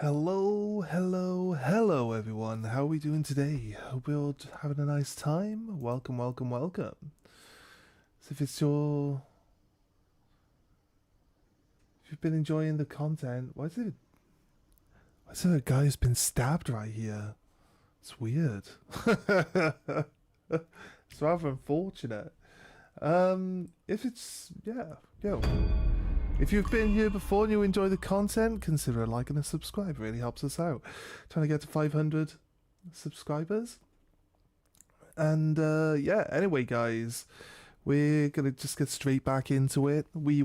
Hello, hello, hello everyone. How are we doing today? Hope you're all having a nice time. Welcome, welcome, welcome. So if you've been enjoying the content, why is there a guy who's been stabbed right here? It's weird. It's rather unfortunate. If it's, yeah, yo. If you've been here before and you enjoy the content, consider a like and a subscribe. It really helps us out. Trying to get to 500 subscribers. And yeah, anyway, guys, we're gonna just get straight back into it. We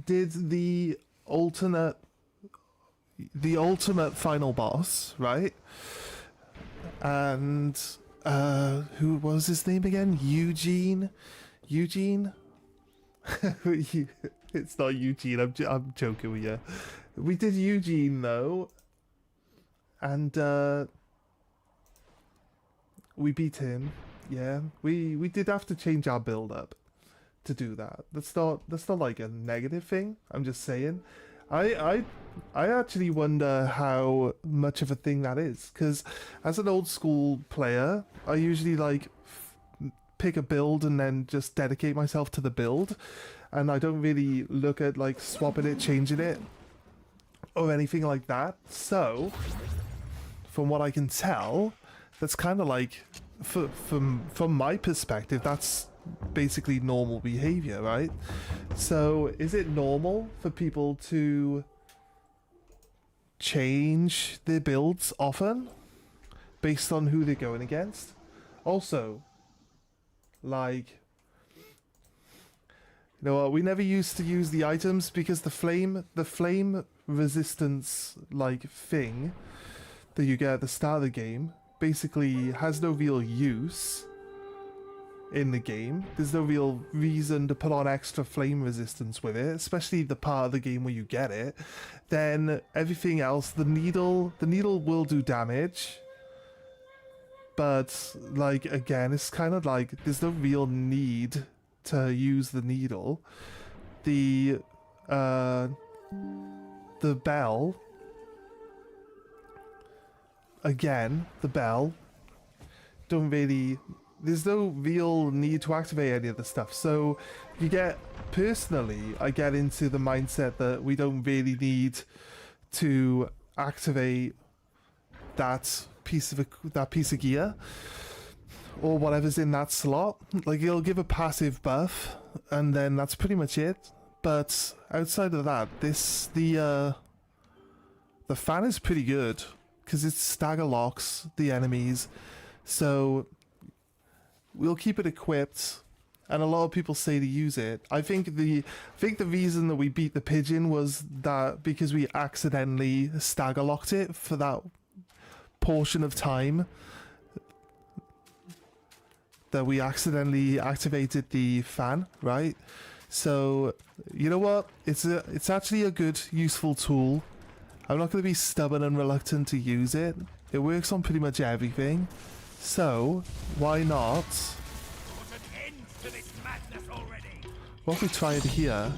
did the ultimate final boss, right? And who was his name again? Eugene. It's not Eugene. I'm joking with you. We did Eugene though, and we beat him. Yeah, we did have to change our build up to do that. That's not like a negative thing. I'm just saying. I actually wonder how much of a thing that is, because as an old school player, I usually like pick a build and then just dedicate myself to the build, and I don't really look at like swapping it, changing it, or anything like that. So from what I can tell, that's kind of like from my perspective, that's basically normal behavior, right? So is it normal for people to change their builds often based on who they're going against? Also, like, you know what, we never used to use the items because the flame resistance like thing that you get at the start of the game basically has no real use in the game. There's no real reason to put on extra flame resistance with it, especially the part of the game where you get it. Then everything else, the needle will do damage, but like, again, it's kind of like there's no real need to use the needle. The bell, again, the bell don't really, there's no real need to activate any of the stuff. So you get, personally, I get into the mindset that we don't really need to activate that piece of gear or whatever's in that slot. Like, it'll give a passive buff and then that's pretty much it. But outside of that, the fan is pretty good because it stagger locks the enemies, so we'll keep it equipped, and a lot of people say to use it. I think the reason that we beat the pigeon was that because we accidentally stagger locked it for that portion of time, that we accidentally activated the fan, right? So you know what? It's actually a good, useful tool. I'm not going to be stubborn and reluctant to use it. It works on pretty much everything. So why not? What if we try it here?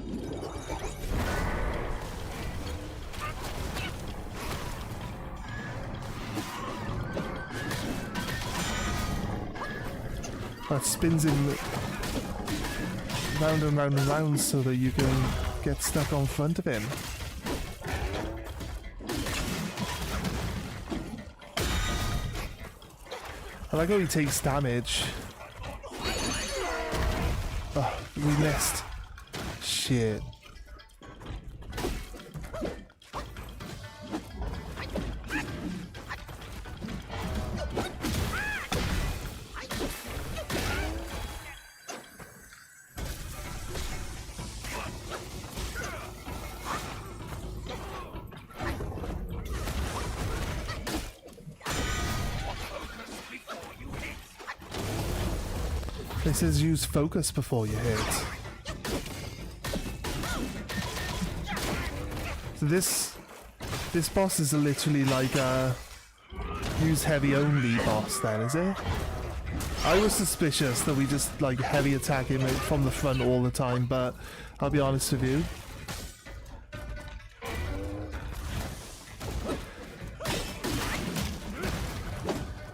That spins him round and round and round so that you can get stuck on front of him. I like how he takes damage. Oh, we missed. Shit. It says use focus before you hit. So this boss is literally like a use heavy only boss then, is it? I was suspicious that we just like heavy attack him from the front all the time, but I'll be honest with you,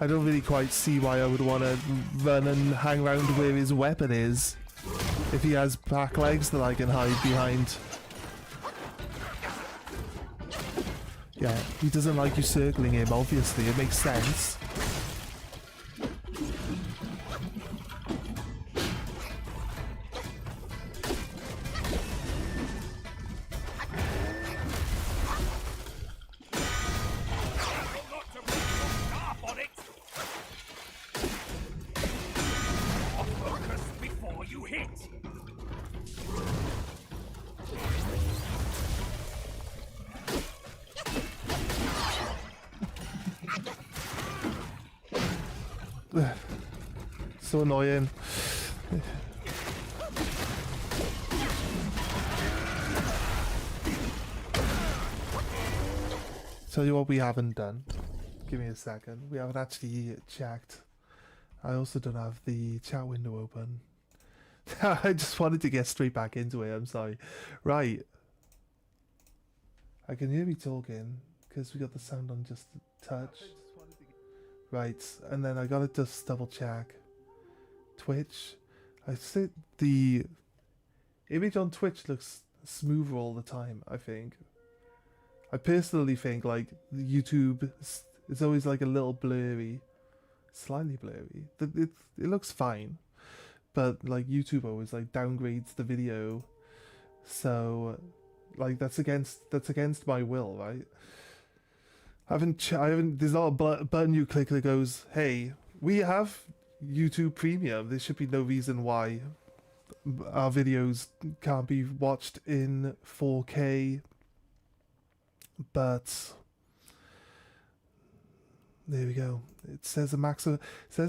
I don't really quite see why I would want to run and hang around where his weapon is if he has back legs that I can hide behind. Yeah, he doesn't like you circling him, obviously. It makes sense. So annoying. Tell you what we haven't done. Give me a second. We haven't actually checked. I also don't have the chat window open. I just wanted to get straight back into it. I'm sorry. Right. I can hear me talking because we got the sound on just a touch. Right, and then I gotta just double check. Twitch. I think the image on Twitch looks smoother all the time, I think. I personally think like YouTube is always like a little blurry. Slightly blurry. It looks fine. But like YouTube always like downgrades the video. So like that's against my will, right? I haven't, there's not a button you click that goes, hey, we have YouTube Premium. There should be no reason why our videos can't be watched in 4K. But there we go. It says the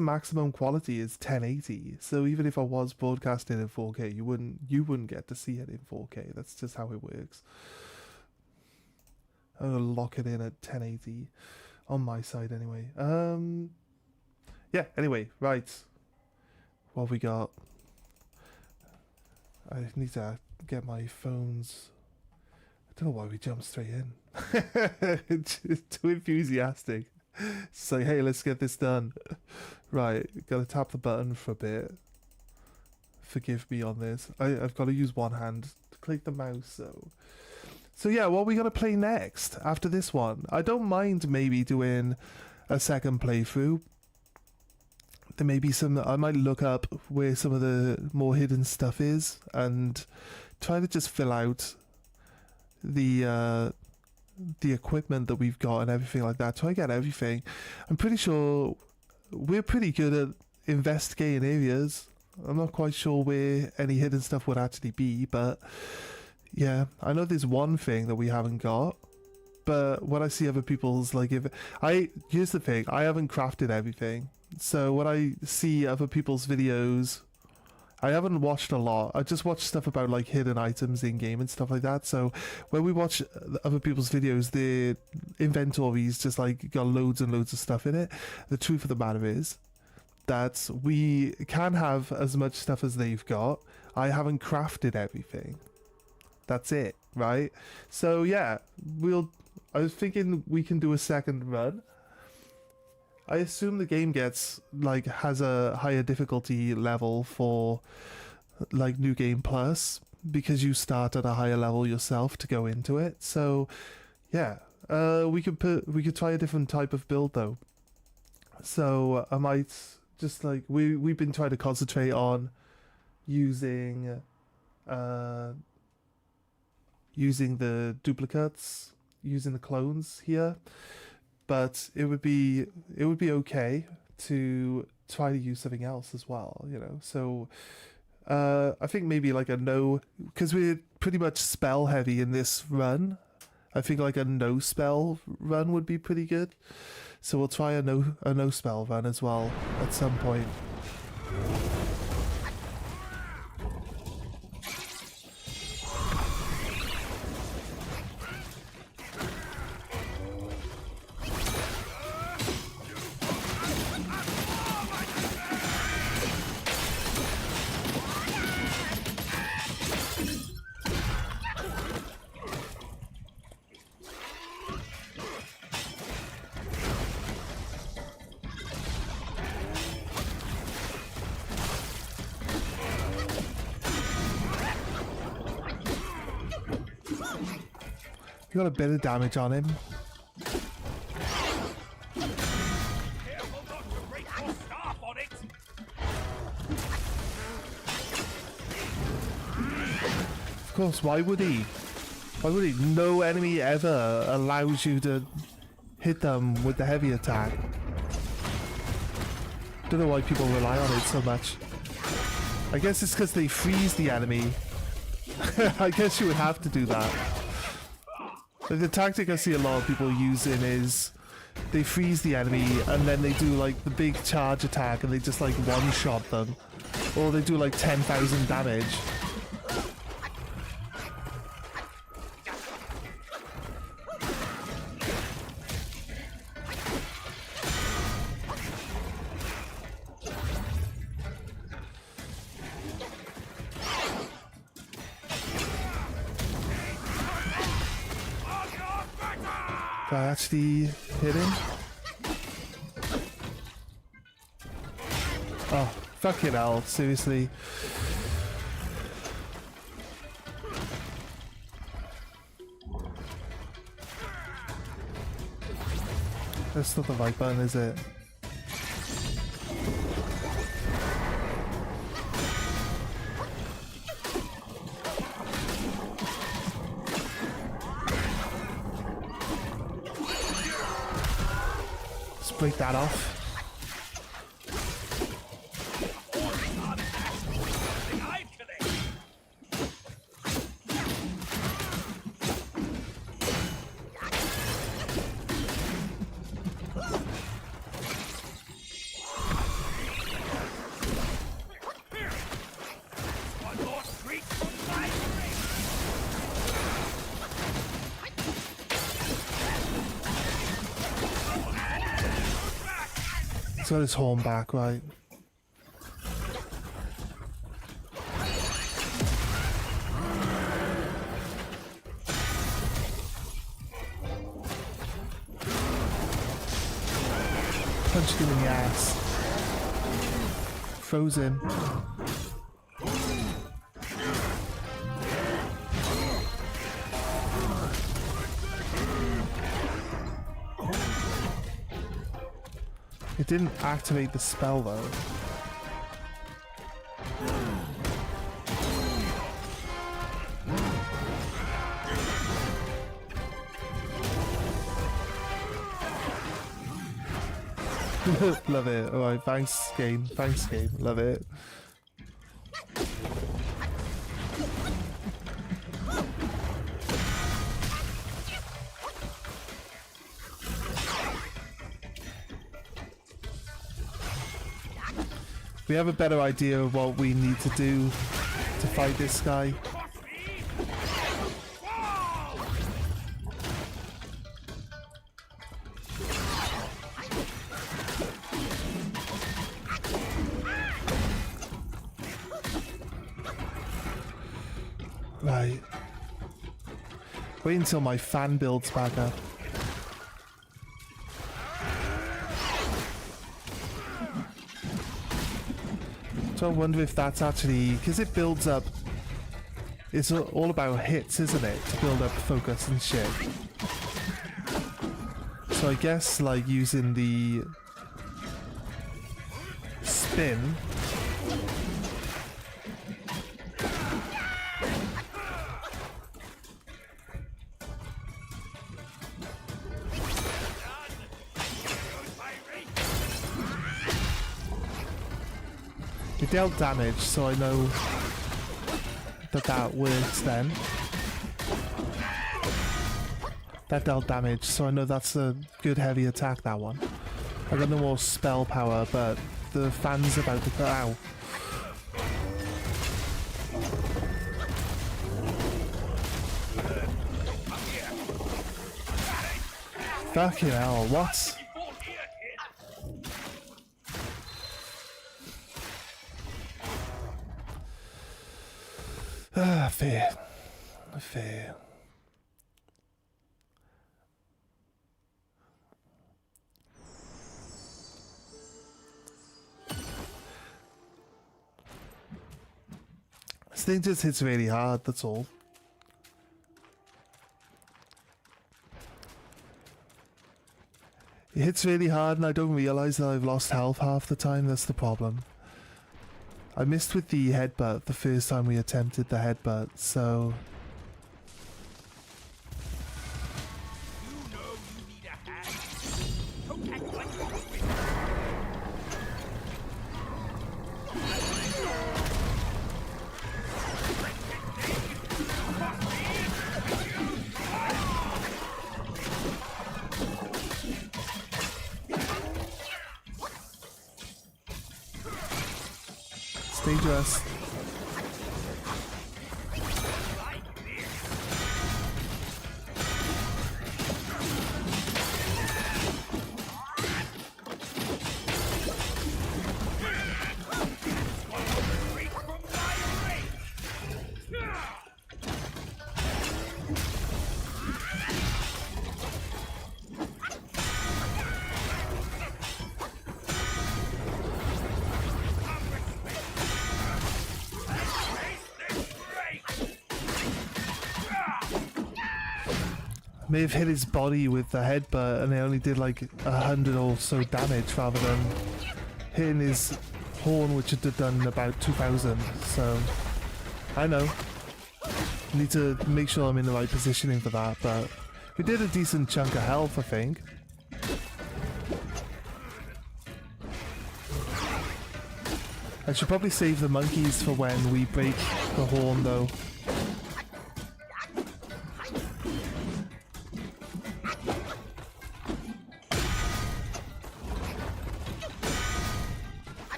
maximum quality is 1080. So even if I was broadcasting in 4K, you wouldn't get to see it in 4K. That's just how it works. I'm gonna lock it in at 1080 on my side anyway. Yeah, anyway, right. What have we got? I need to get my phones. I don't know why we jumped straight in. It's too enthusiastic. It's like, hey, let's get this done. Right, gotta tap the button for a bit. Forgive me on this. I've got to use one hand to click the mouse, So yeah, what are we going to play next after this one? I don't mind maybe doing a second playthrough. There may be some, I might look up where some of the more hidden stuff is and try to just fill out the equipment that we've got and everything like that. Try to get everything. I'm pretty sure we're pretty good at investigating areas. I'm not quite sure where any hidden stuff would actually be, but yeah, I know there's one thing that we haven't got, but when I see other people's, like, here's the thing, I haven't crafted everything, so when I see other people's videos, I haven't watched a lot, I just watch stuff about, like, hidden items in-game and stuff like that, so when we watch other people's videos, their inventories just, like, got loads and loads of stuff in it. The truth of the matter is that we can have as much stuff as they've got. I haven't crafted everything. That's it, right? So yeah, I was thinking we can do a second run. I assume the game has a higher difficulty level for like New Game Plus because you start at a higher level yourself to go into it. So yeah, we could try a different type of build though. So I might just like we've been trying to concentrate on using the duplicates, using the clones here, but it would be okay to try to use something else as well, you know. So I think maybe like because we're pretty much spell heavy in this run. I think like a no spell run would be pretty good. So we'll try a no spell run as well at some point. You got a bit of damage on him. Careful not to break your staff on it. Of course, why would he? Why would he? No enemy ever allows you to hit them with the heavy attack. Don't know why people rely on it so much. I guess it's because they freeze the enemy. I guess you would have to do that. Like, the tactic I see a lot of people using is they freeze the enemy and then they do like the big charge attack and they just like one-shot them. Or they do like 10,000 damage. Did I actually hit him? Oh, fucking hell, seriously. That's not the right button, is it? Break that off. He's got his horn back, right? Punched him in the ass. Froze him. It didn't activate the spell though. Love it. Alright, thanks game. Thanks game. Love it. We have a better idea of what we need to do to fight this guy. Right. Wait until my fan builds back up. So I wonder if that's actually, because it builds up, it's all about hits, isn't it? To build up focus and shit. So I guess like using the spin. It dealt damage, so I know that that works then. That dealt damage, so I know that's a good heavy attack, that one. I got no more spell power, but the fan's about to go out. Fucking hell, what? Fair. Fair. This thing just hits really hard, that's all. It hits really hard and I don't realise that I've lost health half the time, that's the problem. I missed with the headbutt the first time we attempted the headbutt, so... You know you need a hand. Don't act like you're with It's dangerous. May have hit his body with the headbutt and it only did like 100 or so damage rather than hitting his horn, which had done about 2,000. So I know, need to make sure I'm in the right positioning for that, but we did a decent chunk of health, I think. I should probably save the monkeys for when we break the horn though.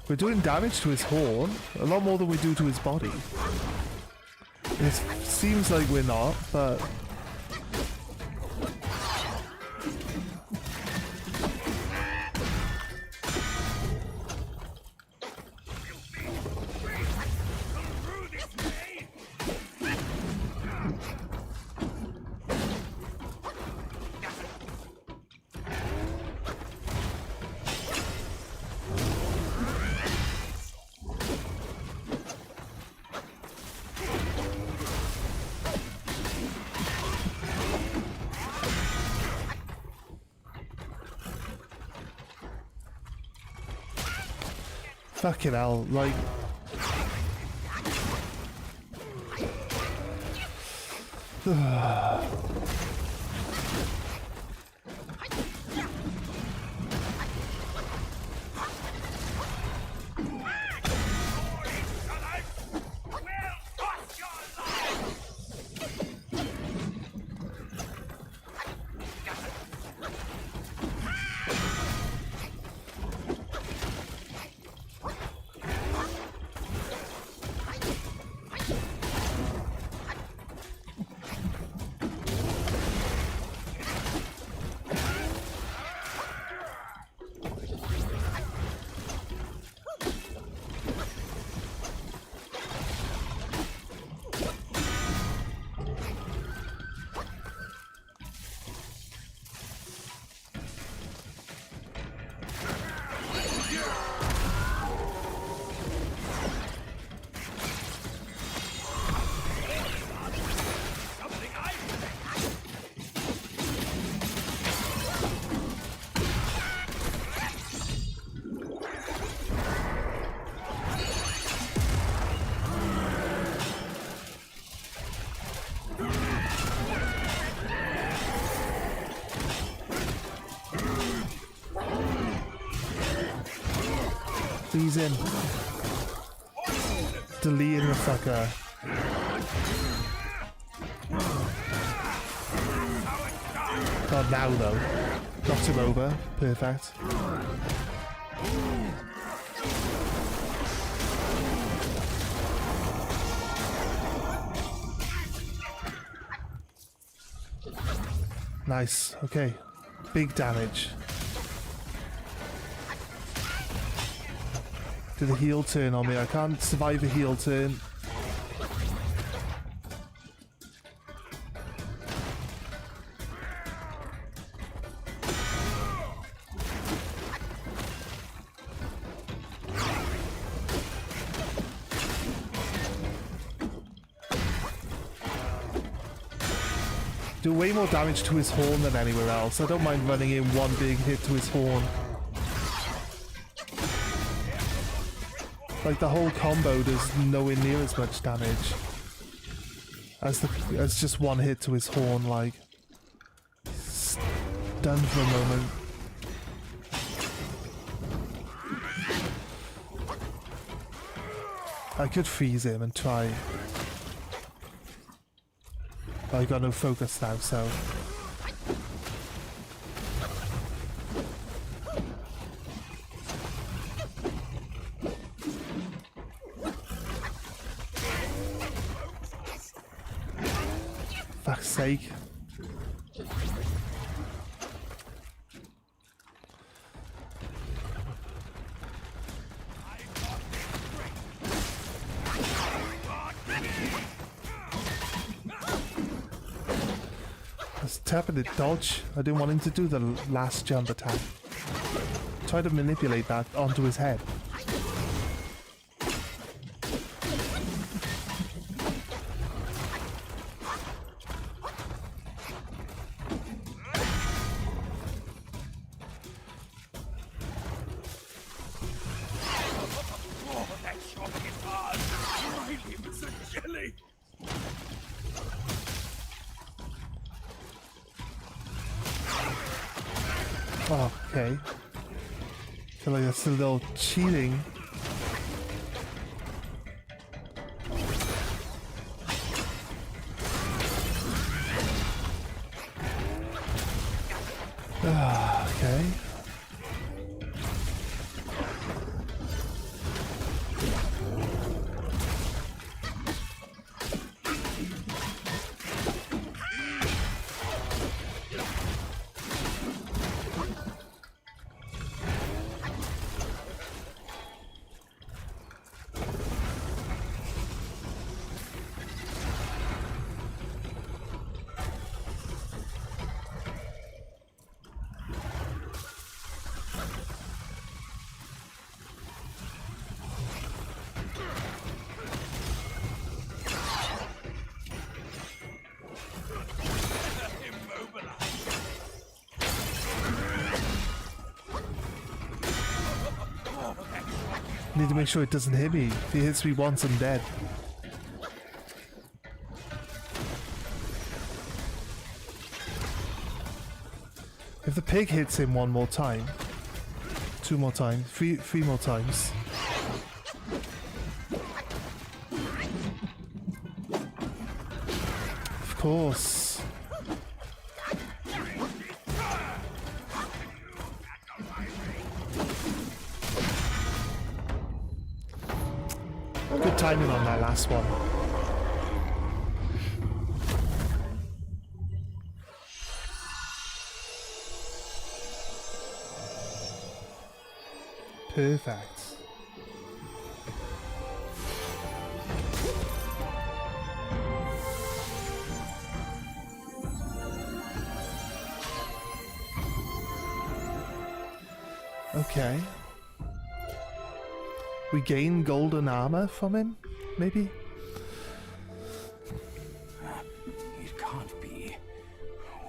We're doing damage to his horn, a lot more than we do to his body. It seems like we're not, but... Fucking hell, like... He's in. Deleting the fucker. Not now though. Knocked him over. Perfect. Nice. Okay. Big damage. Did a heel turn on me. I can't survive a heel turn. Do way more damage to his horn than anywhere else. I don't mind running in one big hit to his horn. Like the whole combo does nowhere near as much damage as just one hit to his horn. Like, stunned for a moment. I could freeze him and try. But I got no focus now, so. Fuck's sake. Tapping it, dodge. I didn't want him to do the last jump attack. Try to manipulate that onto his head. Oh, that shot is hard. Really, it's a jelly. Oh, okay. Feel like that's a little cheating. Okay. Need to make sure it doesn't hit me. If it hits me once, I'm dead. If the pig hits him one more time, two more times, three more times. Of course. Good timing on that last one. Perfect. Okay. We gain golden armor from him, maybe? It can't be.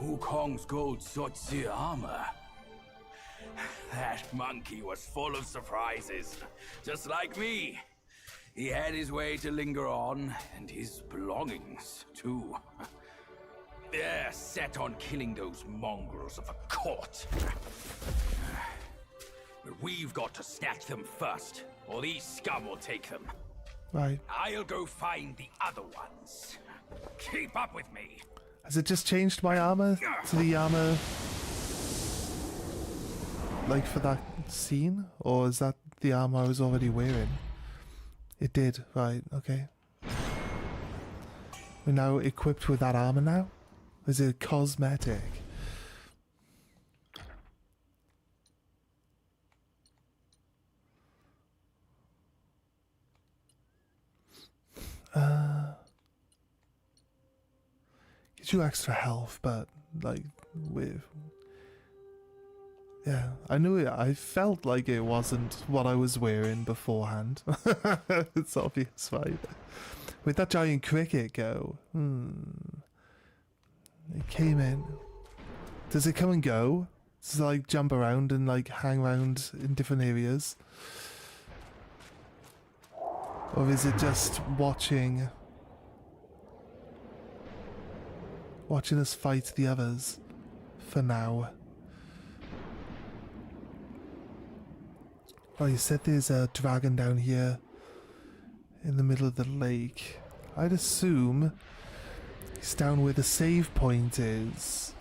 Wukong's gold Sotzi armor. That monkey was full of surprises, just like me. He had his way to linger on, and his belongings, too. They're set on killing those mongrels of a court. But we've got to snatch them first, or these scum will take them. Right. I'll go find the other ones. Keep up with me. Has it just changed my armor to the armor like for that scene? Or is that the armor I was already wearing? It did, right, okay. We're now equipped with that armor now? Is it cosmetic? Gives you extra health, but like with yeah, I knew it. I felt like it wasn't what I was wearing beforehand. It's obvious, right? With that giant cricket go, it came in. Does it come and go? Does it like jump around and like hang around in different areas? Or is it just watching us fight the others for now? Oh, you said there's a dragon down here in the middle of the lake. I'd assume he's down where the save point is.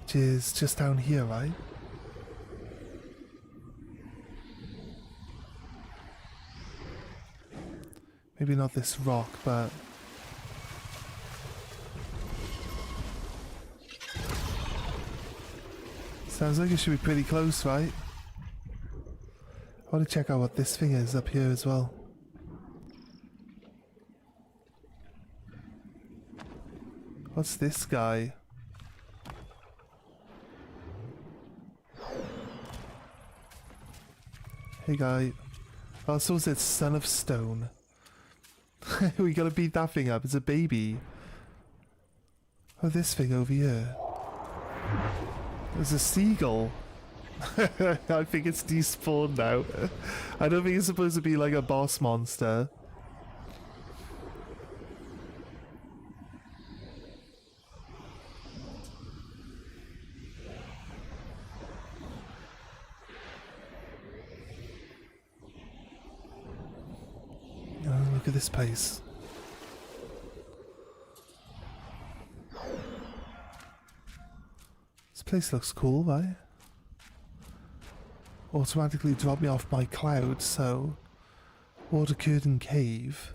Which is just down here, right? Maybe not this rock, but... sounds like it should be pretty close, right? I want to check out what this thing is up here as well. What's this guy? Hey guy. Oh, so it's Son of Stone. We gotta beat that thing up. It's a baby. Oh, this thing over here. There's a seagull. I think it's despawned now. I don't think it's supposed to be like a boss monster. Oh, look at this place. This place looks cool, right? Automatically drop me off my cloud, so... Water curtain cave.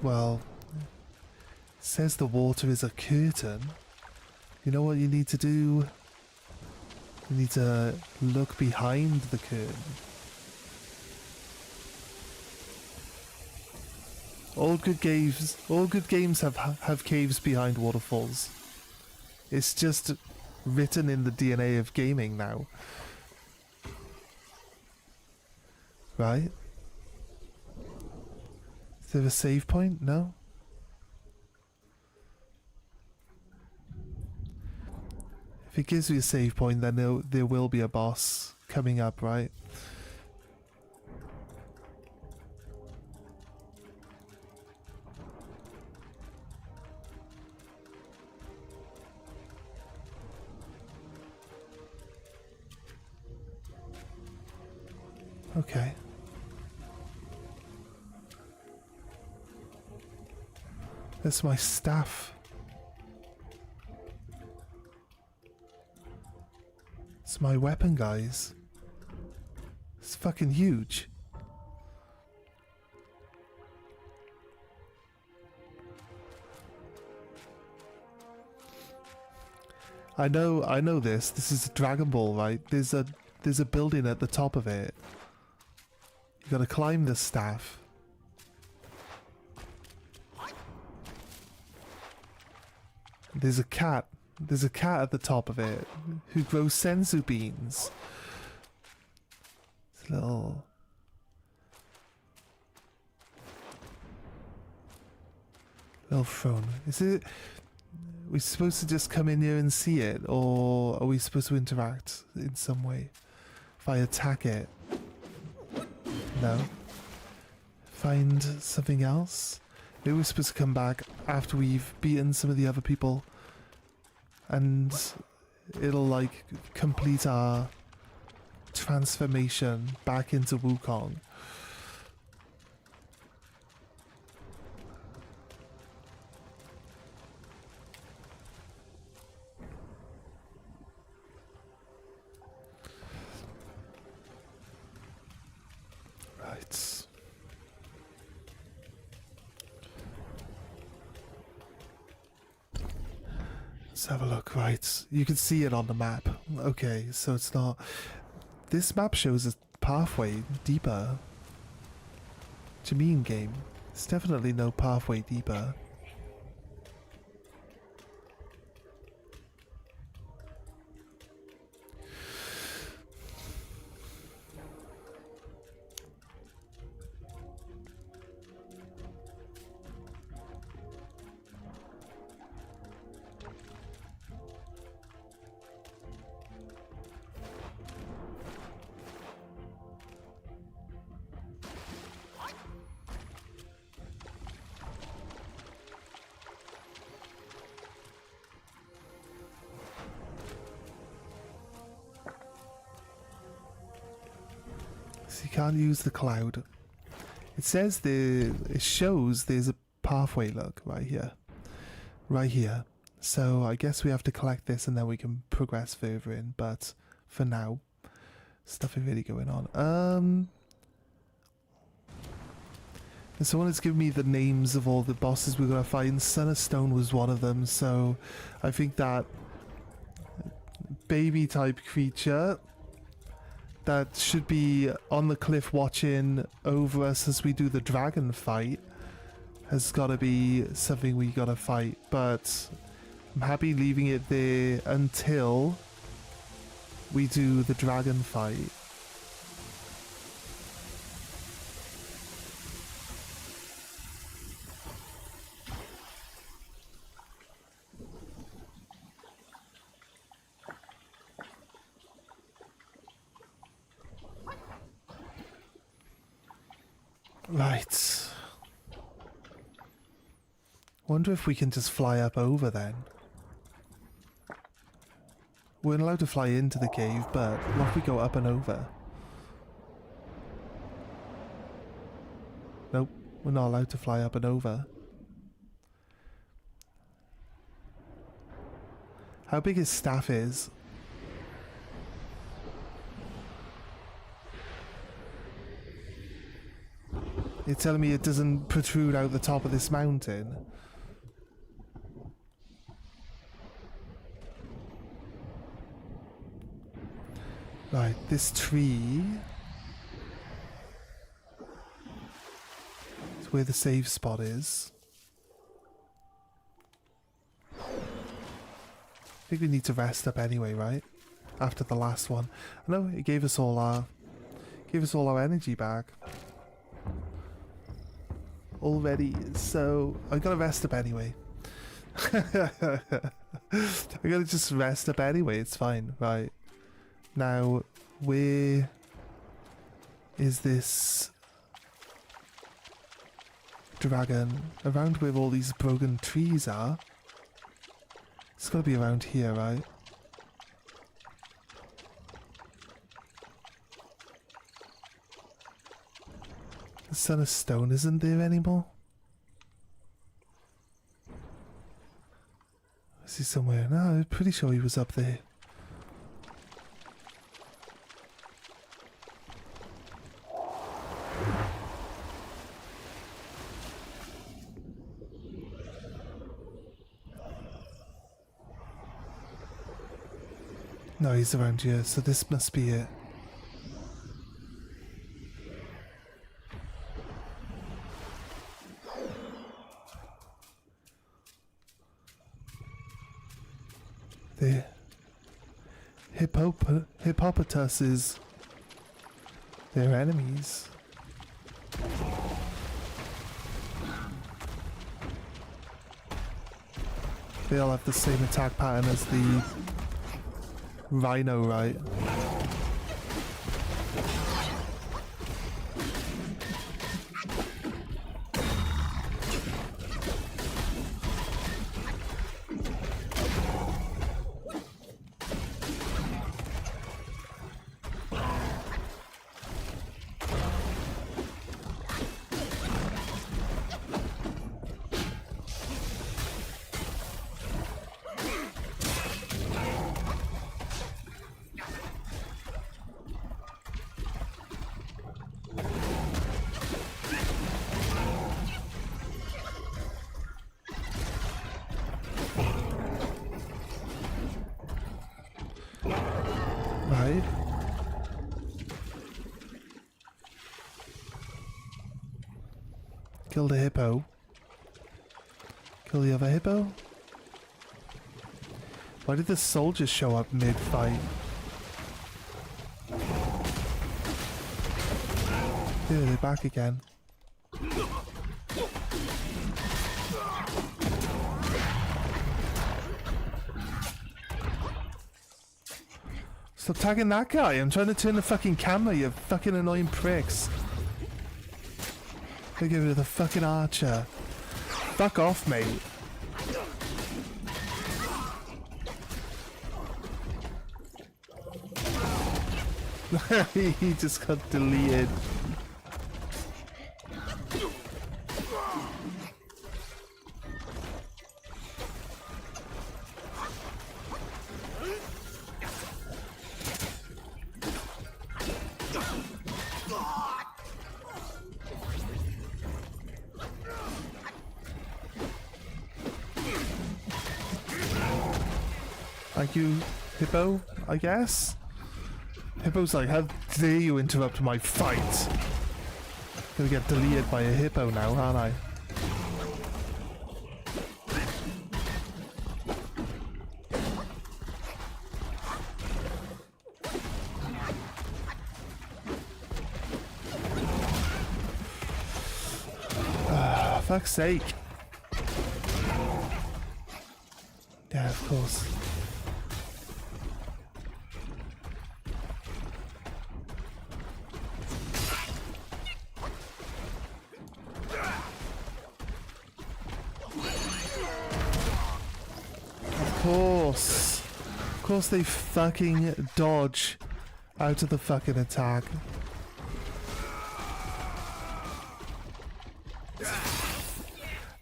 Well... It says the water is a curtain. You know what you need to do? You need to look behind the curtain. All good games have caves behind waterfalls. It's just written in the DNA of gaming now. Right? Is there a save point? No? If it gives me a save point, then there will be a boss coming up, right? Okay. That's my staff. It's my weapon, guys. It's fucking huge. I know this. This is a Dragon Ball, right? There's a building at the top of it. You gotta climb the staff. There's a cat. There's a cat at the top of it who grows senzu beans. It's a little throne. Is it? Are we supposed to just come in here and see it, or are we supposed to interact in some way? If I attack it? No. Find something else? Maybe we're supposed to come back after we've beaten some of the other people. And it'll like complete our transformation back into Wukong. Right. Let's have a look. Right, you can see it on the map. Okay, so it's not... This map shows a pathway deeper. What do you mean, game? There's definitely no pathway deeper. you can't use the cloud. It says it shows there's a pathway, look, right here. Right here. So I guess we have to collect this and then we can progress further in, but for now, stuff is really going on. Someone has given me the names of all the bosses we're going to fight, and Son of Stone was one of them, so I think that baby type creature that should be on the cliff watching over us as we do the dragon fight has got to be something we got to fight, but I'm happy leaving it there until we do the dragon fight. Right. Wonder if we can just fly up over then. We're not allowed to fly into the cave, but what if we go up and over? Nope, we're not allowed to fly up and over. How big his staff is? You're telling me it doesn't protrude out the top of this mountain? Right, this tree is where the save spot is. I think we need to rest up anyway, right? After the last one. I know it gave us all our energy back already, so I gotta rest up anyway. I gotta just rest up anyway, it's fine, right? Now, where is this dragon? Around where all these broken trees are? It's gotta be around here, right? The Son of Stone isn't there anymore? Is he somewhere? No, I'm pretty sure he was up there. No, he's around here, so this must be it. The hippopotamuses, they're enemies. They all have the same attack pattern as the rhino, right? Right. Kill the hippo. Kill the other hippo? Why did the soldiers show up mid-fight? Yeah, they're back again. Stop tagging that guy. I'm trying to turn the fucking camera, you fucking annoying pricks. They give it to the fucking archer. Fuck off, mate. He just got deleted. Thank you, Hippo, I guess? Hippo's like, how dare you interrupt my fight? Gonna get deleted by a hippo now, aren't I? Fuck's sake. Yeah, of course. Of course they fucking dodge out of the fucking attack.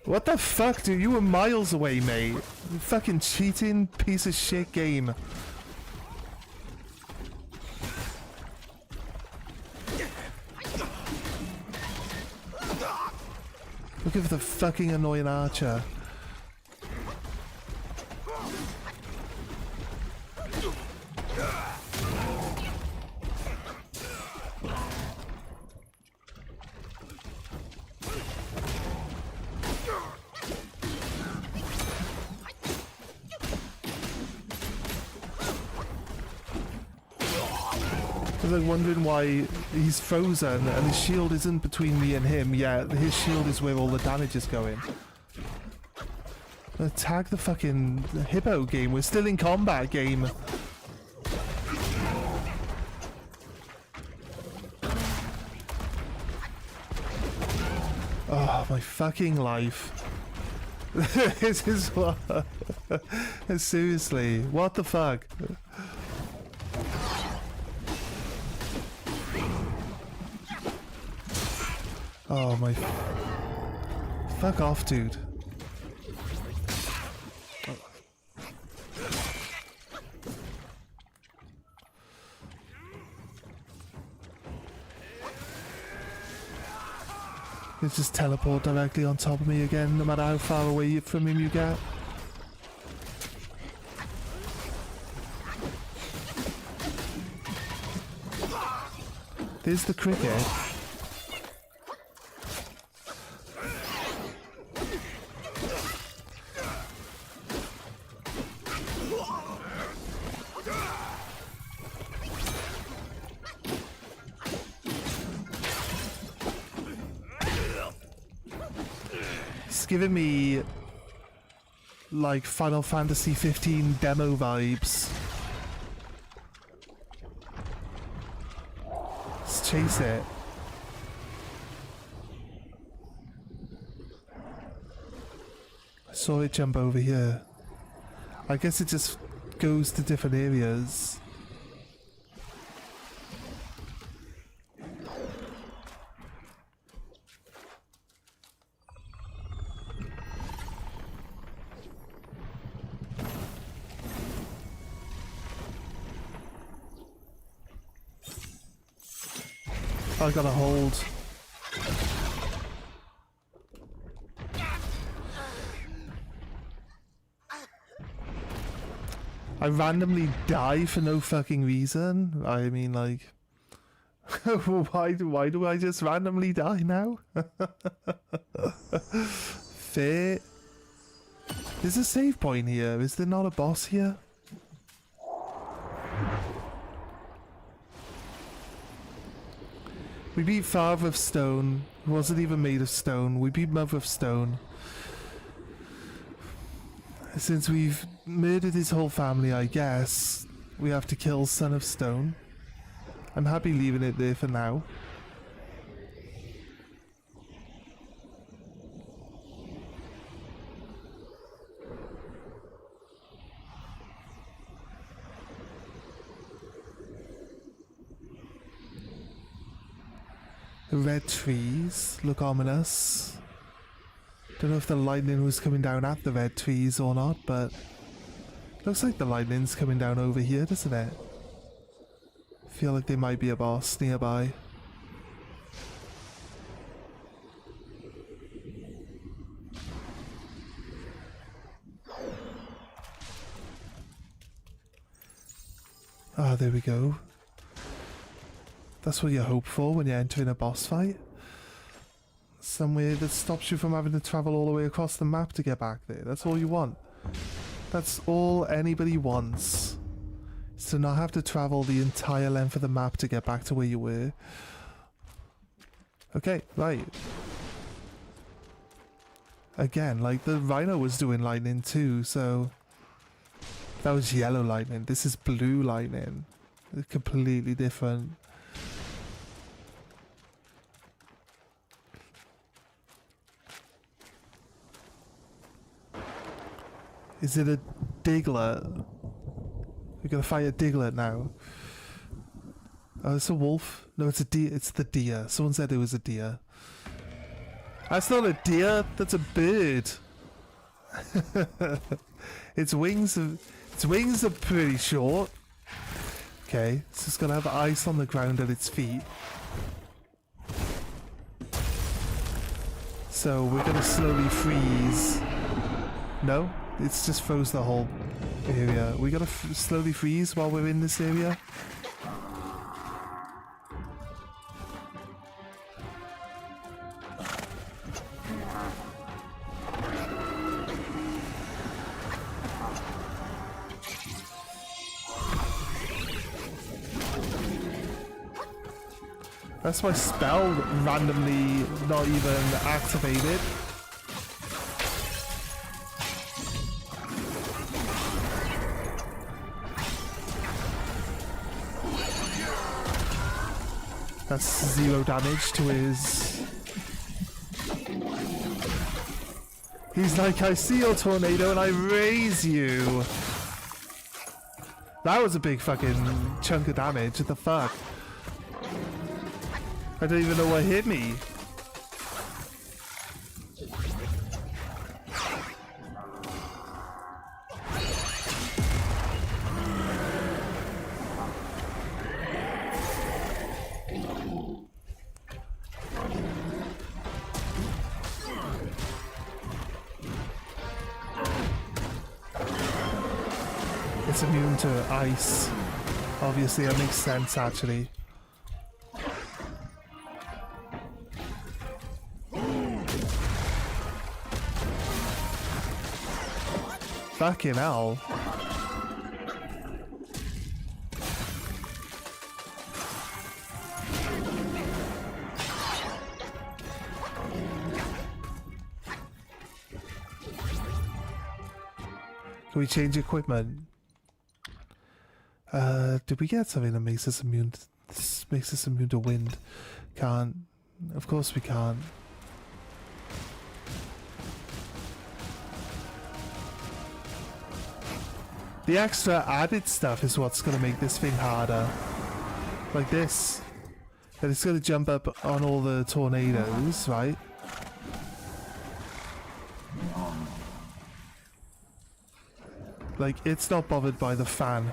What the fuck, dude? You were miles away, mate. You fucking cheating piece of shit game. Looking for the fucking annoying archer. I was like wondering why he's frozen and his shield isn't between me and him, yet his shield is where all the damage is going. Attack the fucking hippo game, we're still in combat game. Oh, my fucking life. This is what... Seriously, what the fuck? Oh my... Fuck off, dude. You just teleport directly on top of me again, no matter how far away from him you get. There's the cricket. It's giving me like Final Fantasy 15 demo vibes. Let's chase it. I saw it jump over here. I guess it just goes to different areas. I gotta hold. I randomly die for no fucking reason. I mean, like, why do I just randomly die now? Fair. There's a save point here. Is there not a boss here? We beat Father of Stone. He wasn't even made of stone. We beat Mother of Stone. Since we've murdered his whole family, I guess we have to kill Son of Stone. I'm happy leaving it there for now. The red trees look ominous. Don't know if the lightning was coming down at the red trees or not, but looks like the lightning's coming down over here, doesn't it? Feel like there might be a boss nearby. Ah, there we go. That's what you hope for when you're entering a boss fight. Somewhere that stops you from having to travel all the way across the map to get back there. That's all you want. That's all anybody wants. Is to not have to travel the entire length of the map to get back to where you were. Okay, right. Again, like the rhino was doing lightning too, so... That was yellow lightning. This is blue lightning. It's completely different. Is it a Diglett? We're gonna fight a Diglett now. Oh, it's a wolf? No, it's a deer. It's the deer. Someone said it was a deer. That's not a deer. That's a bird. Its wings are pretty short. Okay, so it's gonna have ice on the ground at its feet. So we're gonna slowly freeze. No, it's just froze the whole area. We gotta slowly freeze while we're in this area. That's my spell randomly not even activated. That's 0 damage to his... He's like, I see your tornado and I raise you. That was a big fucking chunk of damage. What the fuck? I don't even know what hit me. It's immune to ice. Obviously, that makes sense actually. Fucking hell. Can we change equipment? Did we get something that makes us immune to wind? Can't. Of course we can't. The extra added stuff is what's going to make this thing harder. Like this. That it's going to jump up on all the tornadoes, right? Like, it's not bothered by the fan.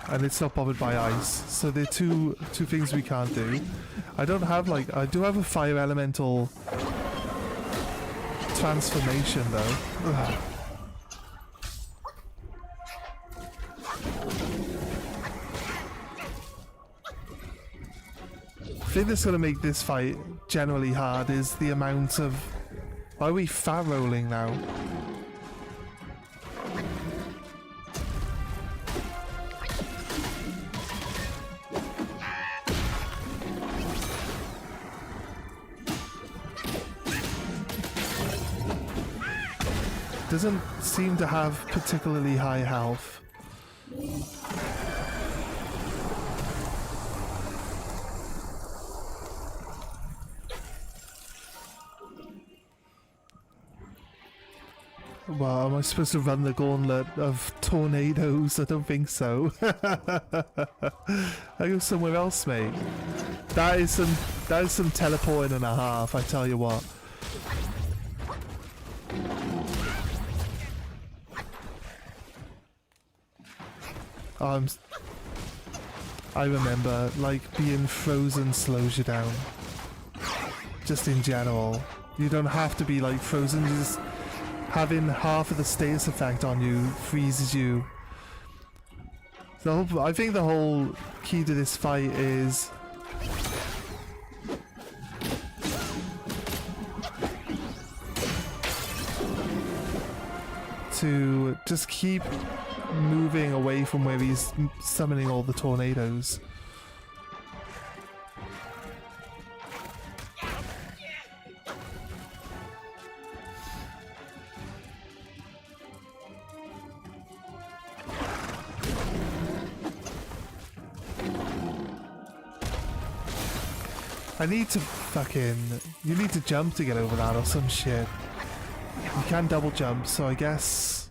And it's not bothered by ice. So they're two things we can't do. I don't have, like... I do have a fire elemental transformation, though. Ugh. The thing that's going to make this fight generally hard is the amount of... Why are we fat rolling now? Doesn't seem to have particularly high health. Well, am I supposed to run the gauntlet of tornadoes? I don't think so. I go somewhere else, mate. That is some That is some teleporting and a half, I tell you what. I remember, like, being frozen slows you down. Just in general. You don't have to be, like, frozen, just having half of the status effect on you freezes you. So I think the whole key to this fight is to just keep moving away from where he's summoning all the tornadoes. I need to fucking... You need to jump to get over that or some shit. You can double jump, so I guess...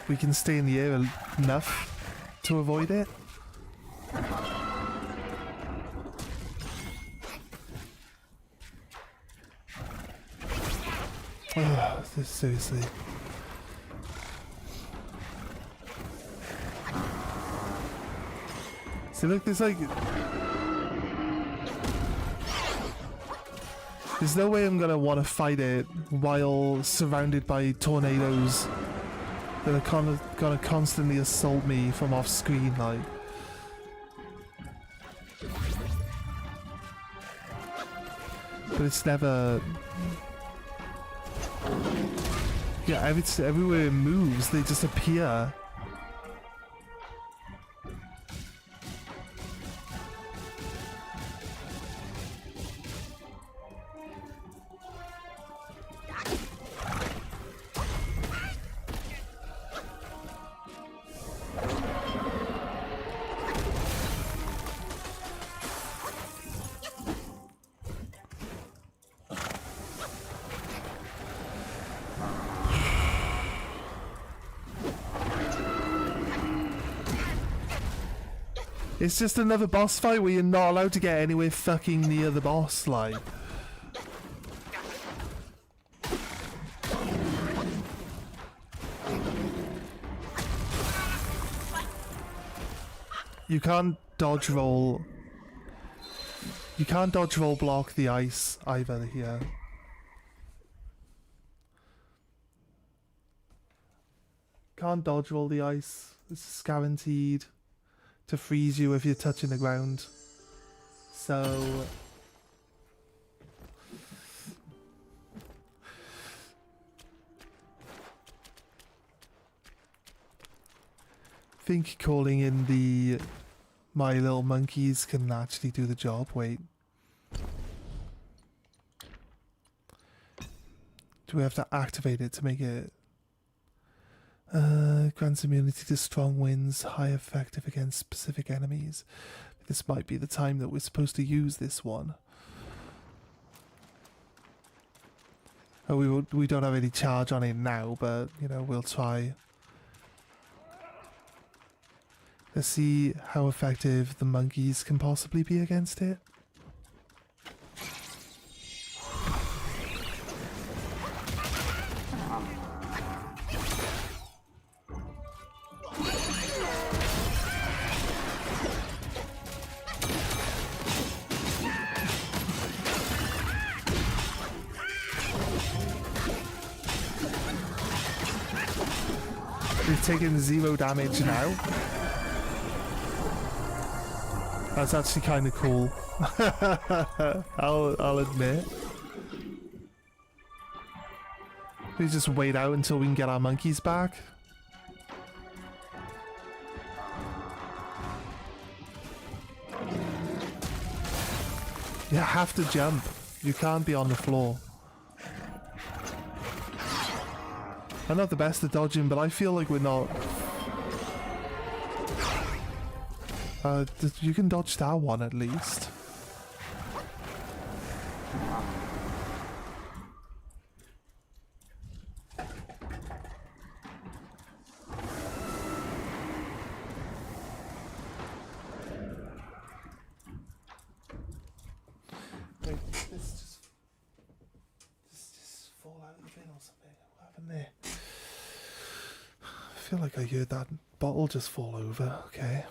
we can stay in the air enough to avoid it. Seriously. See, look, there's like... there's no way I'm gonna want to fight it while surrounded by tornadoes that are gonna constantly assault me from off screen, like. But it's never... yeah, everywhere it moves, they just appear. It's just another boss fight where you're not allowed to get anywhere fucking near the boss, like. You can't dodge roll. You can't dodge roll block the ice either here. Can't dodge roll the ice. It's guaranteed to freeze you if you're touching the ground. So I think calling in the My Little Monkeys can actually do the job. Wait. Do we have to activate it to make it? Grants immunity to strong winds, high effective against specific enemies. This might be the time that we're supposed to use this one. Oh, we don't have any charge on it now, but, you know, we'll try. Let's see how effective the monkeys can possibly be against it. We've taken 0 damage now. That's actually kind of cool. I'll admit. We just wait out until we can get our monkeys back. You have to jump. You can't be on the floor. I'm not the best at dodging, but I feel like we're not... you can dodge that one at least. something or something. What happened there? I feel like I heard that bottle just fall over. Okay.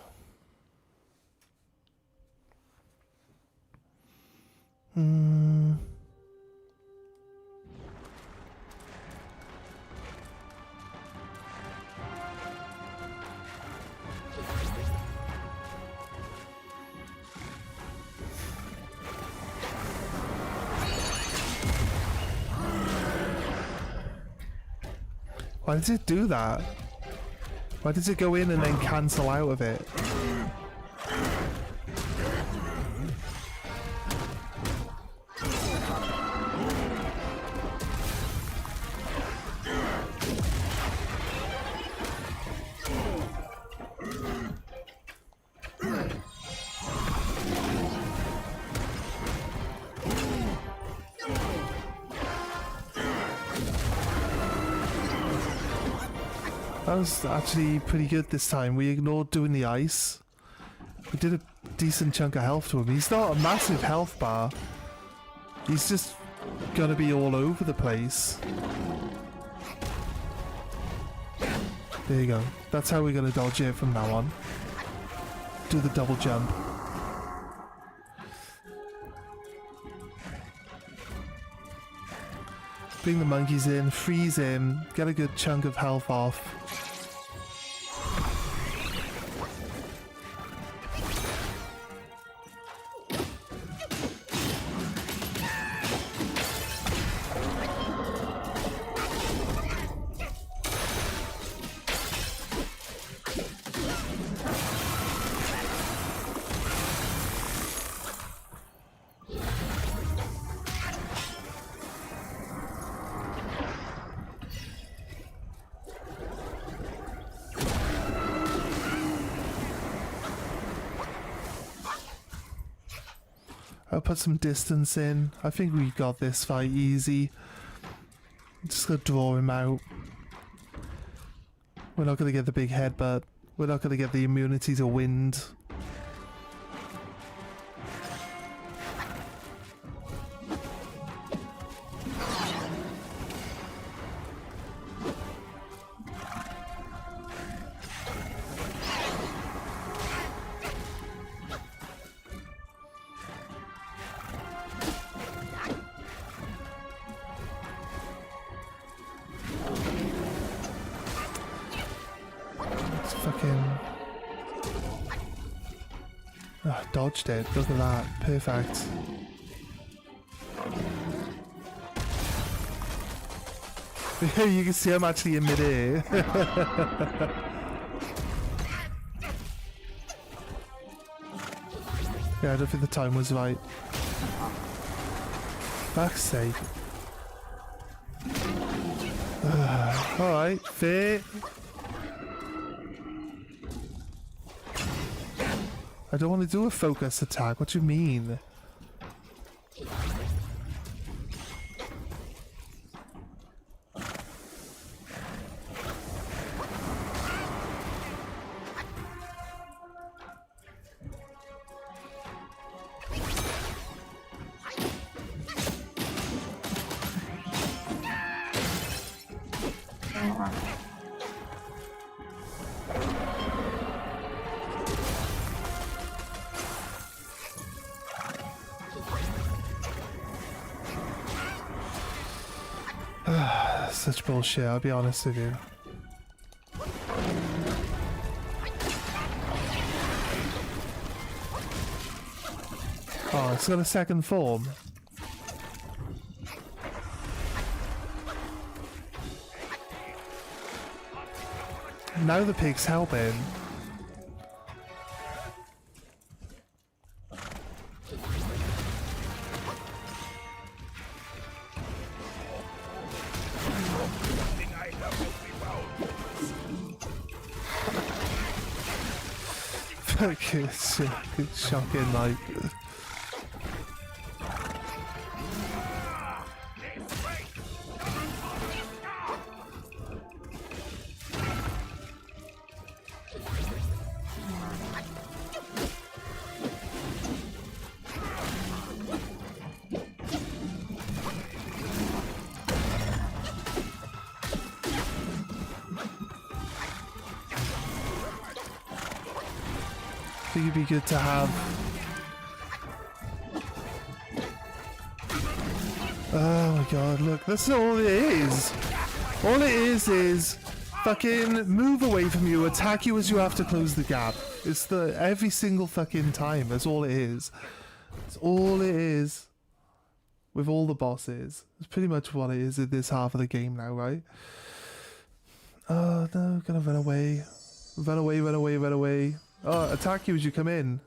Why does it do that? Why does it go in and then cancel out of it? That was actually pretty good this time. We ignored doing the ice. We did a decent chunk of health to him. He's not a massive health bar. He's just gonna be all over the place. There you go. That's how we're gonna dodge it from now on. Do the double jump. Bring the monkeys in, freeze him, get a good chunk of health off. I'll put some distance in. I think we got this fight easy. Just gonna draw him out. We're not gonna get the big headbutt. We're not gonna get the immunity to wind. Dodged it. Look at that. Perfect. You can see I'm actually in mid-air. Yeah, I don't think the time was right. Fuck's sake. Alright, fair. I don't want to do a focus attack. What do you mean? Such bullshit, I'll be honest with you. Oh, it's got a second form. Now the pig's helping. It's shocking, like. think it'd be good to have... Oh my god, look, that's not all it is. All it is fucking move away from you, attack you as you have to close the gap. It's the every single fucking time, that's all it is. That's all it is. With all the bosses. It's pretty much what it is in this half of the game now, right? Oh no, gonna run away. Run away, run away, run away. Oh, attack you as you come in.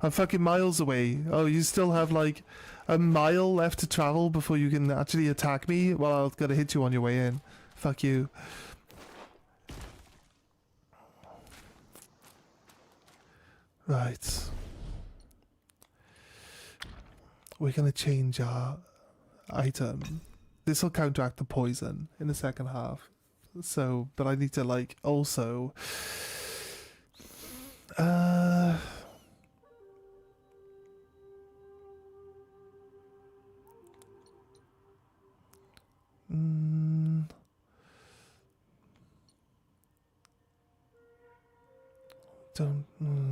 I'm fucking miles away. Oh, you still have like a mile left to travel before you can actually attack me? Well, I'll gotta hit you on your way in. Fuck you. Right. We're gonna change our item. This will counteract the poison in the second half. So, but I need to like also...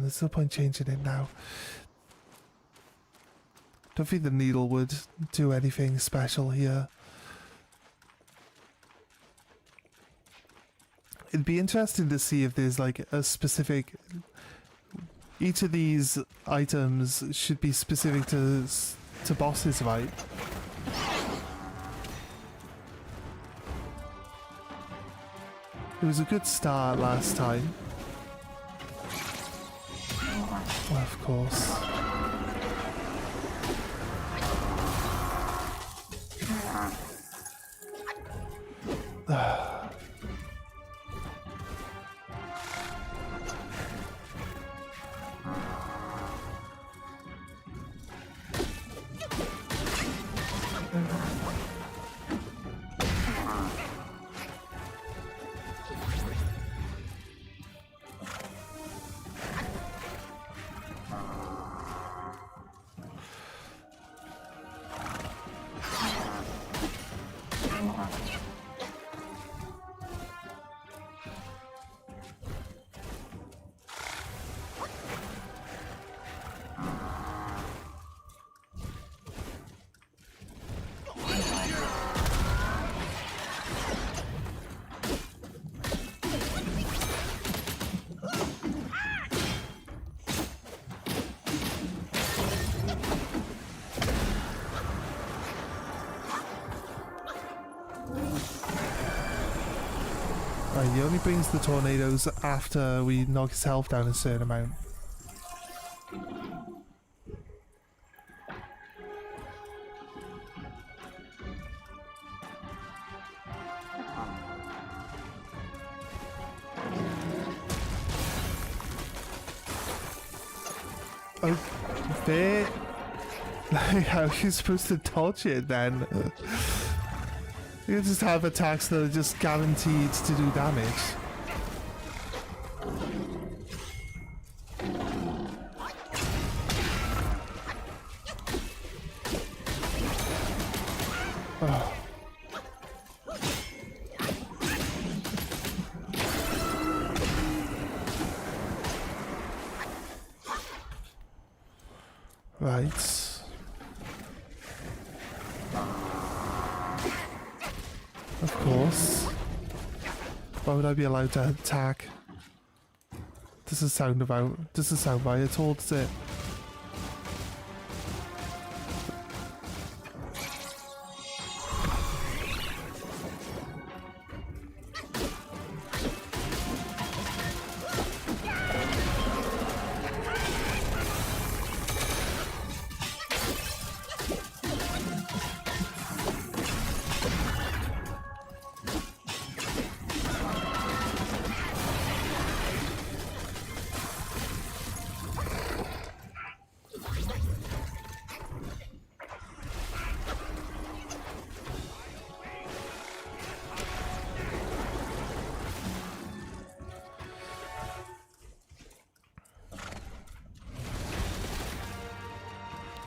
there's no point changing it now. Don't think the needle would do anything special here. It'd be interesting to see if there's like a specific... Each of these items should be specific to bosses, right? It was a good start last time. Well, of course. He only brings the tornadoes after we knock his health down a certain amount. Oh, fair. Like, how are you supposed to dodge it then? You just have attacks that are just guaranteed to do damage. Oh. Right. Of course. Why would I be allowed to attack? Doesn't sound right at all, does it?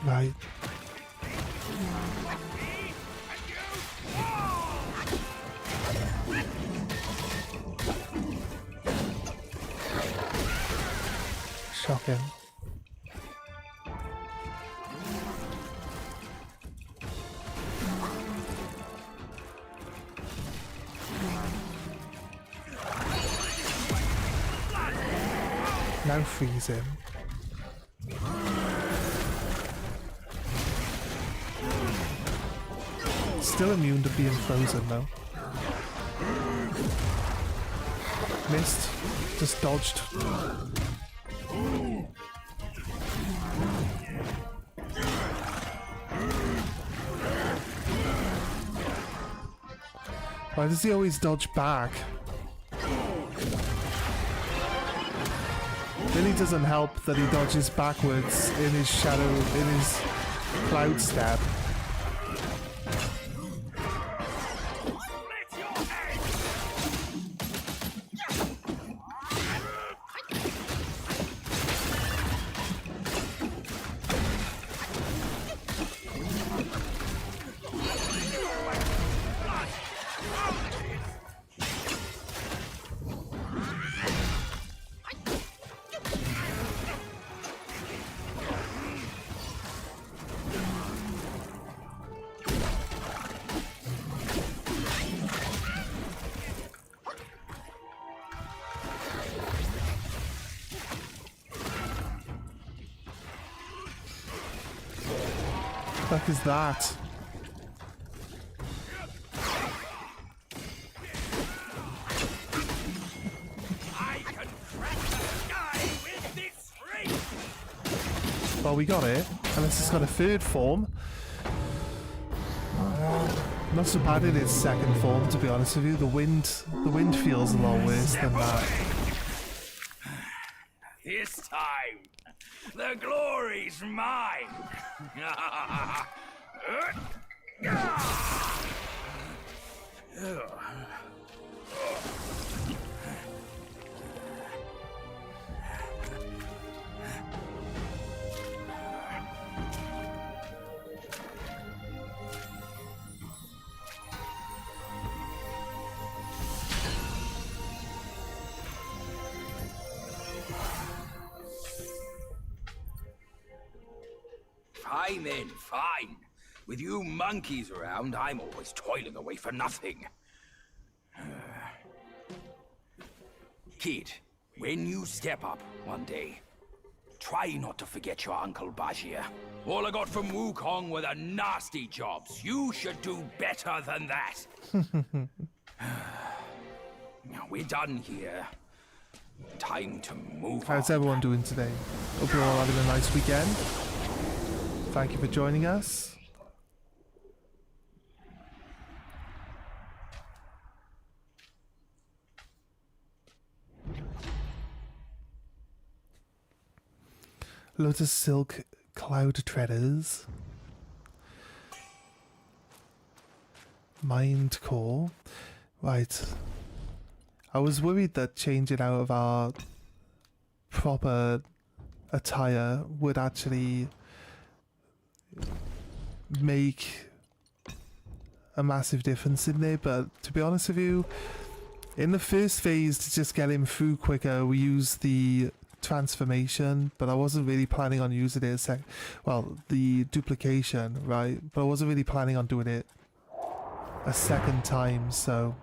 Right. Shocking. Now freeze him. Still immune to being frozen though. Missed. Just dodged. Why does he always dodge back? Really doesn't help that he dodges backwards in his shadow, in his cloud step. What the fuck is that? I can crack the sky with this ring. Well, we got it. Unless it's got a third form. Not so bad in its second form, to be honest with you. The wind feels a lot worse than that. This time, the glory's mine. Fine then, fine. With you monkeys around, I'm always toiling away for nothing. Kid, when you step up one day, try not to forget your Uncle Bajir. All I got from Wukong were the nasty jobs. You should do better than that. Now we're done here. Time to move on. How's everyone doing today? Hope you're all having a nice weekend. Thank you for joining us. Lotus Silk Cloud Treaders. Mind Core. Right. I was worried that changing out of our proper attire would actually make a massive difference in there, but to be honest with you, in the first phase, to just get him through quicker, we used the transformation, but I wasn't really planning on using it the duplication, right? But I wasn't really planning on doing it a second time, so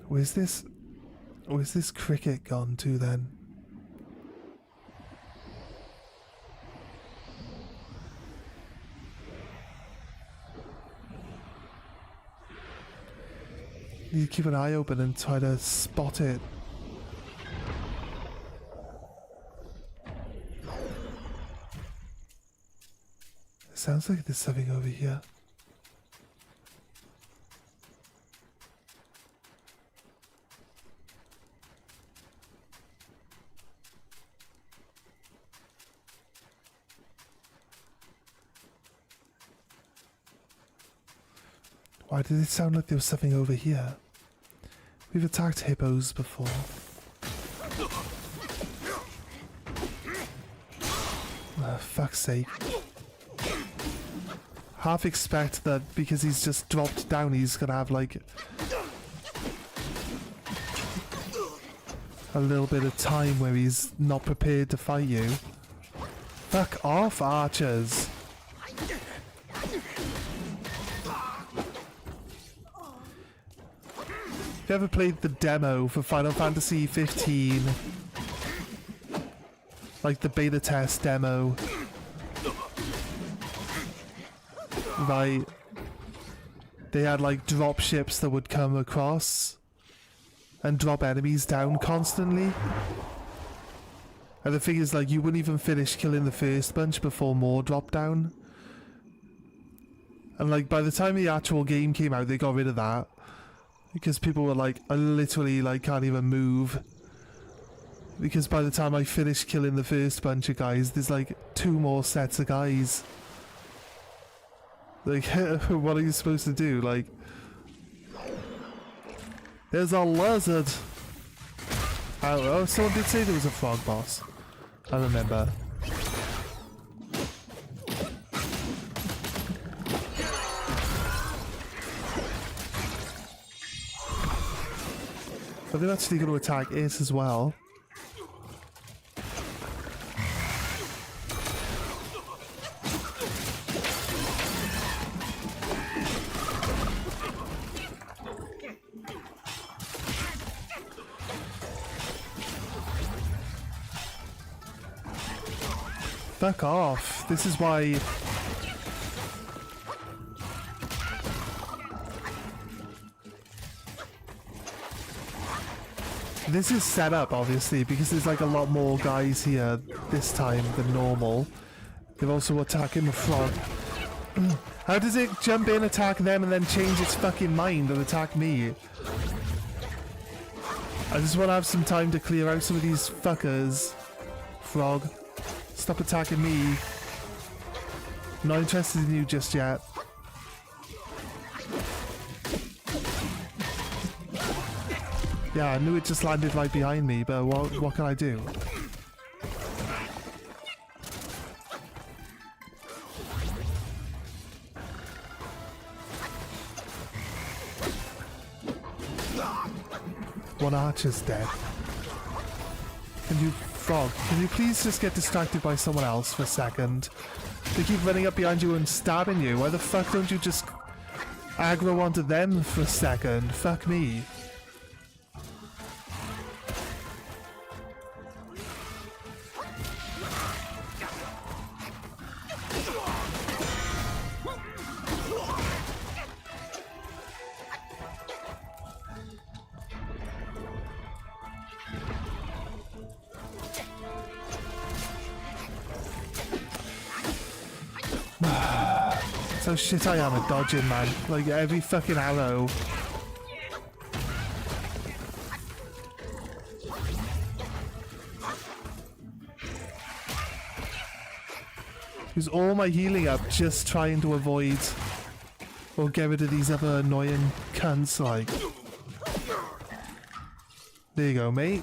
where's this cricket gone to then? You keep an eye open and try to spot it. It sounds like there's something over here. Why did it sound like there was something over here? We've attacked hippos before. Fuck's sake. Half expect that because he's just dropped down, he's gonna have like a little bit of time where he's not prepared to fight you. Fuck off, archers. If you ever played the demo for Final Fantasy 15, like the beta test demo, right, they had like drop ships that would come across and drop enemies down constantly. And the thing is, like, you wouldn't even finish killing the first bunch before more dropped down. And like, by the time the actual game came out, they got rid of that. Because people were like, I literally like can't even move. Because by the time I finished killing the first bunch of guys, there's like 2 more sets of guys. Like, what are you supposed to do? Like, there's a lizard. Oh, someone did say there was a frog boss. I remember. So they're actually going to attack it as well. Fuck off. This is why... This is set up, obviously, because there's like a lot more guys here this time than normal. They're also attacking the frog. How does it jump in, attack them, and then change its fucking mind and attack me? I just want to have some time to clear out some of these fuckers. Frog. Stop attacking me. Not interested in you just yet. Yeah, I knew it just landed right behind me, but what can I do? One archer's dead. Can you, frog, can you please just get distracted by someone else for a second? They keep running up behind you and stabbing you. Why the fuck don't you just aggro onto them for a second? Fuck me. So shit I am at dodging, man. Like every fucking arrow. Use all my healing up just trying to avoid or get rid of these other annoying cunts, like. There you go, mate.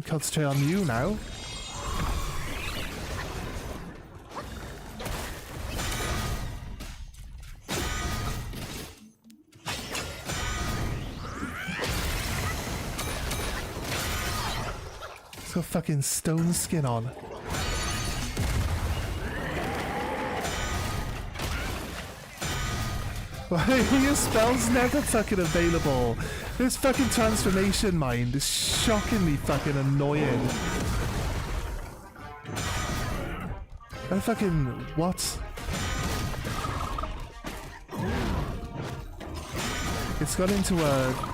Concentrate on you now. Got fucking stone skin on. Why your spell's never fucking available? This fucking transformation mind is shockingly fucking annoying. I fucking what? It's got into a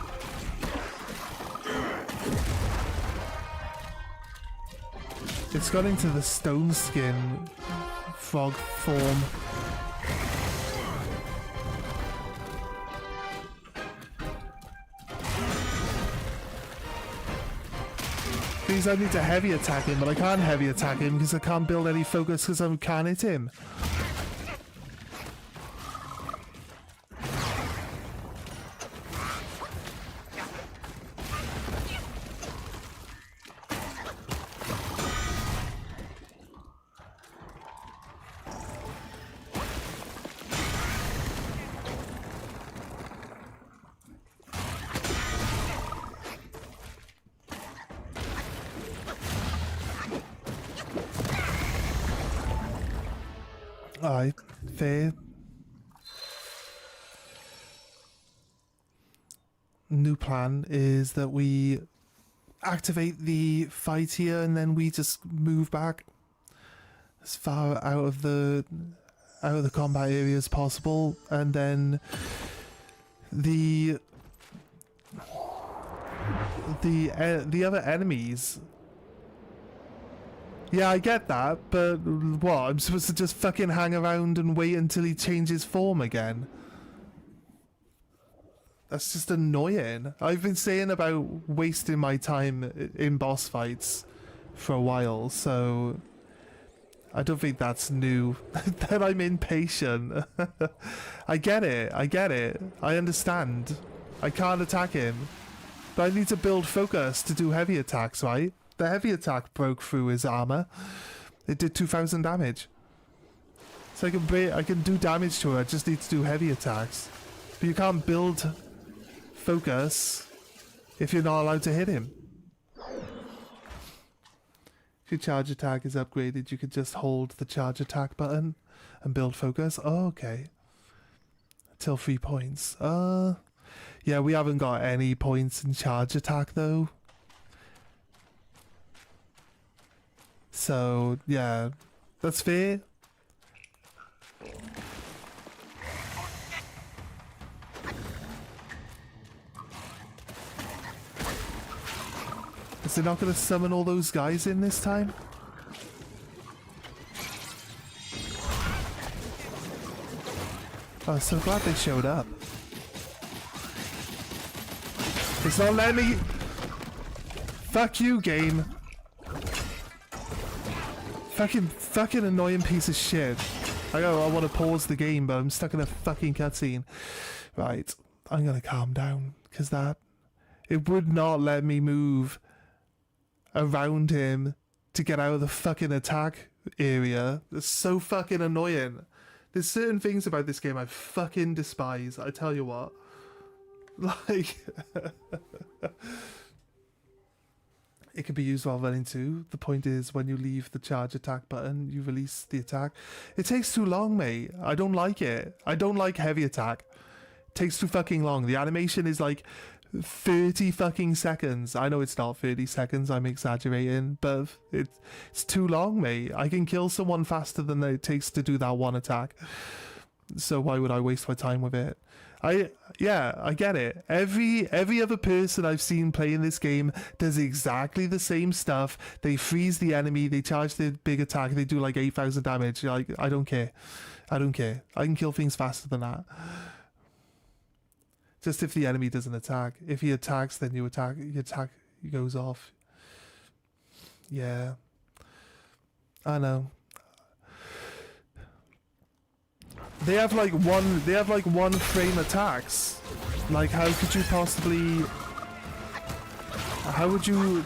It's got into the stone skin frog form. Please, I need to heavy attack him, but I can't heavy attack him because I can't build any focus because I can't hit him. Aye, fair. new plan is that we activate the fight here and then we just move back as far out of the combat area as possible, and then the other enemies. Yeah, I get that, but what? I'm supposed to just fucking hang around and wait until he changes form again? That's just annoying. I've been saying about wasting my time in boss fights for a while, so I don't think that's new. That I'm impatient. I get it, I understand. I can't attack him. But I need to build focus to do heavy attacks, right? The heavy attack broke through his armor. It did 2,000 damage. So I can do damage to her, I just need to do heavy attacks. But you can't build focus if you're not allowed to hit him. If your charge attack is upgraded, you could just hold the charge attack button and build focus. Oh, okay. Until 3 points. Yeah, we haven't got any points in charge attack though. So, yeah, that's fair. Is it not going to summon all those guys in this time? Oh, so glad they showed up. It's not letting me... Fuck you, game. Fucking annoying piece of shit. I want to pause the game, but I'm stuck in a fucking cutscene. Right, I'm gonna calm down, because it would not let me move around him to get out of the fucking attack area. It's so fucking annoying. There's certain things about this game I fucking despise, I tell you what. Like... It can be used while running too. The point is, when you leave the charge attack button, you release the attack. It takes too long, mate. I don't like it. I don't like heavy attack. It takes too fucking long. The animation is like 30 fucking seconds. I know it's not 30 seconds, I'm exaggerating, but it's too long, mate. I can kill someone faster than it takes to do that one attack. So why would I waste my time with it? I get it. Every other person I've seen playing this game does exactly the same stuff. They freeze the enemy, they charge the big attack, they do like 8,000 damage. Like, I don't care. I can kill things faster than that. Just if the enemy doesn't attack. If he attacks, then you attack. Your attack goes off. Yeah. I know. They have like one frame attacks. Like, how could you possibly... How would you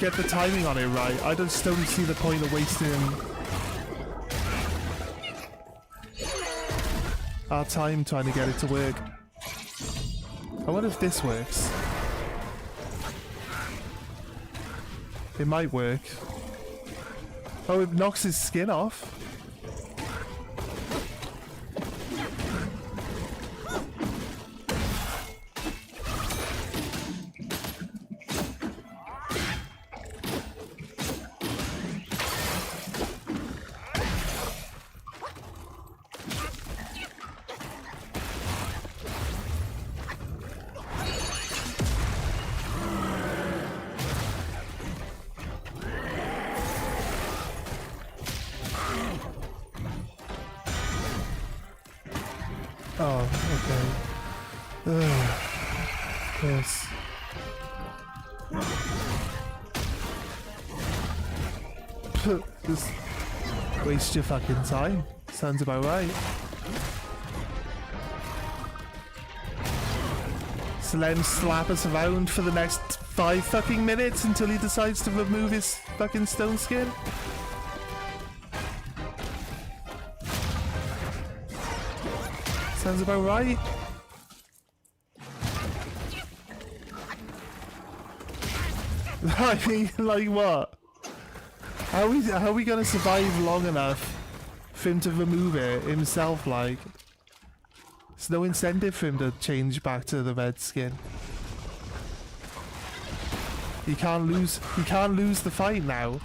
get the timing on it right? I just don't see the point of wasting our time trying to get it to work. I wonder if this works. It might work. Oh, it knocks his skin off. Oh, okay. Yes. Just waste your fucking time. Sounds about right. So let him slap us around for the next 5 fucking minutes until he decides to remove his fucking stone skin? Sounds about right. I mean, like what? How are we gonna survive long enough for him to remove it himself? Like, there's no incentive for him to change back to the red skin. You can't lose. You can't lose the fight now.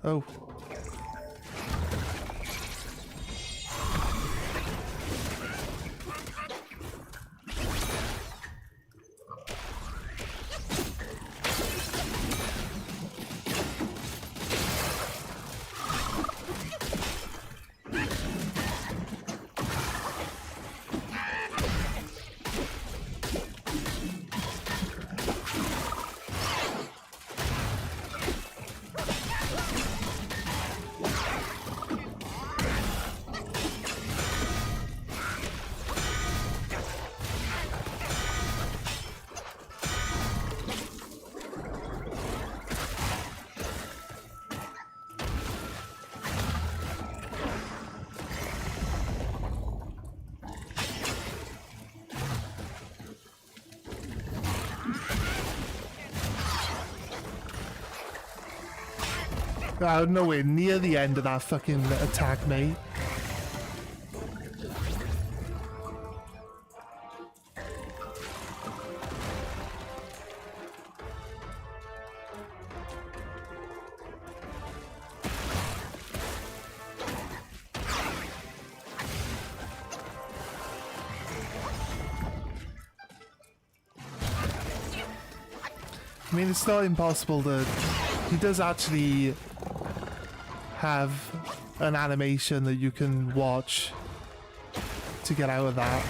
Oh. Oh, nowhere near the end of that fucking attack, mate. I mean, it's not impossible that he does actually have an animation that you can watch to get out of that.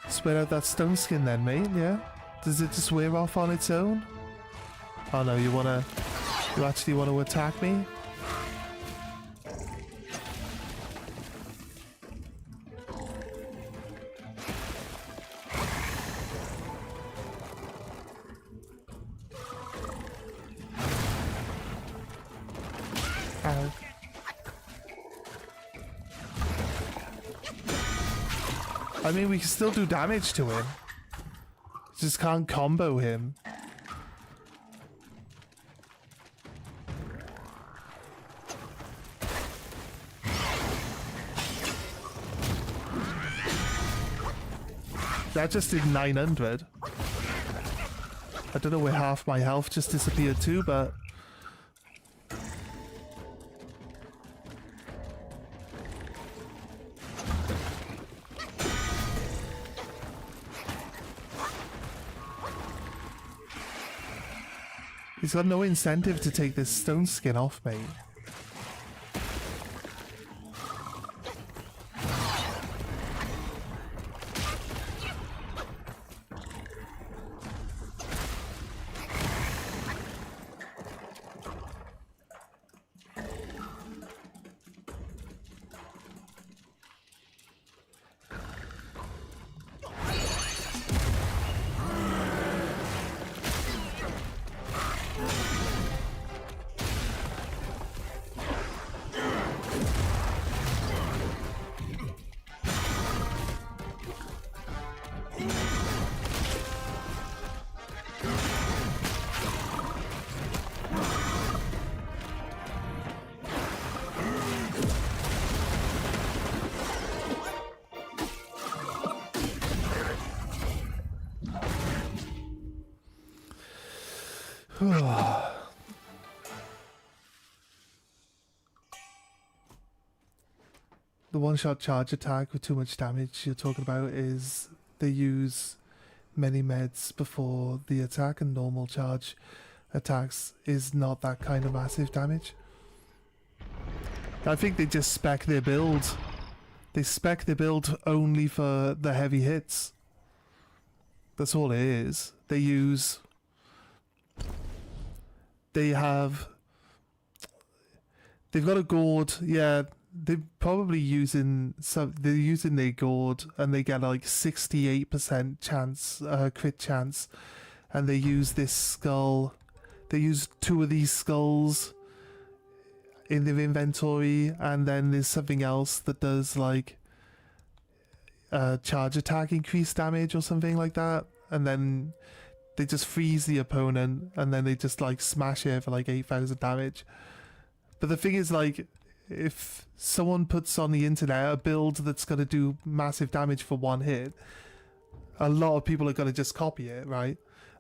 Spread out that stone skin then, mate, yeah? Does it just wear off on its own? Oh no, you actually want to attack me? Ow. I mean, we can still do damage to him. Just can't combo him. That just did 900. I don't know where half my health just disappeared to, but... he's got no incentive to take this stone skin off me. The one-shot charge attack with too much damage you're talking about is they use many meds before the attack, and normal charge attacks is not that kind of massive damage. I think they just spec their build. They spec their build only for the heavy hits. That's all it is. They've got a gourd, yeah. They're probably using they're using their gourd, and they get like 68% chance, crit chance, and they use this skull. They use 2 of these skulls in their inventory, and then there's something else that does like charge attack increased damage or something like that, and then they just freeze the opponent, and then they just like smash it for like 8,000 damage. But the thing is, like, if someone puts on the internet a build that's going to do massive damage for 1 hit, a lot of people are going to just copy it, right?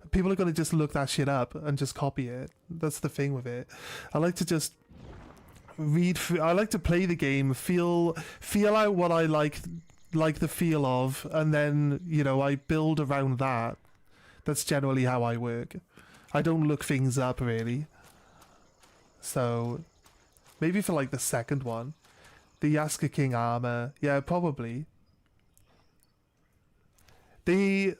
People are going to just look that shit up and just copy it. That's the thing with it. I like to just read through, I like to play the game, feel out what I like the feel of, and then, you know, I build around that. That's generally how I work. I don't look things up, really. So maybe for like the second one, the Yaska King armor, yeah, probably. I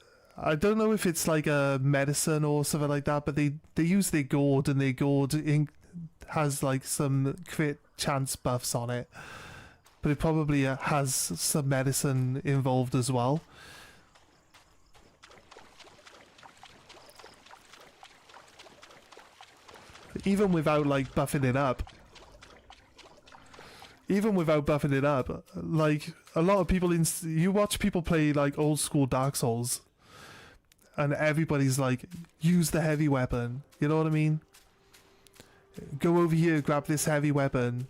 don't know if it's like a medicine or something like that, but they use their gourd, and their gourd has like some crit chance buffs on it. But it probably has some medicine involved as well. Even without like buffing it up. Like a lot of people you watch people play like old school Dark Souls, and everybody's like, use the heavy weapon. You know what I mean? Go over here, grab this heavy weapon.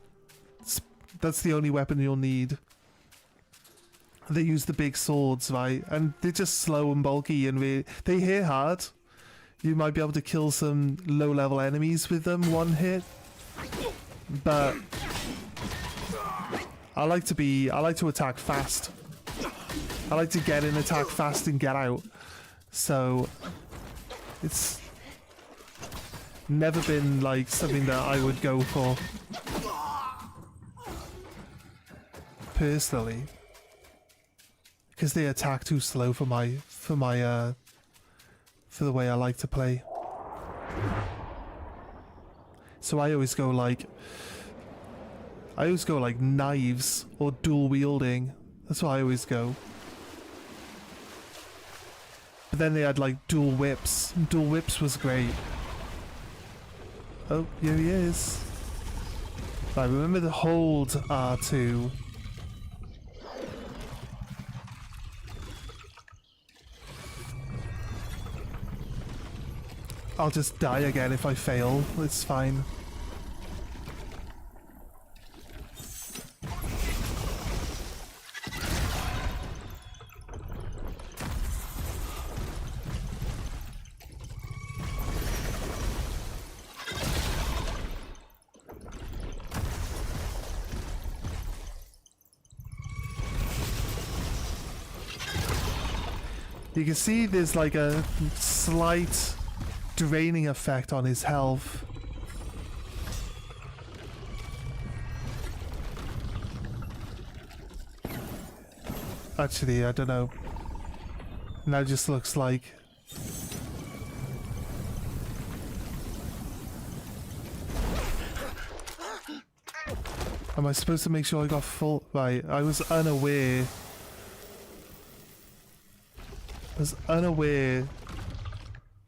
That's the only weapon you'll need. They use the big swords, right? And they're just slow and bulky, and they hit hard. You might be able to kill some low-level enemies with them 1 hit. But I like to attack fast. I like to get in, attack fast, and get out. So it's never been like something that I would go for personally, because they attack too slow for the way I like to play. So I always go like knives or dual wielding. That's what I always go. But then they had like dual whips. Dual whips was great. Oh, here he is. Right, remember to hold R2. I'll just die again if I fail. It's fine. You can see there's like a slight draining effect on his health. Actually, I don't know. Now just looks like... Am I supposed to make sure I got full... Right, I was unaware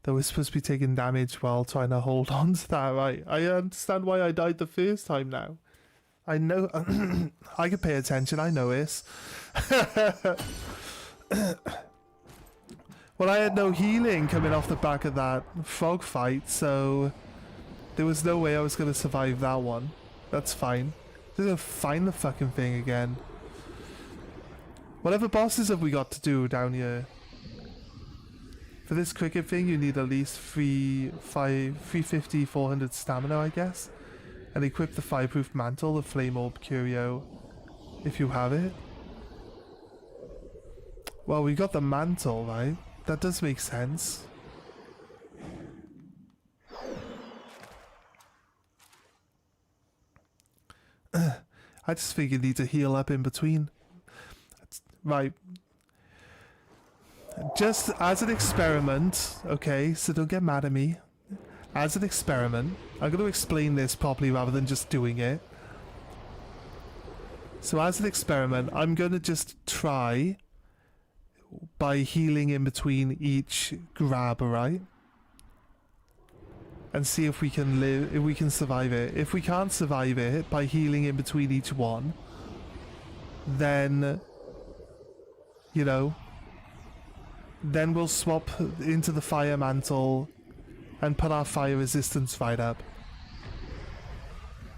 that we're supposed to be taking damage while trying to hold on to that, right? I understand why I died the first time now. I know... I can pay attention, I know this. Well, I had no healing coming off the back of that frog fight, so... there was no way I was going to survive that one. That's fine. Just gonna find the fucking thing again. Whatever bosses have we got to do down here? For this cricket thing, you need at least 350, 400 stamina, I guess. And equip the fireproof mantle, the flame orb curio, if you have it. Well, we got the mantle, right? That does make sense. I just think you need to heal up in between. Right. Just as an experiment, okay, so don't get mad at me. As an experiment, I'm going to explain this properly rather than just doing it. So as an experiment, I'm going to just try by healing in between each grab, alright? And see if we can live, if we can survive it. If we can't survive it by healing in between each one, then, you know, then we'll swap into the fire mantle and put our fire resistance right up.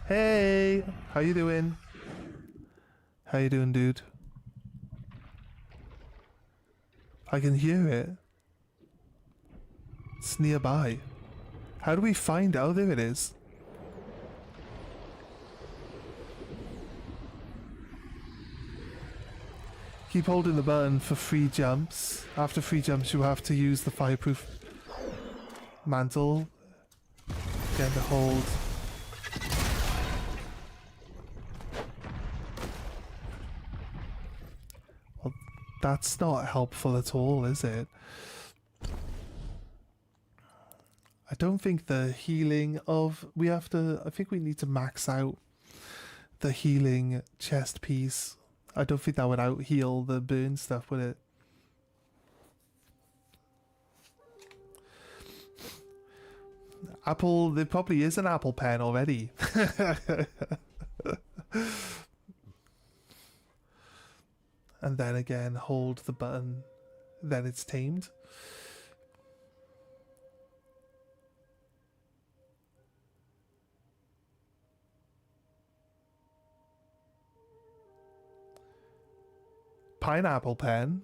Hey, how you doing? How you doing, dude? I can hear it. It's nearby. How do we find out? There it is. Keep holding the button for free jumps. After free jumps, you have to use the fireproof mantle. Again, to hold. Well, that's not helpful at all, is it? I don't think the healing of... We have to... I think we need to max out the healing chest piece. I don't think that would out-heal the burn stuff, would it? Apple... There probably is an Apple Pen already. And then again, hold the button. Then it's tamed. Pineapple pen.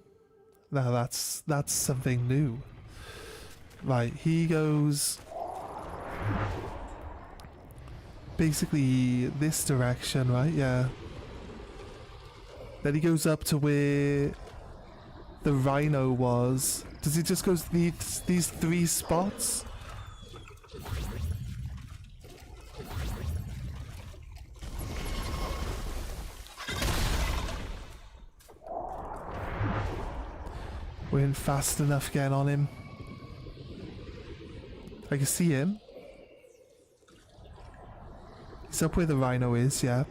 Now that's something new. Right, he goes basically this direction, right? Yeah. Then he goes up to where the rhino was. Does he just go to these three spots? We ain't fast enough getting on him. I can see him. He's up where the rhino is, yeah.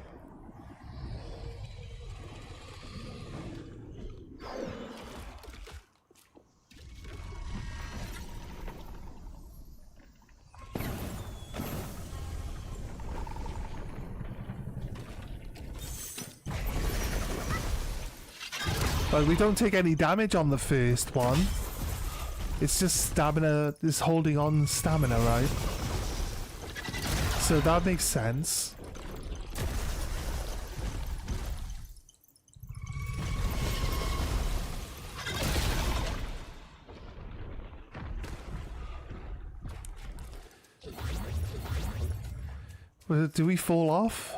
But we don't take any damage on the first one. It's just stamina, is holding on stamina, right? So that makes sense. Do we fall off?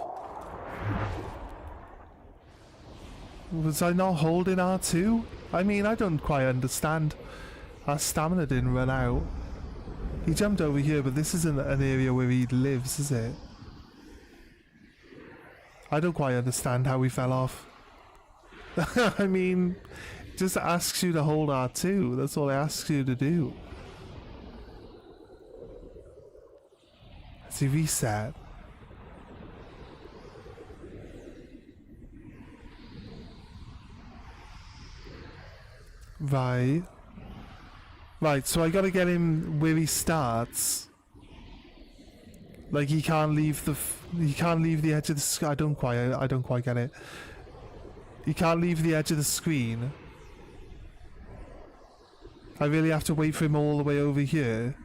Was I not holding R2? I mean, I don't quite understand. Our stamina didn't run out. He jumped over here, but this isn't an area where he lives, is it? I don't quite understand how we fell off. I mean, it just asks you to hold R2. That's all it asks you to do. Has he reset? Right. Right, so I gotta get him where he starts. Like he can't leave the edge of the screen. I don't quite get it. He can't leave the edge of the screen. I really have to wait for him all the way over here.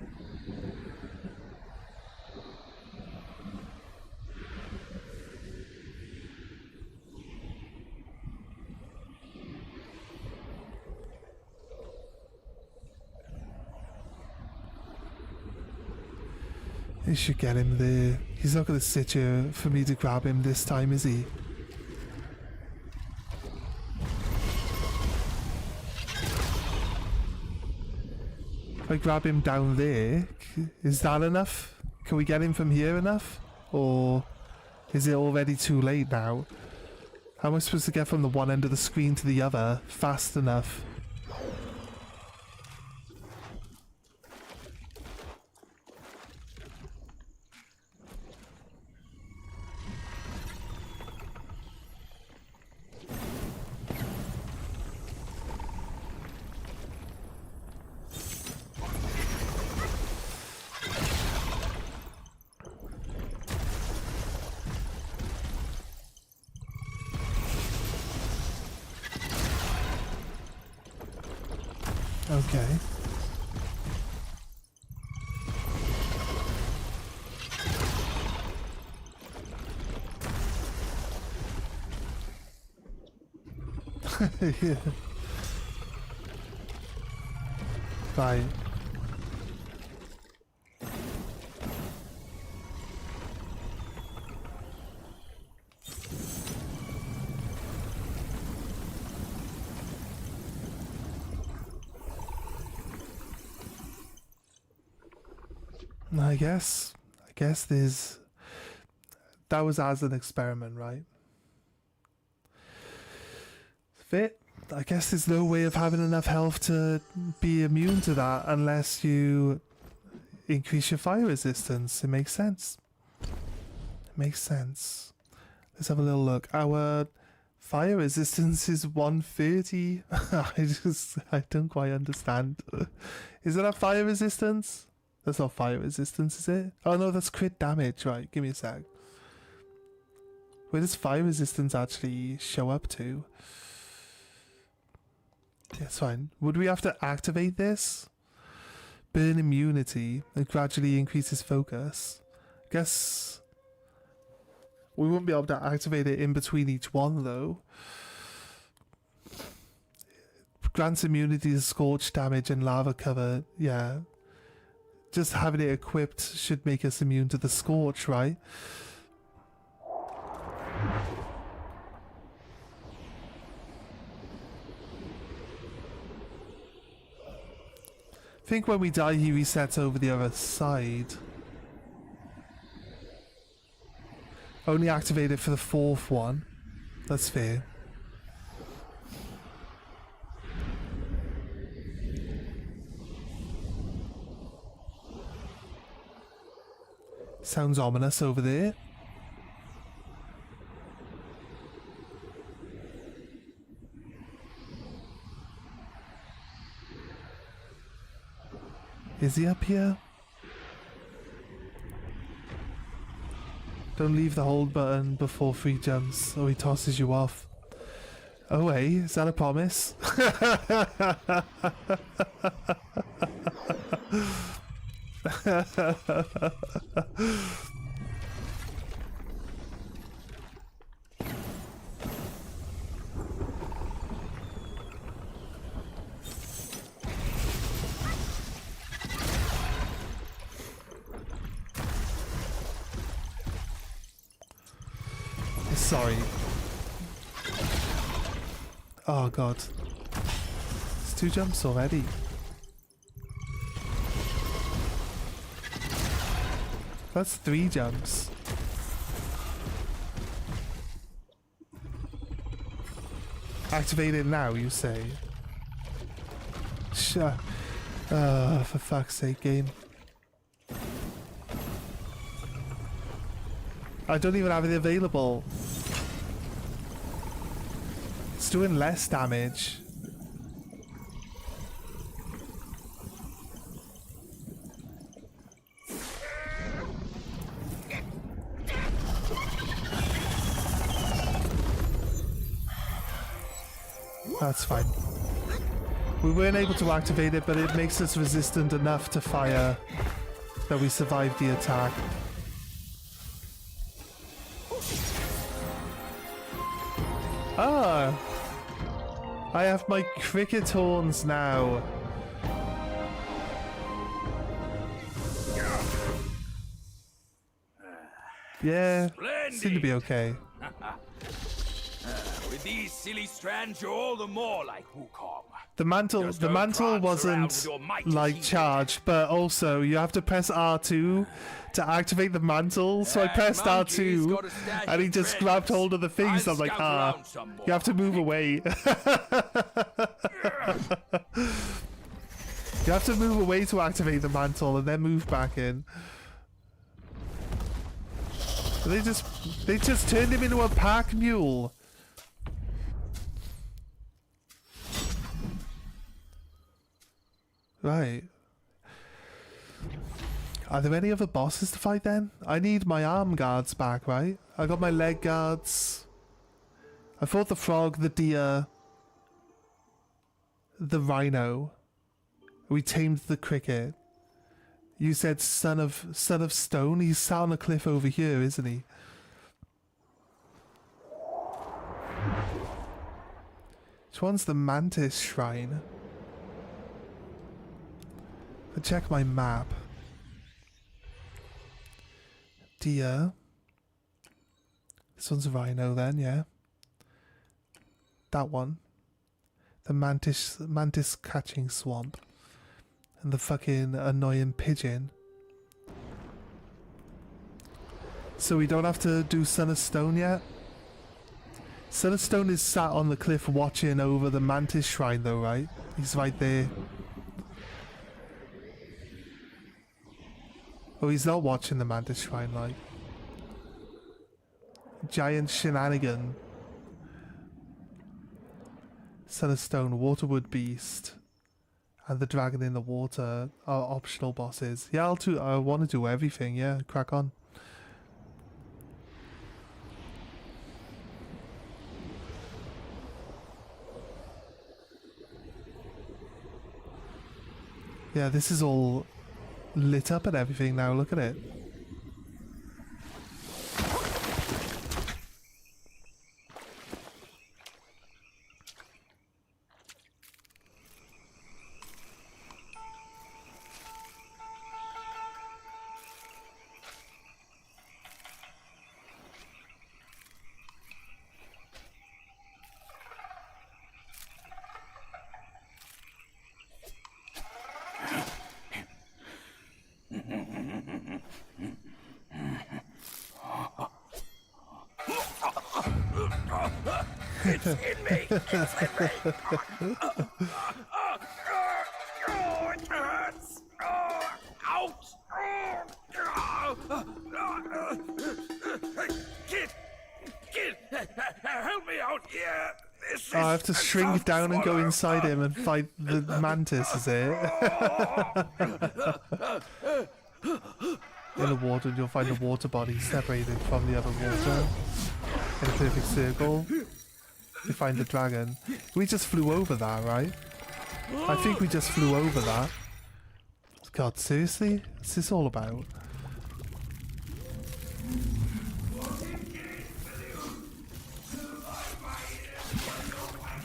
You should get him there. He's not going to sit here for me to grab him this time, is he? If I grab him down there, is that enough? Can we get him from here enough? Or is it already too late now? How am I supposed to get from the one end of the screen to the other fast enough? Okay. Yeah. Right. I guess there's that was as an experiment, right? Fit. I guess there's no way of having enough health to be immune to that unless you increase your fire resistance. It makes sense. It makes sense. Let's have a little look. Our fire resistance is 130. I don't quite understand. Is it a fire resistance? That's not fire resistance, is it? Oh no, that's crit damage. Right, give me a sec. Where does fire resistance actually show up to? Yeah, it's fine. Would we have to activate this? Burn immunity and gradually increases focus. Guess we wouldn't be able to activate it in between each one though. Grants immunity to scorch damage and lava cover. Yeah. Just having it equipped should make us immune to the scorch, right? I think when we die he resets over the other side. Only activate it for the fourth one. That's fair. Sounds ominous over there. Is he up here? Don't leave the hold button before 3 jumps or he tosses you off. Oh wait, is that a promise? Sorry. Oh god. It's 2 jumps already. That's 3 jumps. Activate it now, you say? Sure. For fuck's sake, game. I don't even have it available. It's doing less damage. That's fine. We weren't able to activate it, but it makes us resistant enough to fire that we survived the attack. Ah! I have my cricket horns now. Yeah, seem to be okay. With these silly strands, you're all the more like Wukong. The mantle wasn't like charged, but also you have to press R2 to activate the mantle. So I pressed R2 and he just grabbed hold of the things. I'm like, you have to move away. You have to move away to activate the mantle and then move back in. They just turned him into a pack mule. Right. Are there any other bosses to fight then? I need my arm guards back, right? I got my leg guards. I fought the frog, the deer, the rhino. We tamed the cricket. You said son of stone. He's sat on a cliff over here, isn't he? Which one's the mantis shrine? I'll check my map. Deer. This one's a rhino then, yeah. That one. The mantis catching swamp. And the fucking annoying pigeon. So we don't have to do Son of Stone yet? Son of Stone is sat on the cliff watching over the mantis shrine though, right? He's right there. Oh, he's not watching the mantis shrine, like. Giant shenanigan. Son of Stone, Waterwood Beast, and the Dragon in the Water are optional bosses. Yeah, I want to do everything, yeah, crack on. Yeah, this is all lit up and everything now, look at it. It's in me! It's in me! It hurts! Ouch! Kid! Help me out here! Oh, I have to shrink down and go inside him and fight the mantis, is it? In the water, you'll find a water body separated from the other water. In a perfect circle. You find the dragon. We just flew over that, right? I think we just flew over that. God, seriously? What's this all about?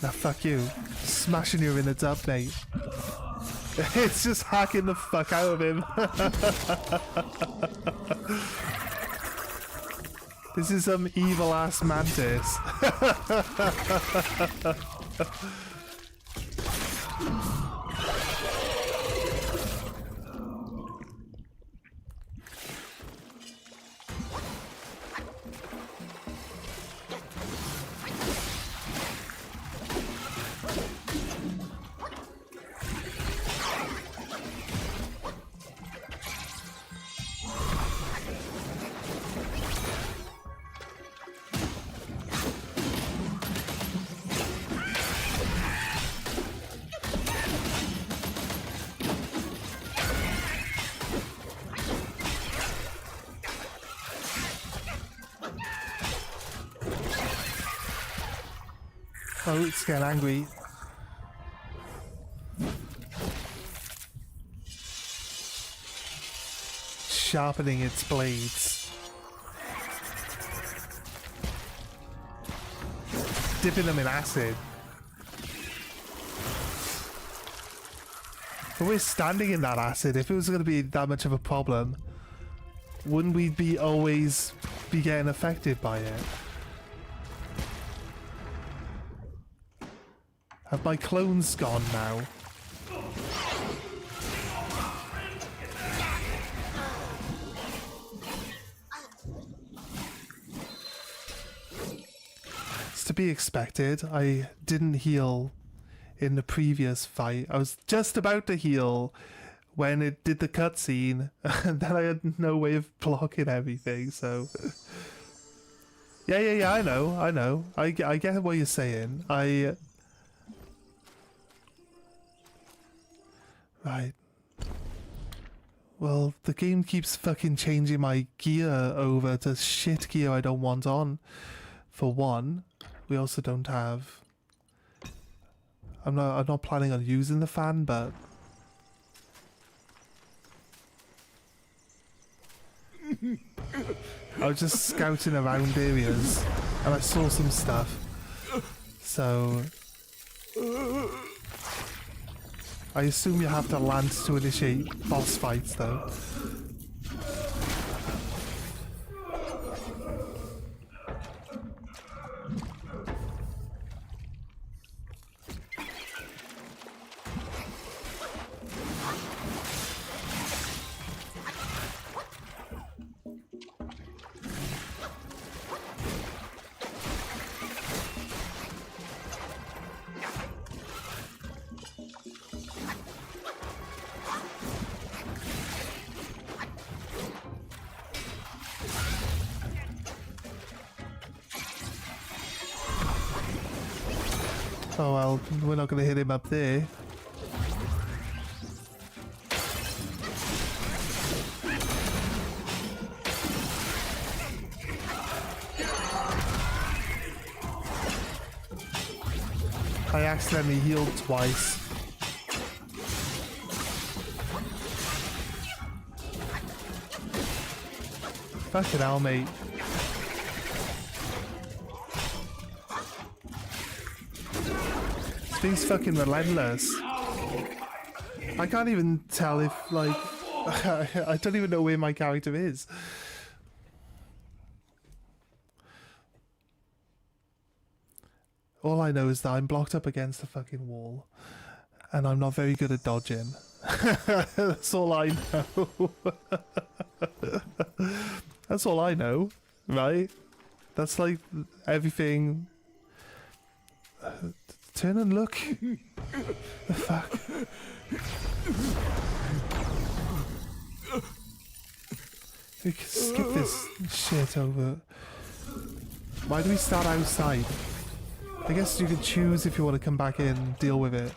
Nah, fuck you. Smashing your innards up, mate. It's just hacking the fuck out of him. This is some evil ass mantis. Oh, it's getting angry. Sharpening its blades. Dipping them in acid. But we're standing in that acid. If it was going to be that much of a problem, wouldn't we be always be getting affected by it? Have my clones gone now? It's to be expected. I didn't heal in the previous fight. I was just about to heal when it did the cutscene, and then I had no way of blocking everything, so... Yeah, I know. I get what you're saying. Right. Well, the game keeps fucking changing my gear over to shit gear I don't want on. For one, we also don't have... I'm not planning on using the fan, but I was just scouting around areas and I saw some stuff. So I assume you have to land to initiate boss fights though. Oh well, we're not going to hit him up there. I accidentally healed twice. Fucking hell, mate. This thing's fucking relentless. I can't even tell if, like... I don't even know where my character is. All I know is that I'm blocked up against the fucking wall. And I'm not very good at dodging. That's all I know. That's all I know, right? That's like everything. Turn and look. The fuck? We can skip this shit over. Why do we start outside? I guess you can choose if you want to come back in and deal with it.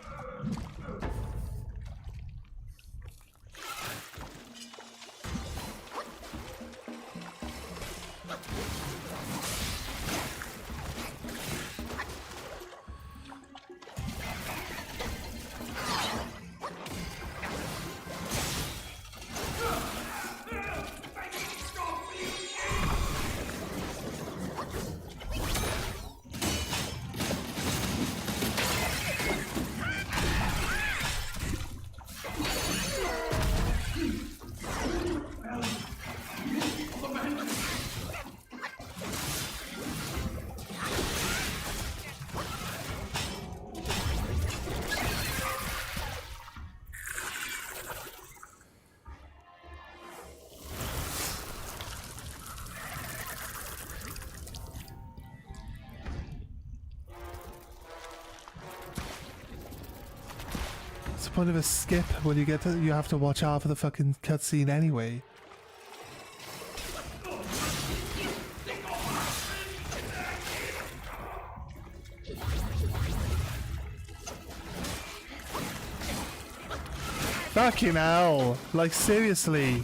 What's the point of a skip when you get to, you have to watch out for the fucking cutscene anyway? Fucking hell! Like seriously.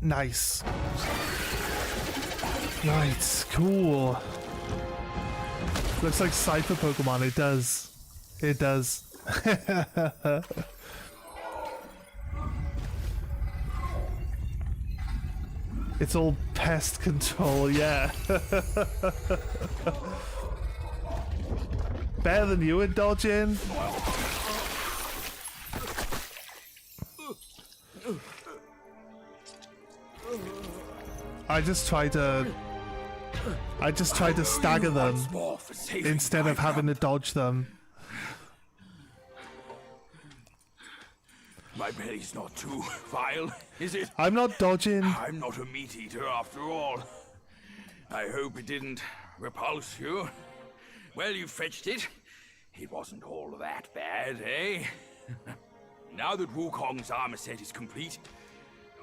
Nice. Right, cool. Looks like Cypher Pokemon. It does. It does. It's all pest control, yeah. Better than you at dodging. I just try to stagger them instead of having to dodge them. My belly's not too vile, is it? I'm not dodging. I'm not a meat eater after all. I hope it didn't repulse you. Well, you fetched it. It wasn't all that bad, eh? Now that Wukong's armor set is complete,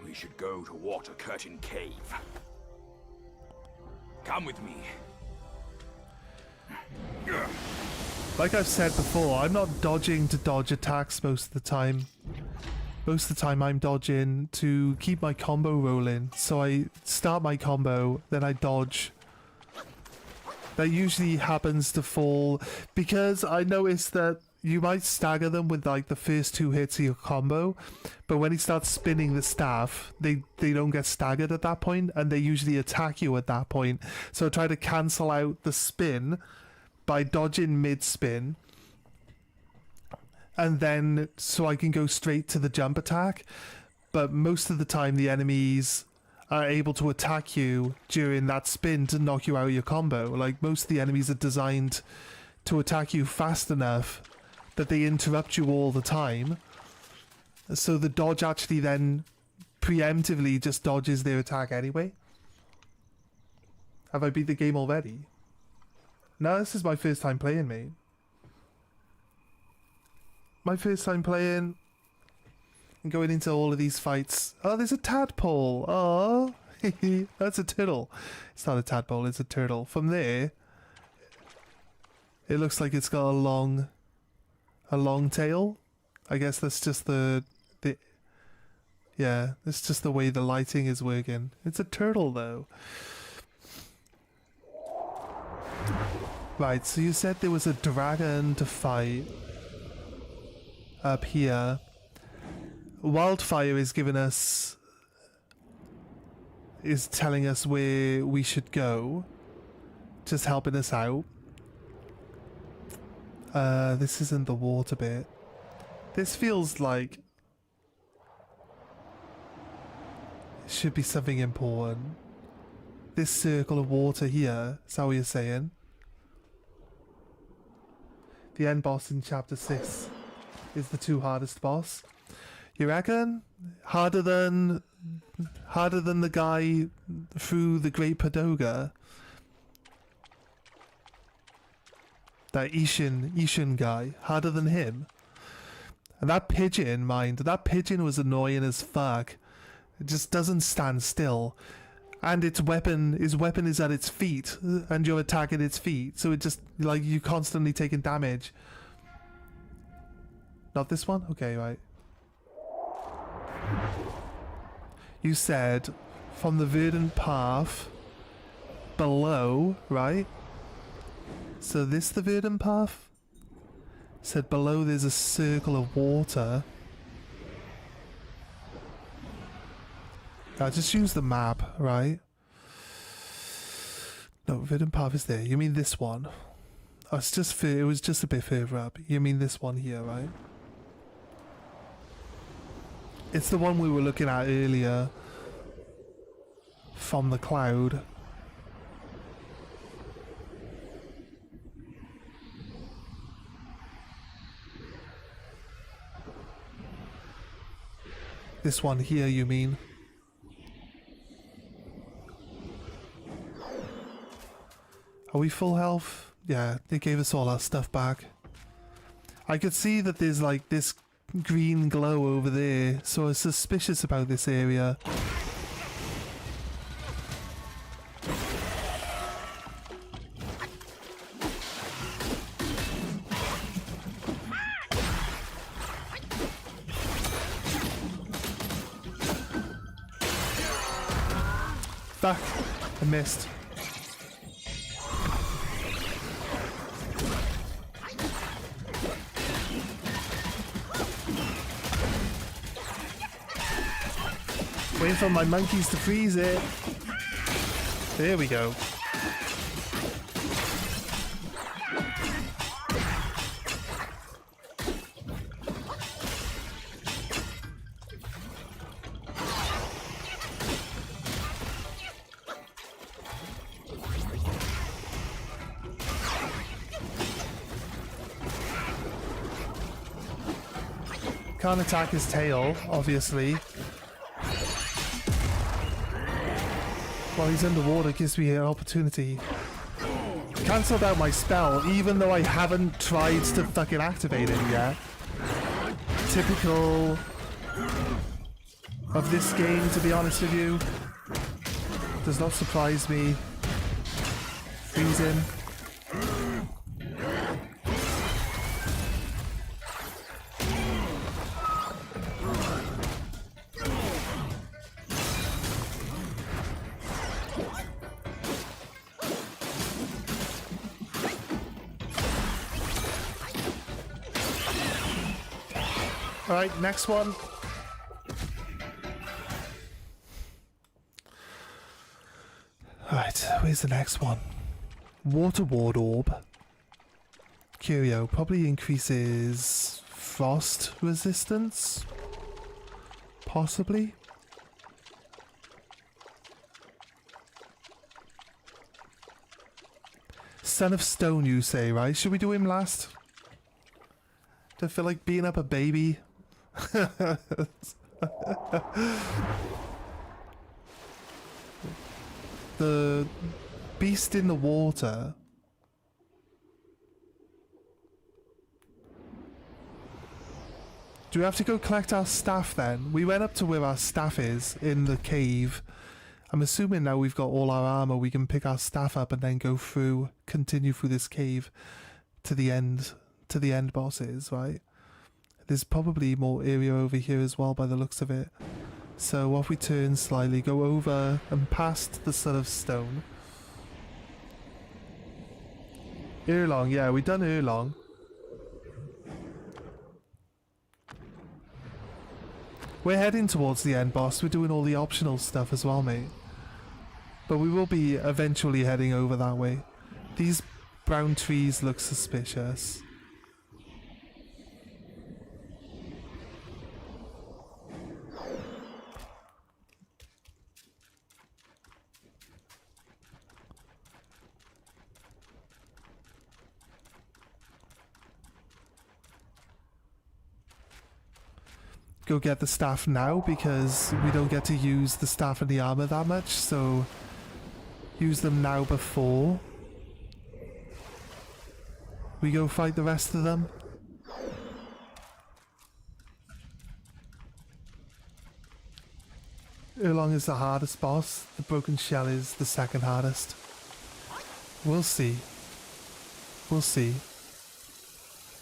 we should go to Water Curtain Cave. Come with me. Like I've said before, I'm not dodging to dodge attacks most of the time. Most of the time I'm dodging to keep my combo rolling. So I start my combo, then I dodge. That usually happens to fall because I noticed that you might stagger them with like the first 2 hits of your combo, but when he starts spinning the staff, they don't get staggered at that point, and they usually attack you at that point. So I try to cancel out the spin by dodging mid-spin, and then so I can go straight to the jump attack. But most of the time the enemies are able to attack you during that spin to knock you out of your combo. Like, most of the enemies are designed to attack you fast enough that they interrupt you all the time. So the dodge actually then preemptively just dodges their attack anyway. Have I beat the game already? No, this is my first time playing, mate. My first time playing and going into all of these fights. Oh, there's a tadpole. Oh, that's a turtle. It's not a tadpole, it's a turtle. From there, it looks like it's got a long tail. I guess that's just yeah, it's just the way the lighting is working. It's a turtle though. Right, so you said there was a dragon to fight up here. Wildfire is telling us where we should go, just helping us out. This isn't the water bit. This feels like it should be something important. This circle of water here, is that what you're saying? The end boss in chapter 6 is the 2 hardest boss. You reckon? Harder than the guy through the Great Padoga? That Ishin guy, harder than him. And that pigeon, that pigeon was annoying as fuck. It just doesn't stand still. And his weapon is at its feet, and you're attacking its feet, so it just, like, you're constantly taking damage. Not this one? Okay, right. You said from the verdant path below, right? So this the verdant path? Said below there's a circle of water. I just use the map, right? No, verdant path is there. You mean this one? Oh, it was just a bit further up. You mean this one here, right? It's the one we were looking at earlier from the cloud. This one here, you mean? Are we full health? Yeah, they gave us all our stuff back. I could see that there's like this green glow over there, so I was suspicious about this area. Fuck! I missed. Waiting for my monkeys to freeze it. There we go. Can't attack his tail, obviously. While he's underwater, gives me an opportunity. Cancelled out my spell, even though I haven't tried to fucking activate it yet. Typical of this game, to be honest with you. Does not surprise me. Freeze him. Alright, next one. Alright, where's the next one? Water Ward Orb. Curio probably increases frost resistance. Possibly. Son of Stone, you say, right? Should we do him last? Do I feel like beating up a baby? The beast in the water. Do we have to go collect our staff then? We went up to where our staff is in the cave. I'm assuming now we've got all our armor, we can pick our staff up and then go through, continue through this cave to the end bosses, right? There's probably more area over here as well by the looks of it. So off we turn slightly, go over and past the Son of Stone. Erlong, yeah, we done Erlong. We're heading towards the end boss, we're doing all the optional stuff as well, mate. But we will be eventually heading over that way. These brown trees look suspicious. Go get the staff now because we don't get to use the staff and the armor that much, so use them now before we go fight the rest of them. Erlong is the hardest boss, the broken shell is the second hardest. We'll see. We'll see.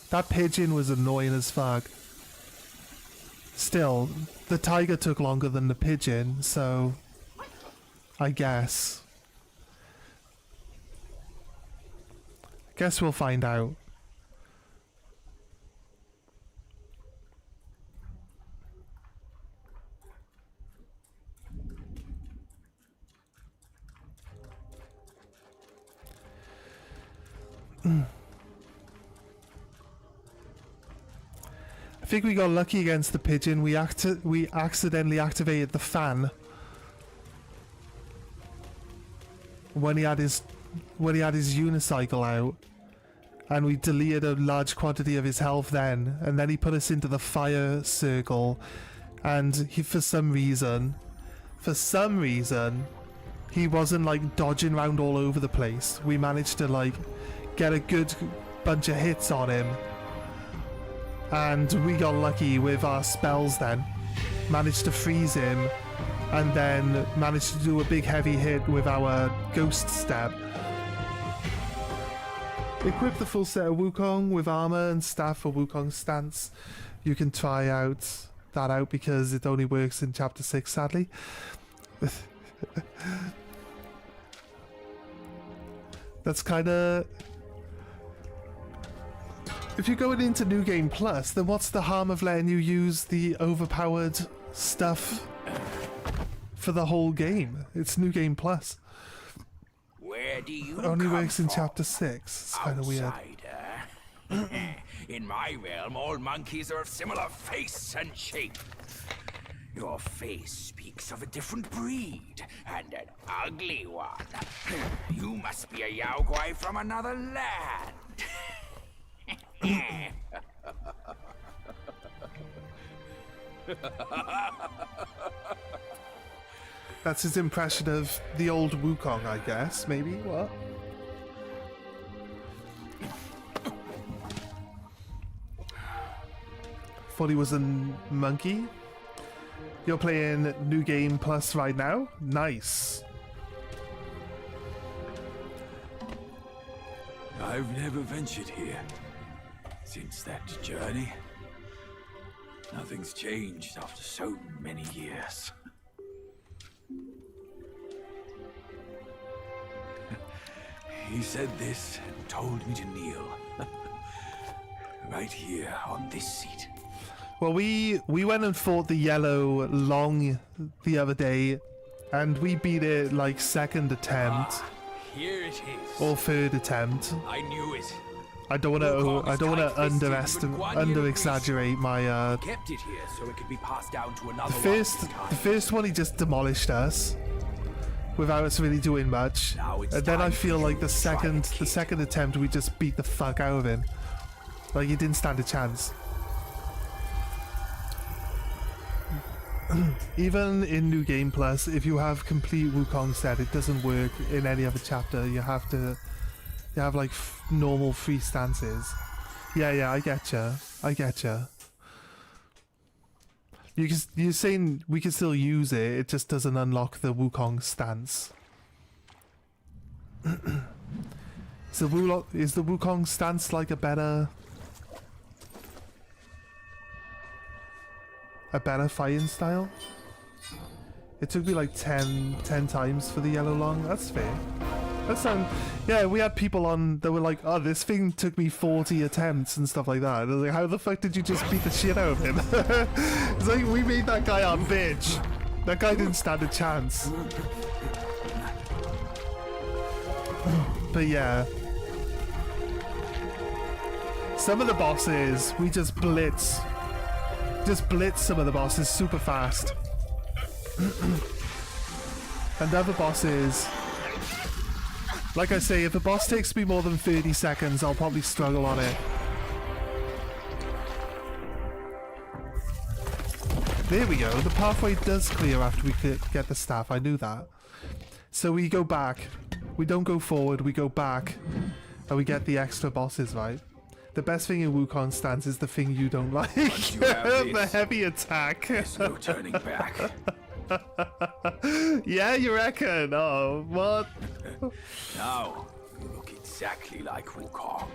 That pigeon was annoying as fuck. Still, the tiger took longer than the pigeon, so I guess. Guess we'll find out. I think we got lucky against the pigeon. We accidentally activated the fan when he had his unicycle out, and we deleted a large quantity of his health then, and then he put us into the fire circle, and he for some reason he wasn't like dodging around all over the place. We managed to like get a good bunch of hits on him. And we got lucky with our spells then. Managed to freeze him and then managed to do a big heavy hit with our ghost stab. Equip the full set of Wukong with armor and staff for Wukong stance. You can try that out because it only works in chapter 6 sadly. That's kind of... If you're going into New Game Plus, then what's the harm of letting you use the overpowered stuff for the whole game? It's New Game Plus. Where do you Only come works in from, Chapter 6. It's kind of weird. outsider? In my realm, all monkeys are of similar face and shape. Your face speaks of a different breed, and an ugly one. You must be a Yao Guai from another land. That's his impression of the old Wukong, I guess. Maybe? What? Thought he was a monkey? You're playing New Game Plus right now? Nice. I've never ventured here since that journey. Nothing's changed after so many years. He said this and told me to kneel. Right here on this seat. Well, we went and fought the yellow long the other day, and we beat it like second attempt Here it is. or third attempt. I knew it. I don't want to under exaggerate my Kept it here so it could be passed down to another the first one he just demolished us without us really doing much. Now it's And then I time feel for like you the to try second it. attempt we just beat the fuck out of him. Like he didn't stand a chance. Even in New Game Plus, if you have complete Wukong set, it doesn't work in any other chapter. You have like normal free stances. Yeah, I getcha. You're saying we can still use it, it just doesn't unlock the Wukong stance. Is the Wukong stance like a better fighting style? It took me like 10 times for the yellow long. That's fair. Yeah, we had people on that were like, oh, this thing took me 40 attempts and stuff like that. And I was like, how the fuck did you just beat the shit out of him? It's like, we made that guy our bitch. That guy didn't stand a chance. But yeah. Some of the bosses, we just blitz. Just blitz some of the bosses super fast. And other bosses... Like I say, if a boss takes me more than 30 seconds, I'll probably struggle on it. There we go. The pathway does clear after we get the staff. I knew that. So we go back. We don't go forward, we go back. And we get the extra bosses, right? The best thing in Wukong stance is the thing you don't like. You have The this. heavy attack. There's no turning back. Yeah, you reckon? Oh, what? Now, you look exactly like Wukong.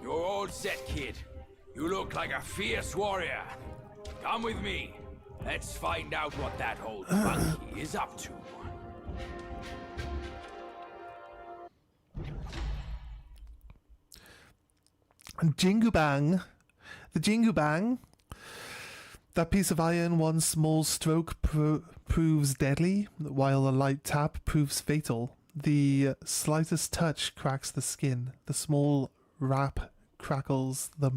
You're all set, kid. You look like a fierce warrior. Come with me. Let's find out what that old monkey is up to. Jingu Bang. The Jingu Bang. That piece of iron, one small stroke proves deadly, while a light tap proves fatal. The slightest touch cracks the skin. The small rap cripples the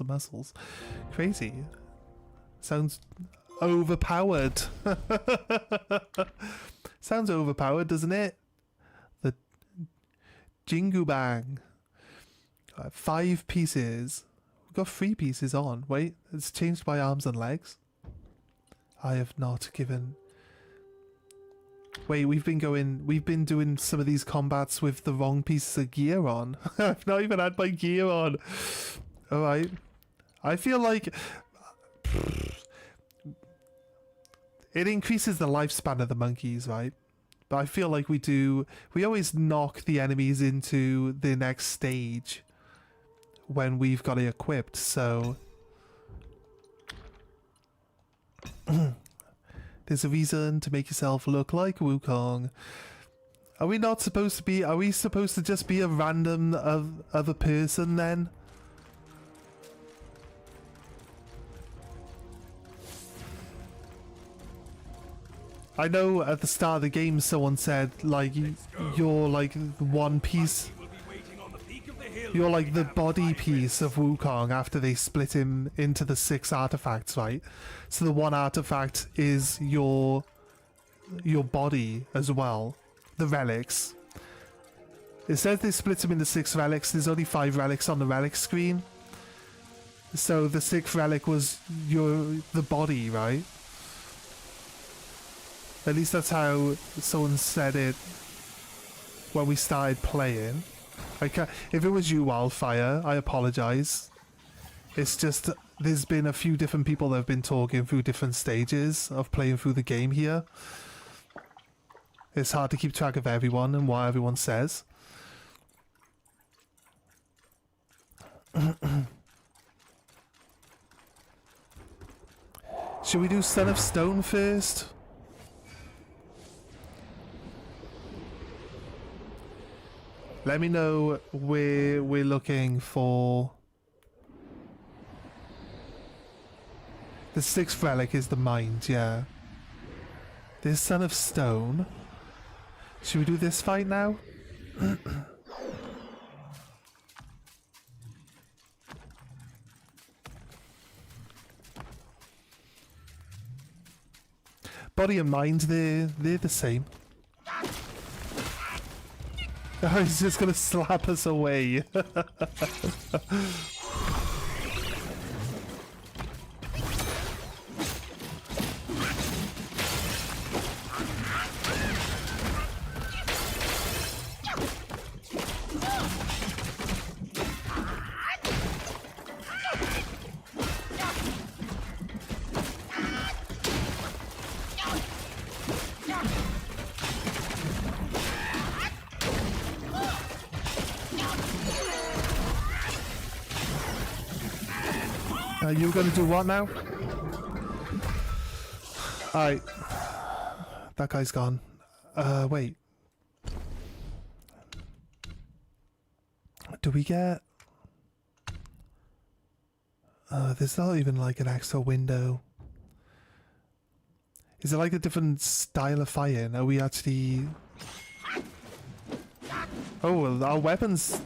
muscles. Crazy. Sounds overpowered. Sounds overpowered, doesn't it? The Jingu Bang. 5 pieces. We've got 3 pieces on. Wait, it's changed my arms and legs. I have not given... Wait, we've been doing some of these combats with the wrong pieces of gear on. I've not even had my gear on. Alright. I feel like... It increases the lifespan of the monkeys, right? But I feel like we always knock the enemies into the next stage when we've got it equipped, so... There's a reason to make yourself look like Wukong. Are we not supposed to be... Are we supposed to just be a random other person then? I know at the start of the game someone said, like, you're like one piece... You're like the body piece of Wukong after they split him into the 6 artifacts, right? So the one artifact is your body as well. The relics. It says they split him into 6 relics. There's only 5 relics on the relic screen. So the 6th relic was the body, right? At least that's how someone said it when we started playing. If it was you, Wildfire, I apologize. It's just there's been a few different people that have been talking through different stages of playing through the game here. It's hard to keep track of everyone and what everyone says. Should we do Son of Stone first? Let me know where we're looking for. The 6th relic is the mind, yeah. There's Son of Stone. Should we do this fight now? Body and mind, they're the same. Oh, he's just gonna slap us away. You're gonna do what now? Alright. That guy's gone. Wait. Do we get... there's not even like an extra window. Is it like a different style of fighting? Are we actually... Oh, well, our weapons...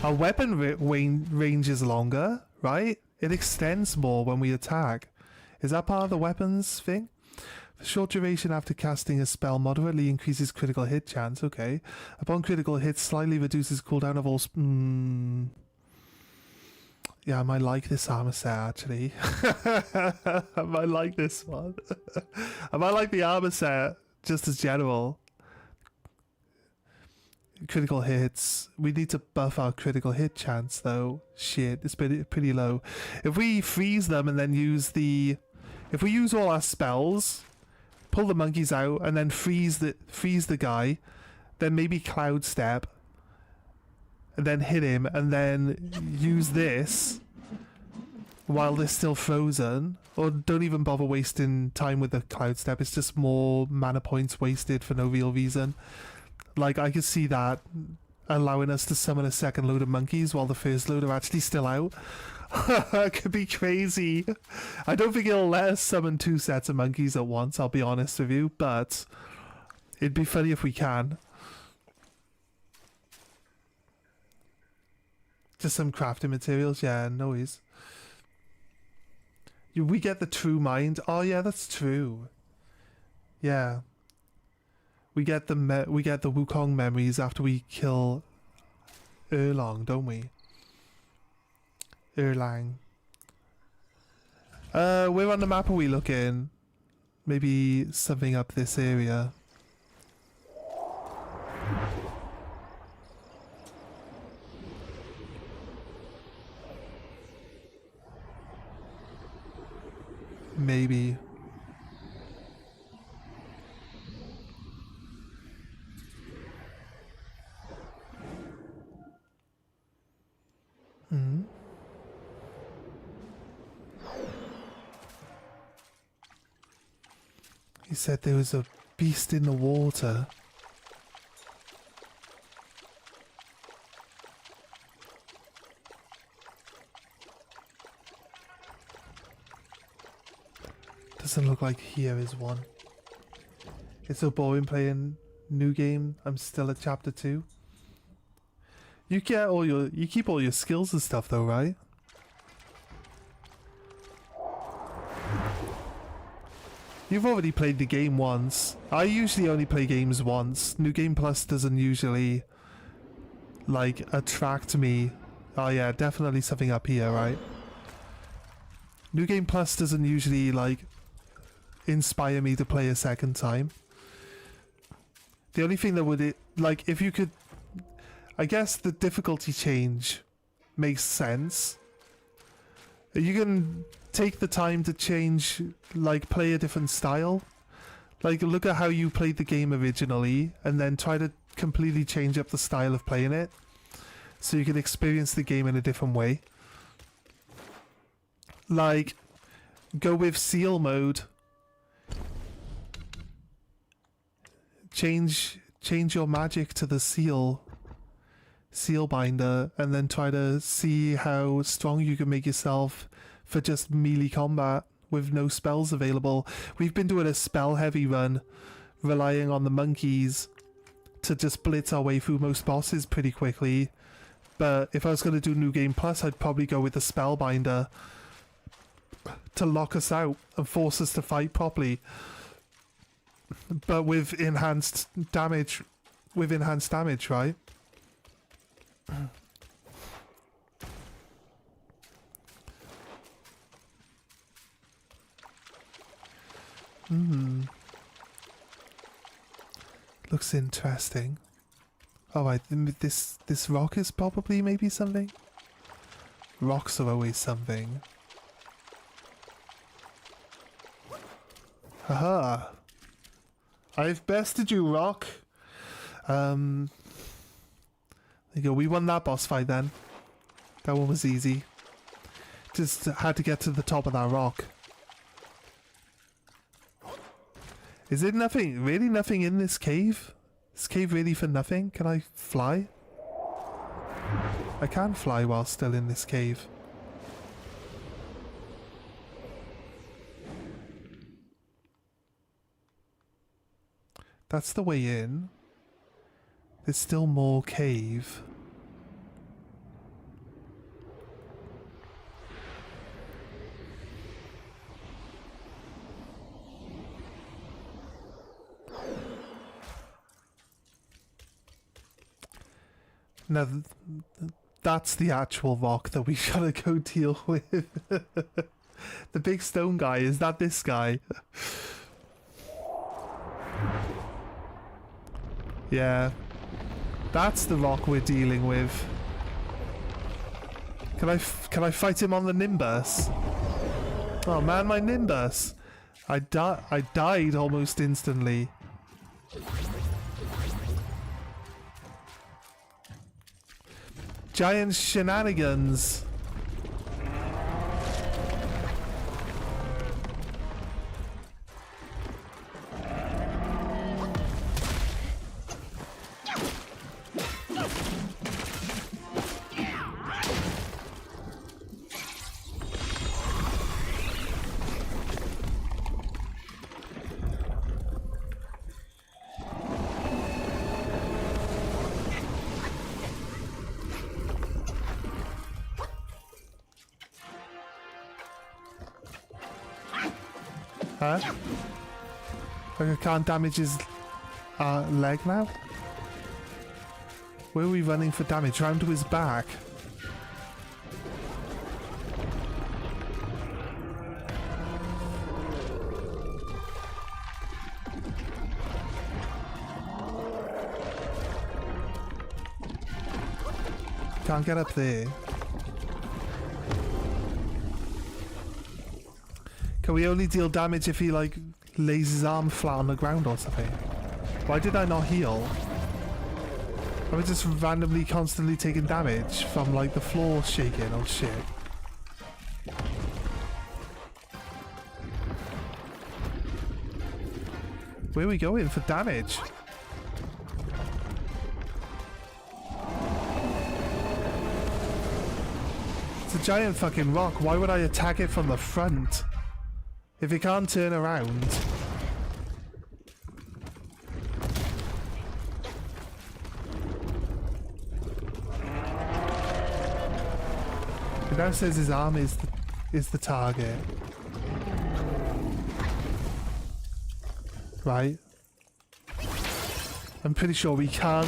Our weapon range is longer, right? It extends more when we attack. Is that part of the weapons thing? For short duration after casting a spell, moderately increases critical hit chance. Okay. Upon critical hit, slightly reduces cooldown of all... Yeah, I might like this armor set, actually. I might like this one. I might like the armor set, just as general. Critical hits. We need to buff our critical hit chance, though. Shit, it's pretty low. If we freeze them and then use the... If we use all our spells, pull the monkeys out, and then freeze the guy, then maybe Cloud Step, and then hit him, and then use this while they're still frozen. Or don't even bother wasting time with the Cloud Step. It's just more mana points wasted for no real reason. Like, I could see that allowing us to summon a second load of monkeys while the first load are actually still out. It could be crazy. I don't think it'll let us summon 2 sets of monkeys at once, I'll be honest with you, but it'd be funny if we can. Just some crafting materials, yeah, no worries. We get the true mind. Oh yeah, that's true. Yeah. We get the Wukong memories after we kill Erlang, don't we? Erlang. Where on the map are we looking? Maybe something up this area. Maybe. He said there was a beast in the water. Doesn't look like here is one. It's so boring playing new game. I'm still at chapter 2. You keep all your skills and stuff though, right? You've already played the game once. I usually only play games once. New Game Plus doesn't usually like attract me. Oh yeah, definitely something up here, right? New Game Plus doesn't usually like inspire me to play a second time. The only thing that would like if you could, I guess the difficulty change makes sense. You can take the time to change, like play a different style. Like look at how you played the game originally and then try to completely change up the style of playing it so you can experience the game in a different way. Like go with seal mode. Change your magic to the seal binder and then try to see how strong you can make yourself for just melee combat with no spells available. We've been doing a spell heavy run, relying on the monkeys to just blitz our way through most bosses pretty quickly. But if I was going to do New Game Plus, I'd probably go with the spellbinder to lock us out and force us to fight properly. But with enhanced damage, right? Looks interesting. Alright, this rock is probably maybe something? Rocks are always something. Haha. I've bested you, Rock. There you go, we won that boss fight then. That one was easy. Just had to get to the top of that rock. Is it nothing? Really nothing in this cave? This cave really for nothing? Can I fly? I can fly while still in this cave. That's the way in. There's still more cave. Now, that's the actual rock that we gotta go deal with. The big stone guy, is that this guy? Yeah. That's the rock we're dealing with. Can I fight him on the Nimbus? Oh man, my Nimbus! I died almost instantly. Giant shenanigans. Huh? Like I can't damage his leg now? Where are we running for damage? Round to his back. Can't get up there. Can we only deal damage if he like lays his arm flat on the ground or something? Why did I not heal? Am I just randomly constantly taking damage from like the floor shaking? Oh shit. Where are we going for damage? It's a giant fucking rock. Why would I attack it from the front? If it can't turn around... It now says his arm is the target. Right. I'm pretty sure we can't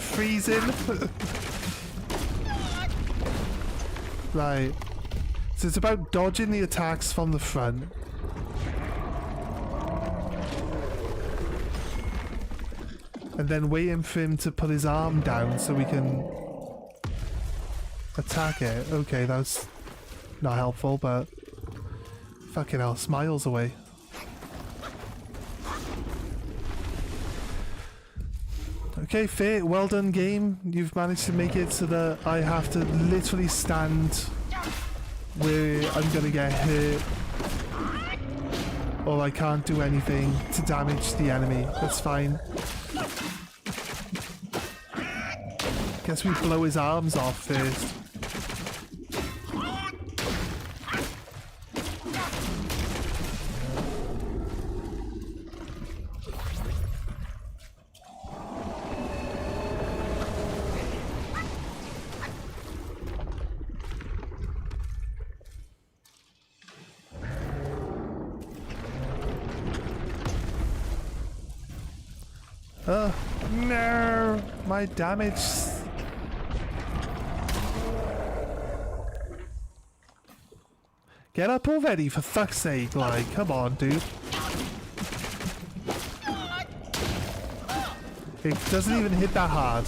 freeze him. Right. So it's about dodging the attacks from the front. And then waiting for him to put his arm down so we can attack it. Okay, that's not helpful, but fucking hell, it's miles away. Okay, fair. Well done, game. You've managed to make it so that I have to literally stand where I'm gonna get hurt, or I can't do anything to damage the enemy. That's fine. Guess we blow his arms off first. Oh, no! My damage... Get up already, for fuck's sake, like, come on, dude. It doesn't even hit that hard.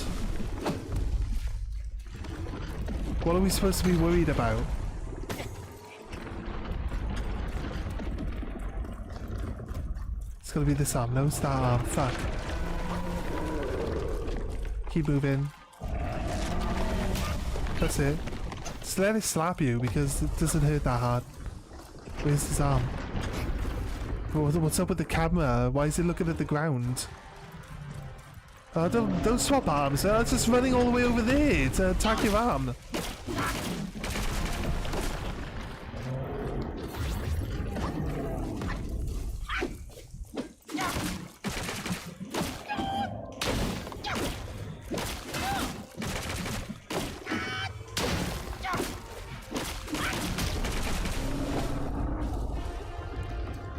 What are we supposed to be worried about? It's gonna be this arm. No, it's that arm. Fuck. Keep moving. That's it. Just let it slap you because it doesn't hurt that hard. Where's his arm? What's up with the camera? Why is it looking at the ground? Don't swap arms. It's just running all the way over there to attack your arm.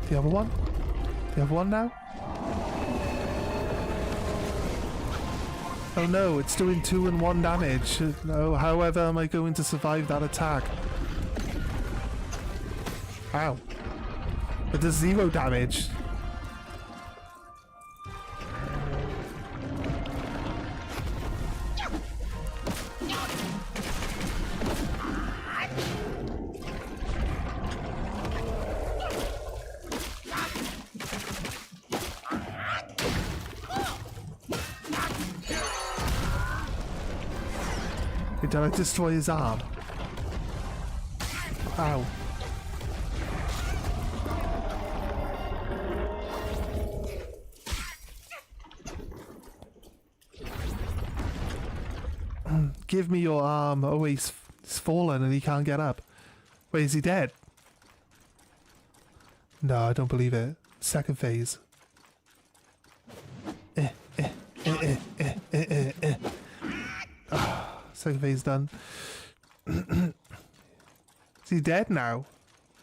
The other one? The other one now? Oh no, it's doing 2 and 1 damage. No, however am I going to survive that attack? Ow. It does 0 damage. Did I destroy his arm? Ow. Give me your arm. Oh, he's fallen and he can't get up. Wait, is he dead? No, I don't believe it. Second phase. Second phase done. Is he dead now?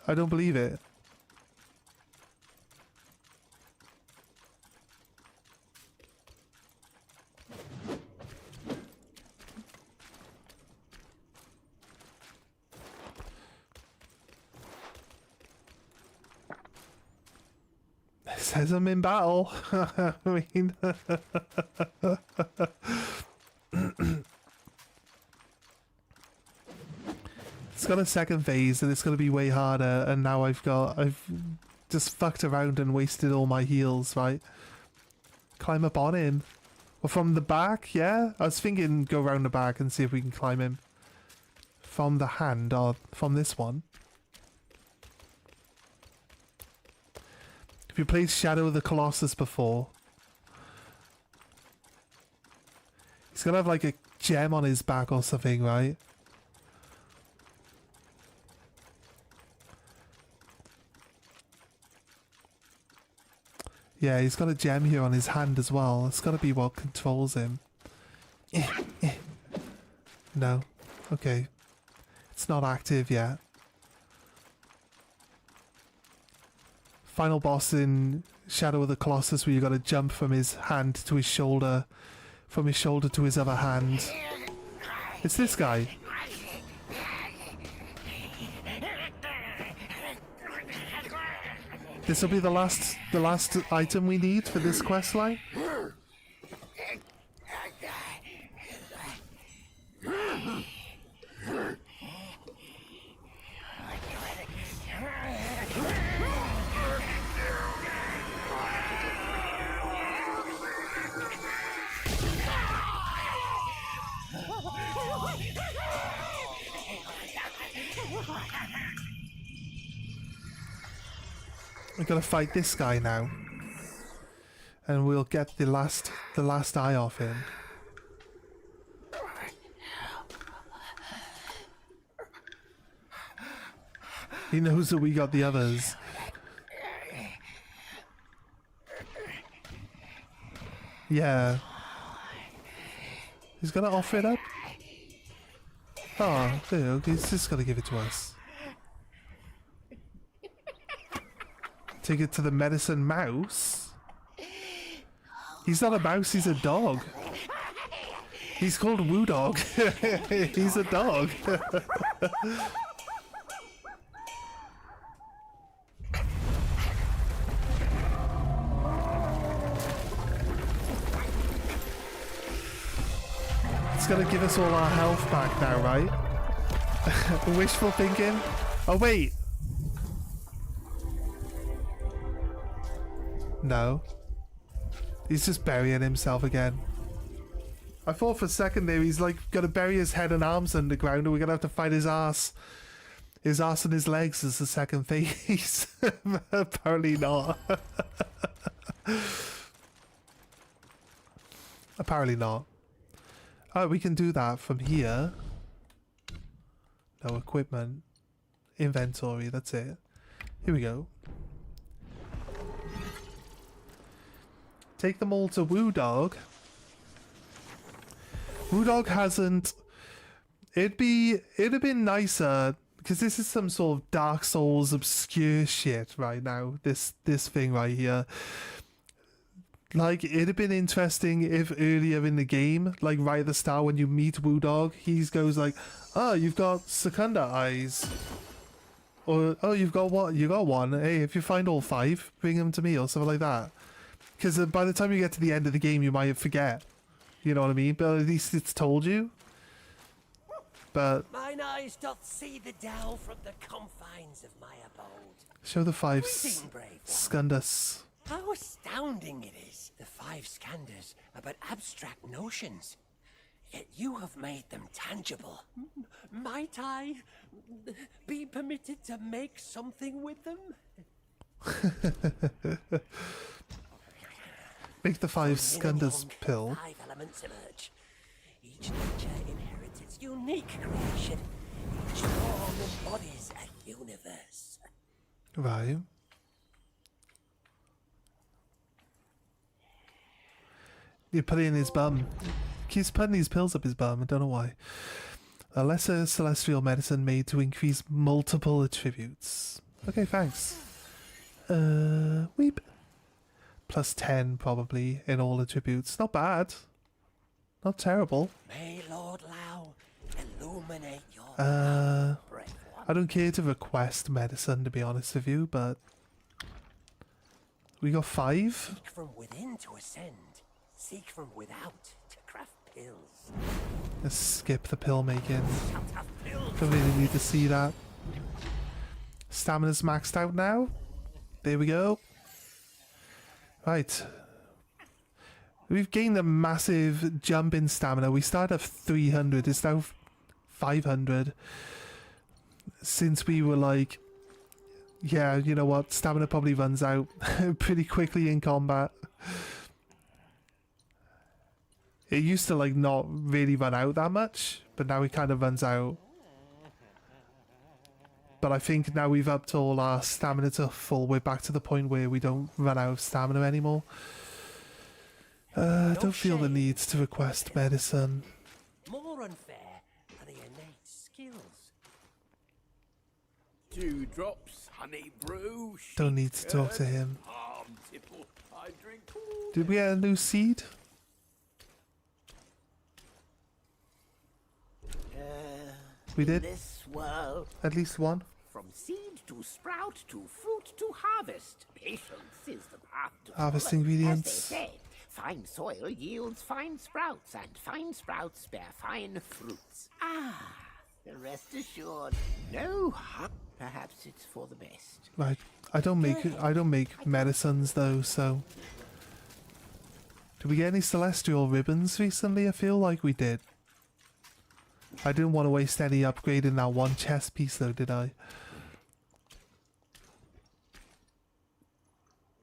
I don't believe it. It says I'm in battle. I mean... It's got a second phase and it's going to be way harder, and now I've just fucked around and wasted all my heals, right? Climb up on him. Or from the back, yeah? I was thinking go around the back and see if we can climb him. From the hand, or from this one. If you played Shadow of the Colossus before, he's going to have like a gem on his back or something, right? Yeah, he's got a gem here on his hand as well. It's got to be what controls him. No. Okay. It's not active yet. Final boss in Shadow of the Colossus where you got to jump from his hand to his shoulder, from his shoulder to his other hand. It's this guy. This will be the last item we need for this quest line. We gotta fight this guy now, and we'll get the last eye off him. He knows that we got the others. Yeah. He's gonna offer it up. Oh, there you go. He's just gonna give it to us. Take it to the medicine mouse. He's not a mouse, he's a dog. He's called Woo Dog. He's a dog. It's gonna give us all our health back now, right? Wishful thinking. Oh wait. No. He's just burying himself again. I thought for a second there he's like gonna bury his head and arms underground and we're gonna have to fight his ass. His ass and his legs is the second phase. Apparently not. Apparently not. Oh, we can do that from here. No equipment. Inventory, that's it. Here we go. Take them all to Woo Dog. Woo Dog hasn't... It'd have been nicer, because this is some sort of Dark Souls obscure shit right now. This thing right here. Like, it'd have been interesting if earlier in the game, like right at the start when you meet Woo Dog, he goes like, oh, you've got Secunda eyes. Or, oh, you've got what? You got one. Hey, if you find all 5, bring them to me or something like that. Because by the time you get to the end of the game, you might forget. You know what I mean? But at least it's told you. But... Mine eyes doth see the dell from the confines of my abode. Show the 5 Greeting, brave one. Scundus. How astounding it is. The 5 scanders are but abstract notions. Yet you have made them tangible. Might I be permitted to make something with them? Make the 5 Scundus pill. 5 elements emerge. Each nature inherits its unique creation. Each form embodies a universe. Right. You put it in his bum. Keeps putting these pills up his bum, I don't know why. A lesser celestial medicine made to increase multiple attributes. Okay, thanks. Weep. Plus 10 probably in all attributes. Not bad. Not terrible. May Lord Lao illuminate your brave one. I don't care to request medicine, to be honest with you, but we got 5. Seek from within to ascend. Seek from without to craft pills. Let's skip the pill making. Shalt have pills. Don't really need to see that. Stamina's maxed out now. There we go. Right. We've gained a massive jump in stamina. We started at 300. It's now 500. Since we were like... Yeah, you know what? Stamina probably runs out pretty quickly in combat. It used to like not really run out that much, but now it kind of runs out. but I think now we've upped all our stamina to full, we're back to the point where we don't run out of stamina anymore. I don't feel the need to request medicine. More unfair are the innate skills. 2 drops, honey brew. Don't need to talk to him. Palm tipple. I drink. Did we get a new seed? We did? This world, At least one? from seed to sprout to fruit to harvest, patience is the path to Harvest follow. ingredients. As they say, fine soil yields fine sprouts, and fine sprouts bear fine fruits. Rest assured, no harm. Perhaps it's for the best. Right. I don't make medicines though, so. Did we get any celestial ribbons recently? I feel like we did. I didn't want to waste any upgrading that one chest piece though, did I?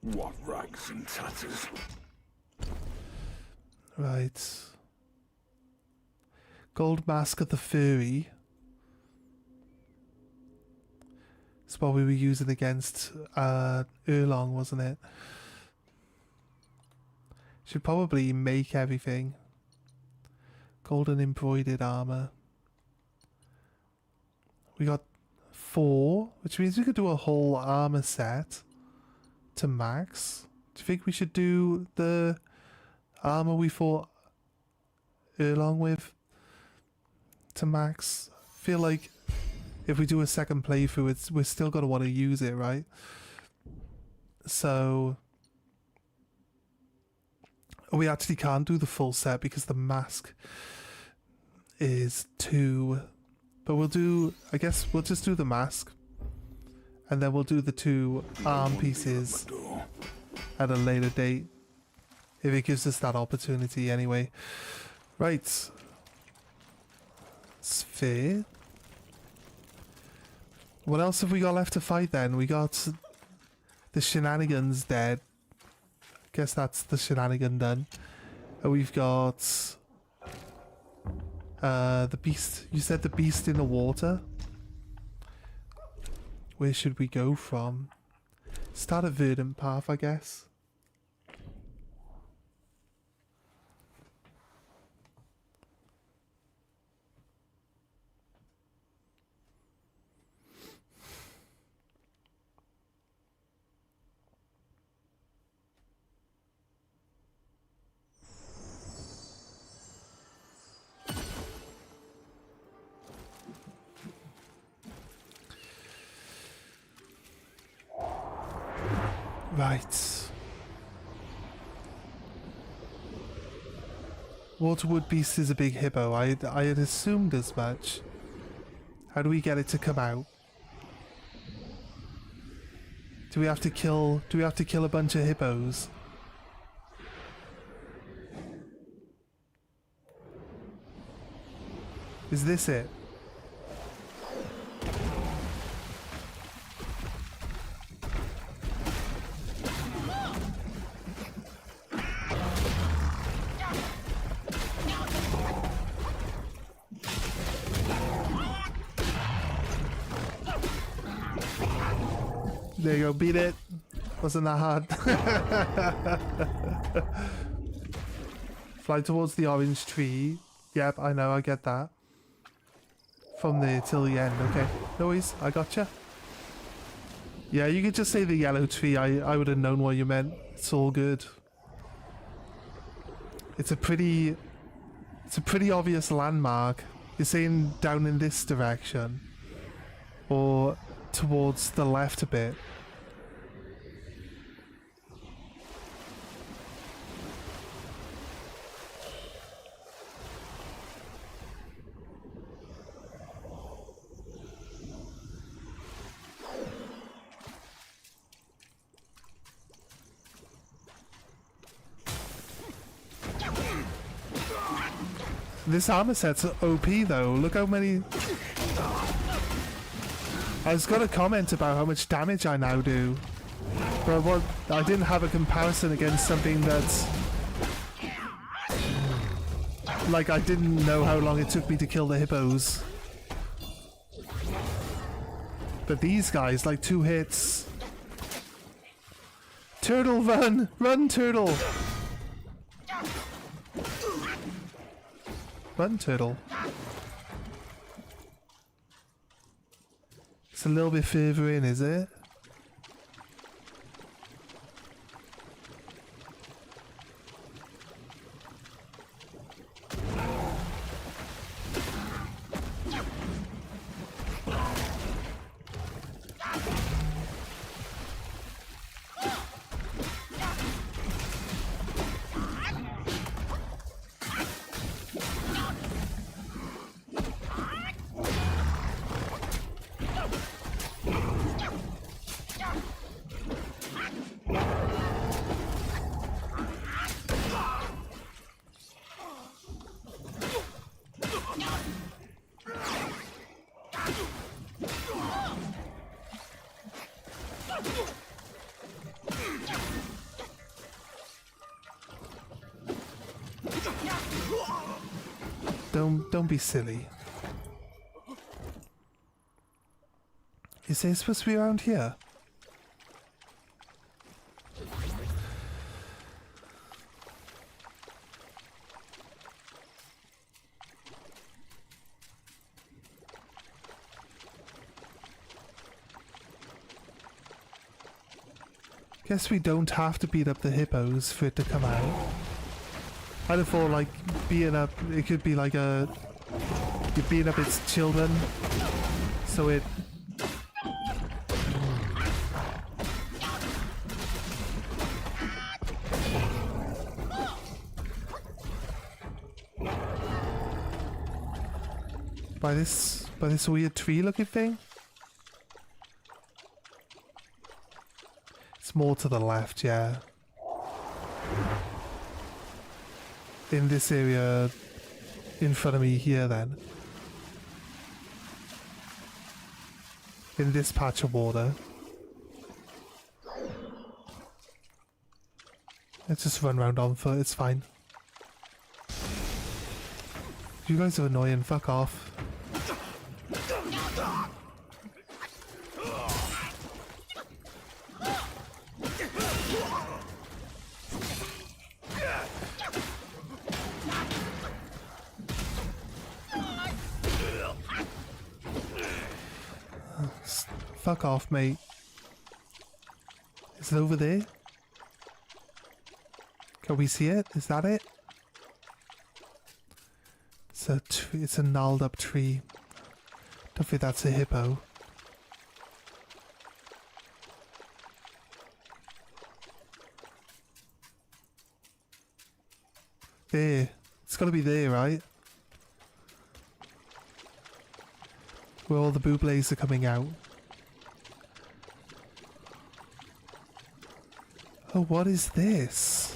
What rags and tatters? Right. Gold Mask of the Furry. It's what we were using against Erlong, wasn't it? Should probably make everything. Golden embroidered armor. We got 4, which means we could do a whole armor set to max. Do you think we should do the armor we fought Erlong with to max? I feel like if we do a second playthrough, we're still going to want to use it, right? So we actually can't do the full set because the mask is 2. But we'll do, I guess we'll just do the mask. And then we'll do the 2 arm pieces at a later date. If it gives us that opportunity anyway. Right. Sphere. What else have we got left to fight then? We got the shenanigans dead. Guess that's the shenanigan done. And we've got the beast. You said the beast in the water? Where should we go from? Start at Verdant Path, I guess. Right. Waterwood Beast is a big hippo. I had assumed as much. How do we get it to come out? Do we have to kill a bunch of hippos? Is this it? There you go, beat it. Wasn't that hard. Fly towards the orange tree. Yep, I know, I get that. From there till the end, okay. No worries, I gotcha. Yeah, you could just say the yellow tree. I would have known what you meant. It's all good. It's a pretty obvious landmark. You're saying down in this direction. Or towards the left a bit. This armor set's OP though. Look how many... I was gonna comment about how much damage I now do. But I didn't have a comparison against something that's... Like, I didn't know how long it took me to kill the hippos. But these guys, like 2 hits. Turtle, run! Run, turtle! Run, turtle. It's a little bit further in, is it? Don't be silly. Is they supposed to be around here? Guess we don't have to beat up the hippos for it to come out. I'd have thought like beating up, it could be like you're beating up its children, so it... By this weird tree looking thing? It's more to the left, yeah. In this area in front of me here then. In this patch of water. Let's just run around on foot, it's fine. You guys are annoying, fuck off. Fuck off, mate. Is it over there? Can we see it? Is that it? It's a gnarled up tree. Don't think that's a hippo. There. It's gotta be there, right? Where all the booblades are coming out. Oh, what is this?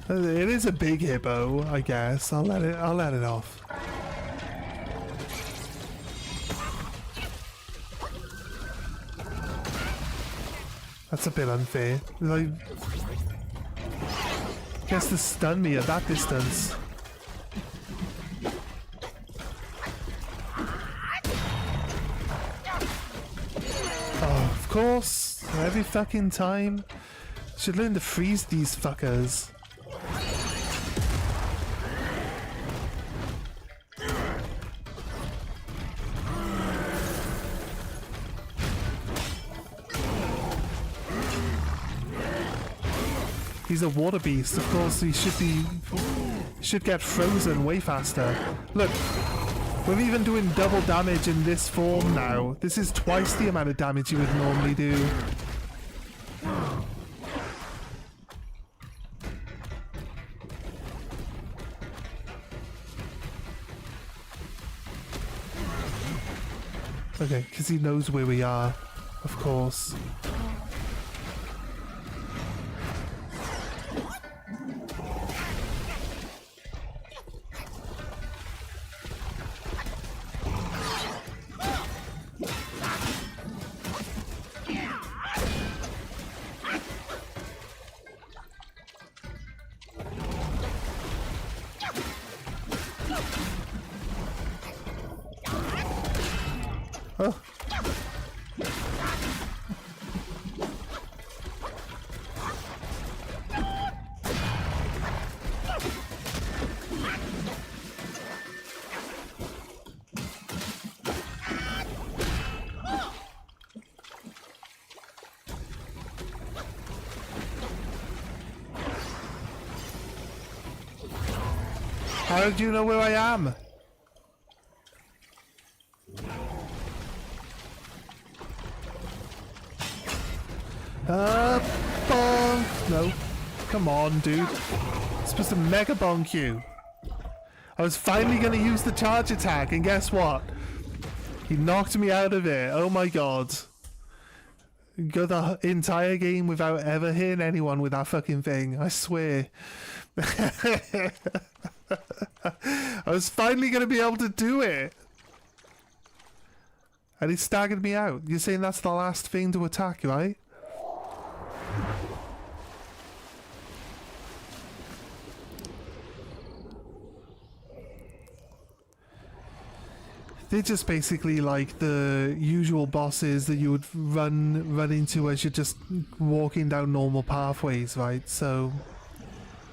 It is a big hippo, I guess. I'll let it off. That's a bit unfair. Like, guess to stun me at that distance. Of course, every fucking time. Should learn to freeze these fuckers. He's a water beast, of course he should get frozen way faster. Look, we're even doing double damage in this form now. This is twice the amount of damage you would normally do. Okay, because he knows where we are, of course. Oh. How do you know where I am? Bonk! No. Come on, dude. I'm supposed to mega bonk you. I was finally going to use the charge attack, and guess what? He knocked me out of it. Oh my god. Go the entire game without ever hitting anyone with that fucking thing. I swear. I was finally going to be able to do it. And he staggered me out. You're saying that's the last thing to attack, right? They're just basically like the usual bosses that you would run into as you're just walking down normal pathways, right? So,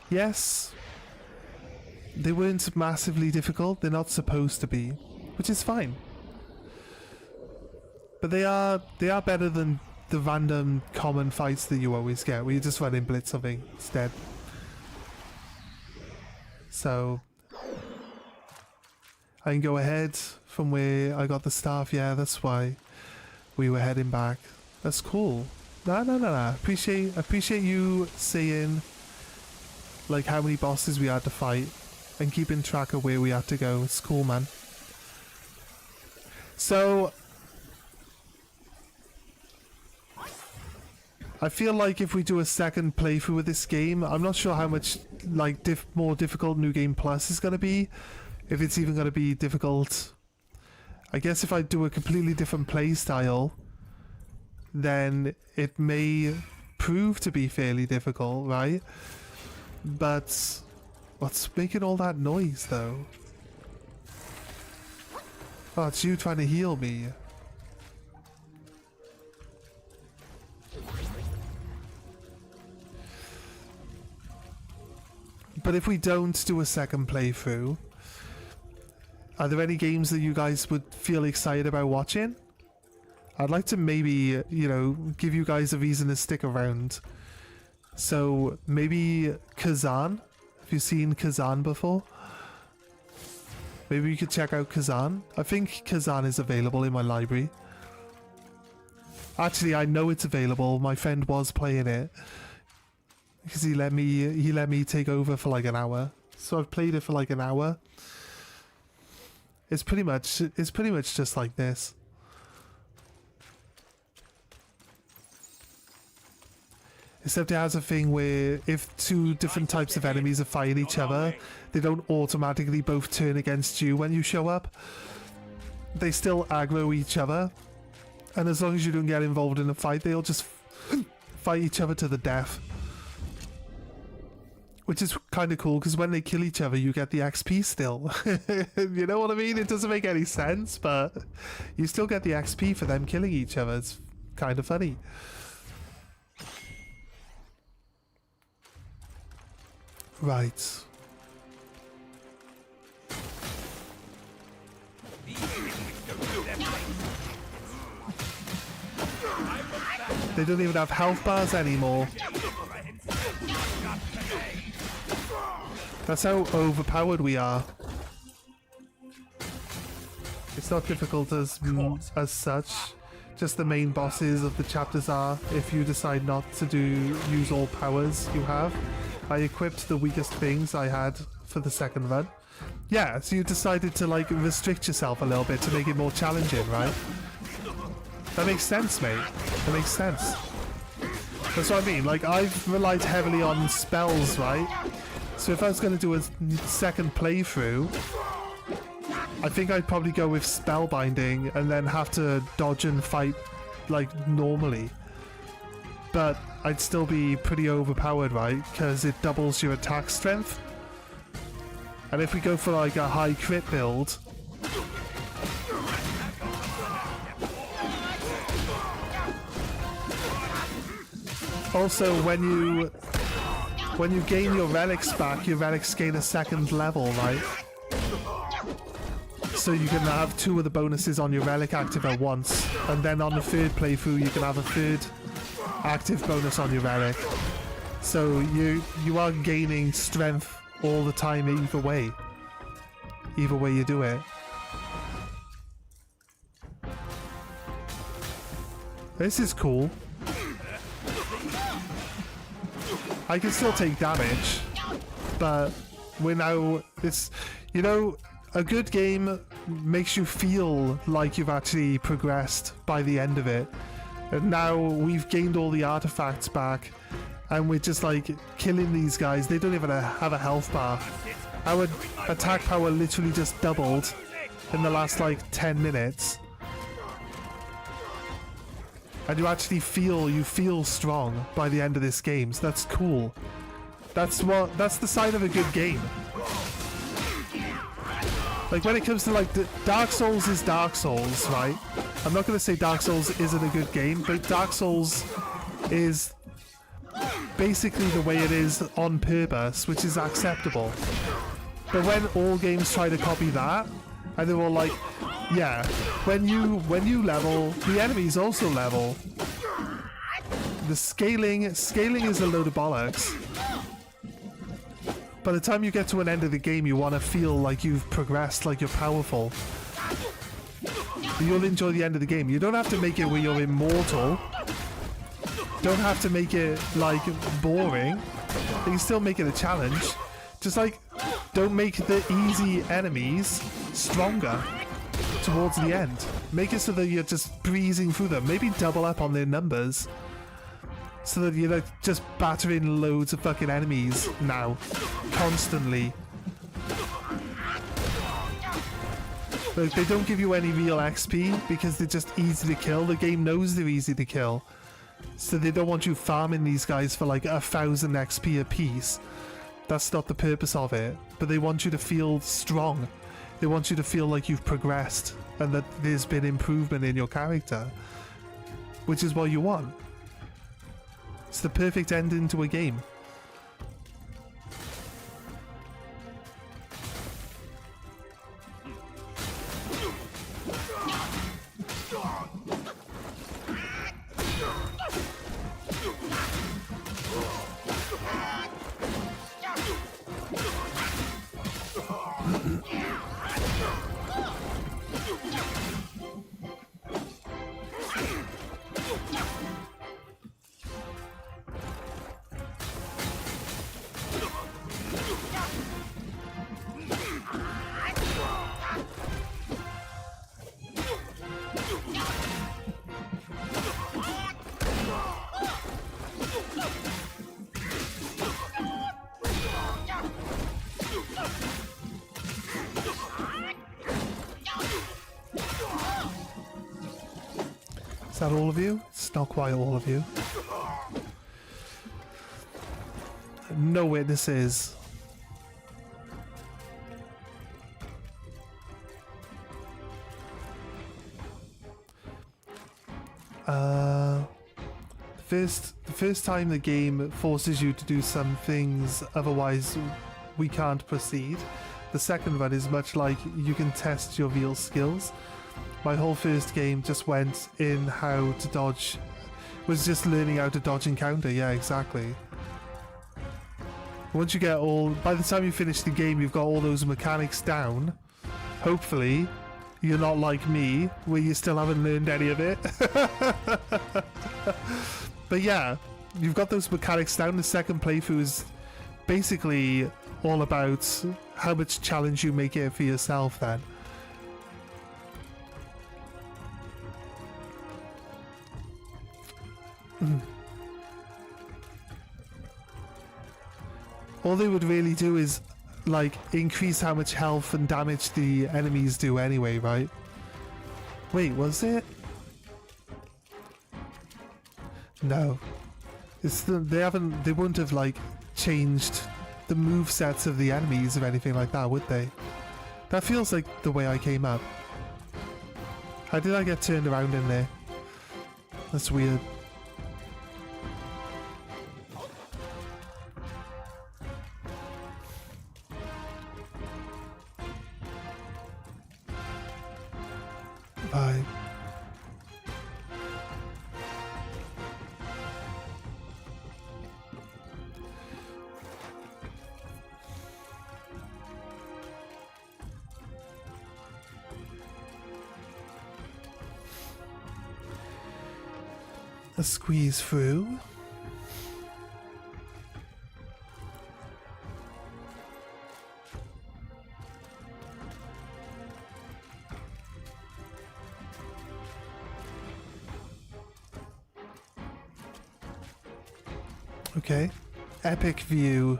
yes, they weren't massively difficult. They're not supposed to be, which is fine. But they are better than the random common fights that you always get, where you just run in blitz something instead. So I can go ahead from where I got the staff. Yeah, that's why we were heading back. That's cool. No. Appreciate you saying like how many bosses we had to fight and keeping track of where we had to go. It's cool, man. So I feel like if we do a second playthrough with this game, I'm not sure how much like more difficult New Game Plus is going to be. If it's even going to be difficult. I guess if I do a completely different play style, then it may prove to be fairly difficult, right? But what's making all that noise though? Oh, it's you trying to heal me. But if we don't do a second playthrough, are there any games that you guys would feel excited about watching? I'd like to maybe, you know, give you guys a reason to stick around. So maybe Kazan? Have you seen Kazan before? Maybe you could check out Kazan. I think Kazan is available in my library. Actually, I know it's available. My friend was playing it. Because he let me take over for like an hour. So I've played it for like an hour. It's pretty much just like this. Except it has a thing where if two different types of enemies are fighting each other, they don't automatically both turn against you when you show up. They still aggro each other. And as long as you don't get involved in a fight, they'll just fight each other to the death. Which is kind of cool, because when they kill each other, you get the XP still. You know what I mean? It doesn't make any sense, but you still get the XP for them killing each other. It's kind of funny. Right. They don't even have health bars anymore. That's how overpowered we are. It's not difficult as such. Just the main bosses of the chapters are, if you decide not to use all powers you have. I equipped the weakest things I had for the second run. Yeah, so you decided to like restrict yourself a little bit to make it more challenging, right? That makes sense, mate. That makes sense. That's what I mean. Like, I've relied heavily on spells, right? So if I was going to do a second playthrough, I think I'd probably go with spellbinding and then have to dodge and fight like normally. But I'd still be pretty overpowered, right? Because it doubles your attack strength. And if we go for like a high crit build, Also, when you gain your relics back, your relics gain a second level, right? So you can have 2 of the bonuses on your relic active at once, and then on the third playthrough you can have a third active bonus on your relic. So you are gaining strength all the time either way. Either way you do it. This is cool. I can still take damage, but we're now... It's... You know, a good game makes you feel like you've actually progressed by the end of it. And now we've gained all the artifacts back, and we're just like killing these guys. They don't even have a health bar. Our attack power literally just doubled in the last like 10 minutes. And you actually feel strong by the end of this game, so that's cool. That's the sign of a good game. Like when it comes to like Dark Souls is Dark Souls, right? I'm not gonna say Dark Souls isn't a good game, but Dark Souls is basically the way it is on purpose, which is acceptable. But when all games try to copy that, and they're all like, yeah, when you level, the enemies also level. The scaling is a load of bollocks. By the time you get to an end of the game, you want to feel like you've progressed, like you're powerful. You'll enjoy the end of the game. You don't have to make it where you're immortal. Don't have to make it like boring. You can still make it a challenge. Just like, don't make the easy enemies stronger towards the end. Make it so that you're just breezing through them. Maybe double up on their numbers so that you're like just battering loads of fucking enemies now, constantly. Like, they don't give you any real XP because they're just easy to kill. The game knows they're easy to kill, so they don't want you farming these guys for like 1,000 XP a piece. That's not the purpose of it. But they want you to feel strong. They want you to feel like you've progressed and that there's been improvement in your character, which is what you want. It's the perfect ending to a game. Is that all of you? It's not quite all of you. No witnesses. The first time the game forces you to do some things, otherwise we can't proceed. The second one is much like you can test your real skills. My whole first game just went in how to dodge, was just learning how to dodge and counter, yeah, exactly. Once you get by the time you finish the game, you've got all those mechanics down. Hopefully, you're not like me, where you still haven't learned any of it. But yeah, you've got those mechanics down. The second playthrough is basically all about how much challenge you make it for yourself then. All they would really do is like increase how much health and damage the enemies do anyway, right? Wait, was it? No. They wouldn't have like changed the movesets of the enemies or anything like that, would they? That feels like the way I came up. How did I get turned around in there? That's weird. Bye. A squeeze through. Okay. Epic view.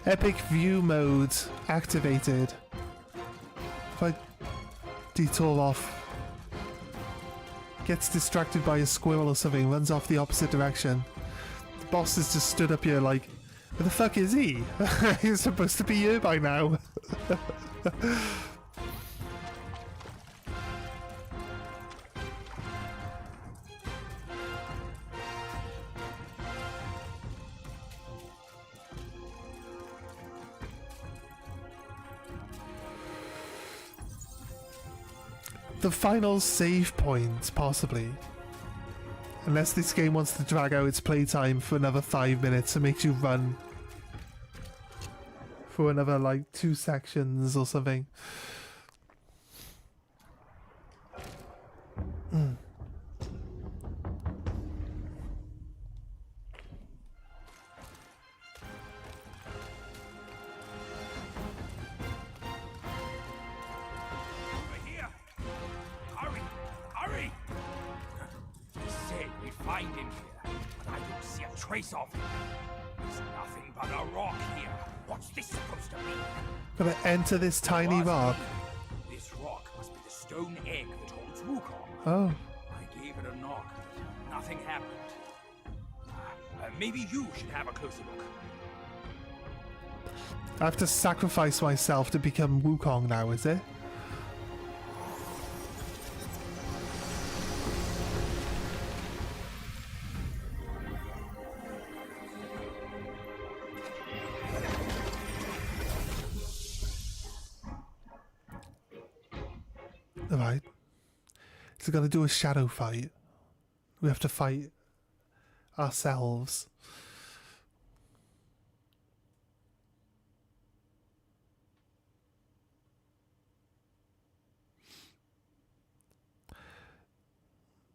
Epic view mode activated. If I detour off. Gets distracted by a squirrel or something, runs off the opposite direction. The boss has just stood up here like, where the fuck is he? He's supposed to be here by now. The final save point, possibly. Unless this game wants to drag out its playtime for another 5 minutes and makes you run for another, like, 2 sections or something. Find him here, but I don't see a trace of him. There's nothing but a rock here. What's this supposed to mean? Gonna enter this tiny rock. This rock must be the stone egg that holds wukong. Oh. I gave it a knock. Nothing happened. Maybe you should have a closer look. I have to sacrifice myself to become Wukong now, is it? Alright. So we're gonna do a shadow fight. We have to fight ourselves.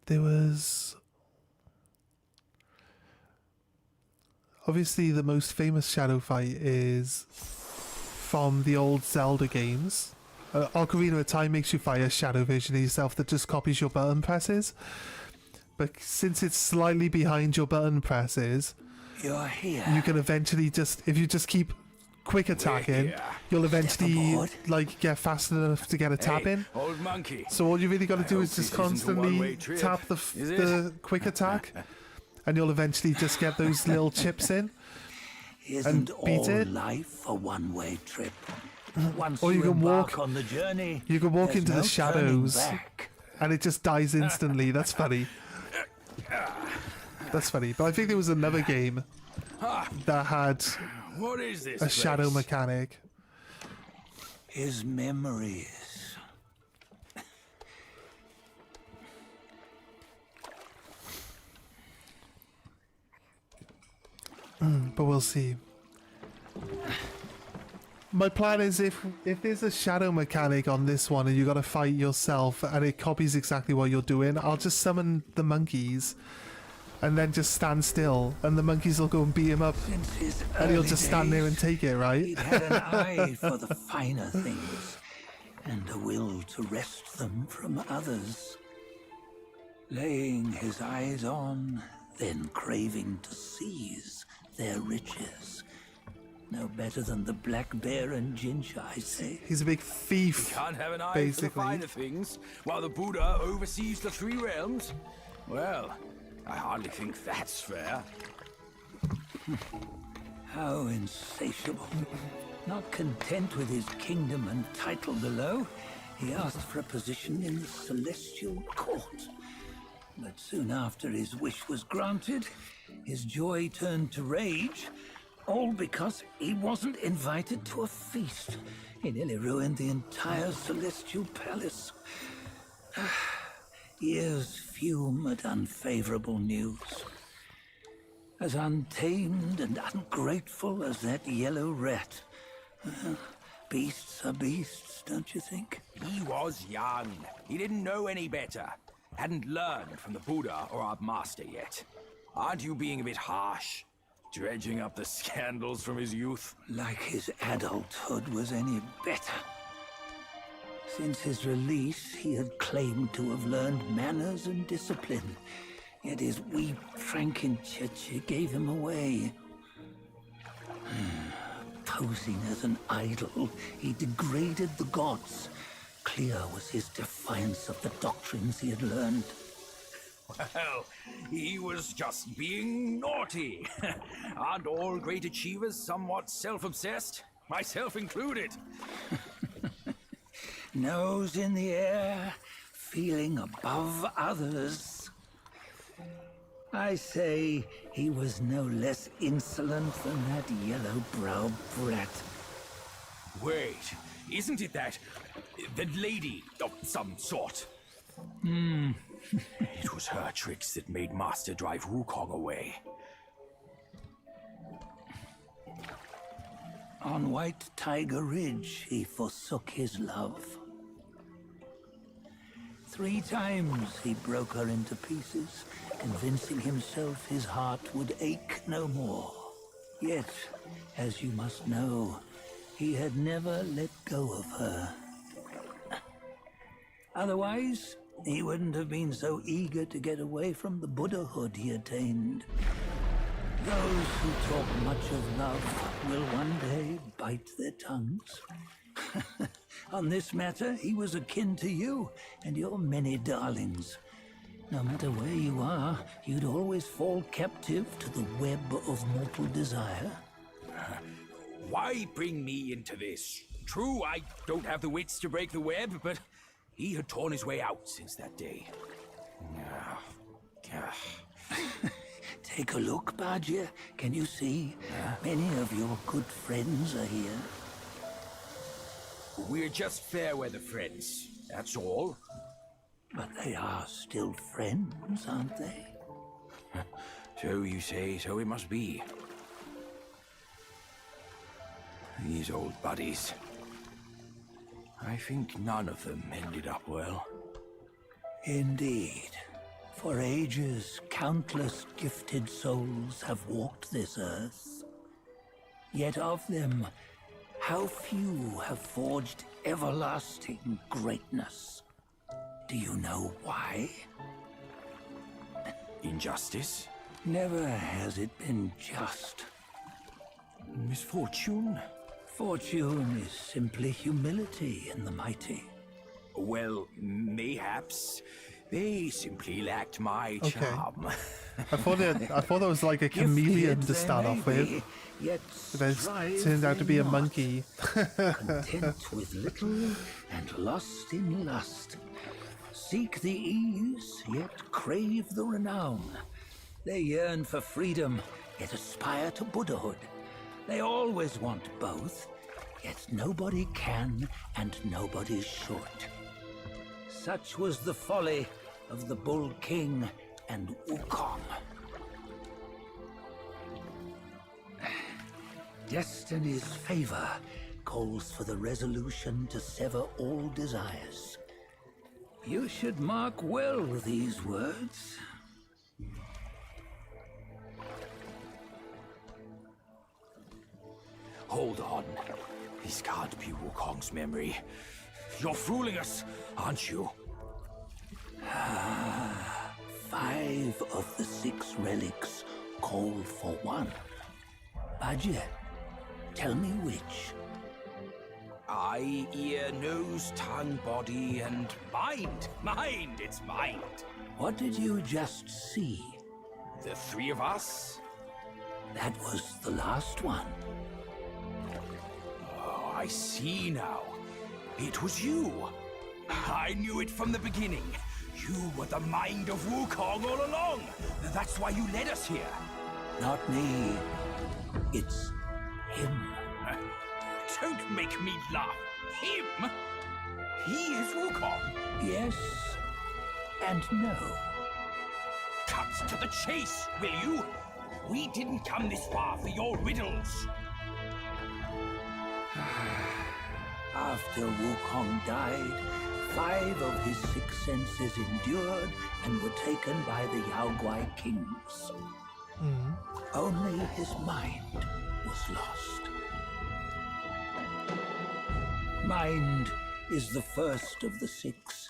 There was obviously the most famous shadow fight is from the old Zelda games. Ocarina of Time makes you fight a shadow version of yourself that just copies your button presses. But since it's slightly behind your button presses, You're here. you can eventually just, if you just keep quick attacking, you'll eventually aboard. like get fast enough to get a tap in. Old monkey. So all you really got to do hope is just this isn't a constantly one-way trip, tap is it? the quick attack, and you'll eventually just get those little chips in. Isn't beat all it. life a one-way trip? Once Or you can embark walk- on the journey, You can walk there's into no the shadows, turning back. and it just dies instantly. That's funny. That's funny. But I think there was another game that had What is this? a shadow place? mechanic. His memories. But we'll see. My plan is if there's a shadow mechanic on this one and you gotta fight yourself and it copies exactly what you're doing, I'll just summon the monkeys and then just stand still and the monkeys will go and beat him up Since his and he'll early just stand there days, and take it, right? He'd had an eye for the finer things and a will to wrest them from others. Laying his eyes on, then craving to seize their riches. No better than the black bear and ginger, I say. He's a big thief. Can't have an eye for the Basically. finer things while the Buddha oversees the 3 realms? Well, I hardly think that's fair. How insatiable. Not content with his kingdom and title below, he asked for a position in the celestial court. But soon after his wish was granted, his joy turned to rage, all because he wasn't invited to a feast. He nearly ruined the entire celestial palace. Ears fume at unfavorable news. As untamed and ungrateful as that yellow rat. Beasts are beasts, don't you think? He was young. He didn't know any better. Hadn't learned from the Buddha or our master yet. Aren't you being a bit harsh? Dredging up the scandals from his youth? Like his adulthood was any better. Since his release, he had claimed to have learned manners and discipline. Yet his weak Frankenchurch gave him away. Posing as an idol, he degraded the gods. Clear was his defiance of the doctrines he had learned. Well, he was just being naughty. Aren't all great achievers somewhat self-obsessed? Myself included. Nose in the air, feeling above others. I say he was no less insolent than that yellow-browed brat. Wait, isn't it that lady of some sort? It was her tricks that made Master drive Wukong away. On White Tiger Ridge, he forsook his love. 3 times he broke her into pieces, convincing himself his heart would ache no more. Yet, as you must know, he had never let go of her. Otherwise, he wouldn't have been so eager to get away from the Buddhahood he attained. Those who talk much of love will one day bite their tongues. On this matter, he was akin to you and your many darlings. No matter where you are, you'd always fall captive to the web of mortal desire. Why bring me into this? True, I don't have the wits to break the web, but he had torn his way out since that day. Take a look, Badger. Can you see? Many of your good friends are here. We're just fair weather friends, that's all. But they are still friends, aren't they? So you say, so it must be. These old buddies. I think none of them ended up well. Indeed. For ages, countless gifted souls have walked this earth. Yet of them, how few have forged everlasting greatness? Do you know why? Injustice? Never has it been just. Misfortune? Fortune is simply humility in the mighty. Well, mayhaps. They simply lacked my charm. I thought that was like a chameleon to start off with. Yet But it turned out to be a monkey. Content with little and lost in lust. Seek the ease, yet crave the renown. They yearn for freedom, yet aspire to Buddhahood. They always want both, yet nobody can and nobody should. Such was the folly of the Bull King and Wukong. Destiny's favor calls for the resolution to sever all desires. You should mark well these words. Hold on. This can't be Wukong's memory. You're fooling us, aren't you? 5 of the 6 relics call for one. Badger, tell me which. Eye, ear, nose, tongue, body, and mind. Mind, it's mind. What did you just see? The 3 of us? That was the last one. Oh, I see now. It was you. I knew it from the beginning. You were the mind of Wukong all along. That's why you led us here. Not me. It's him. Don't make me laugh. Him? He is Wukong. Yes, and no. Cut to the chase, will you? We didn't come this far for your riddles. After Wukong died, 5 of his 6 senses endured and were taken by the Yaoguai kings. Only his mind was lost. Mind is the first of the 6.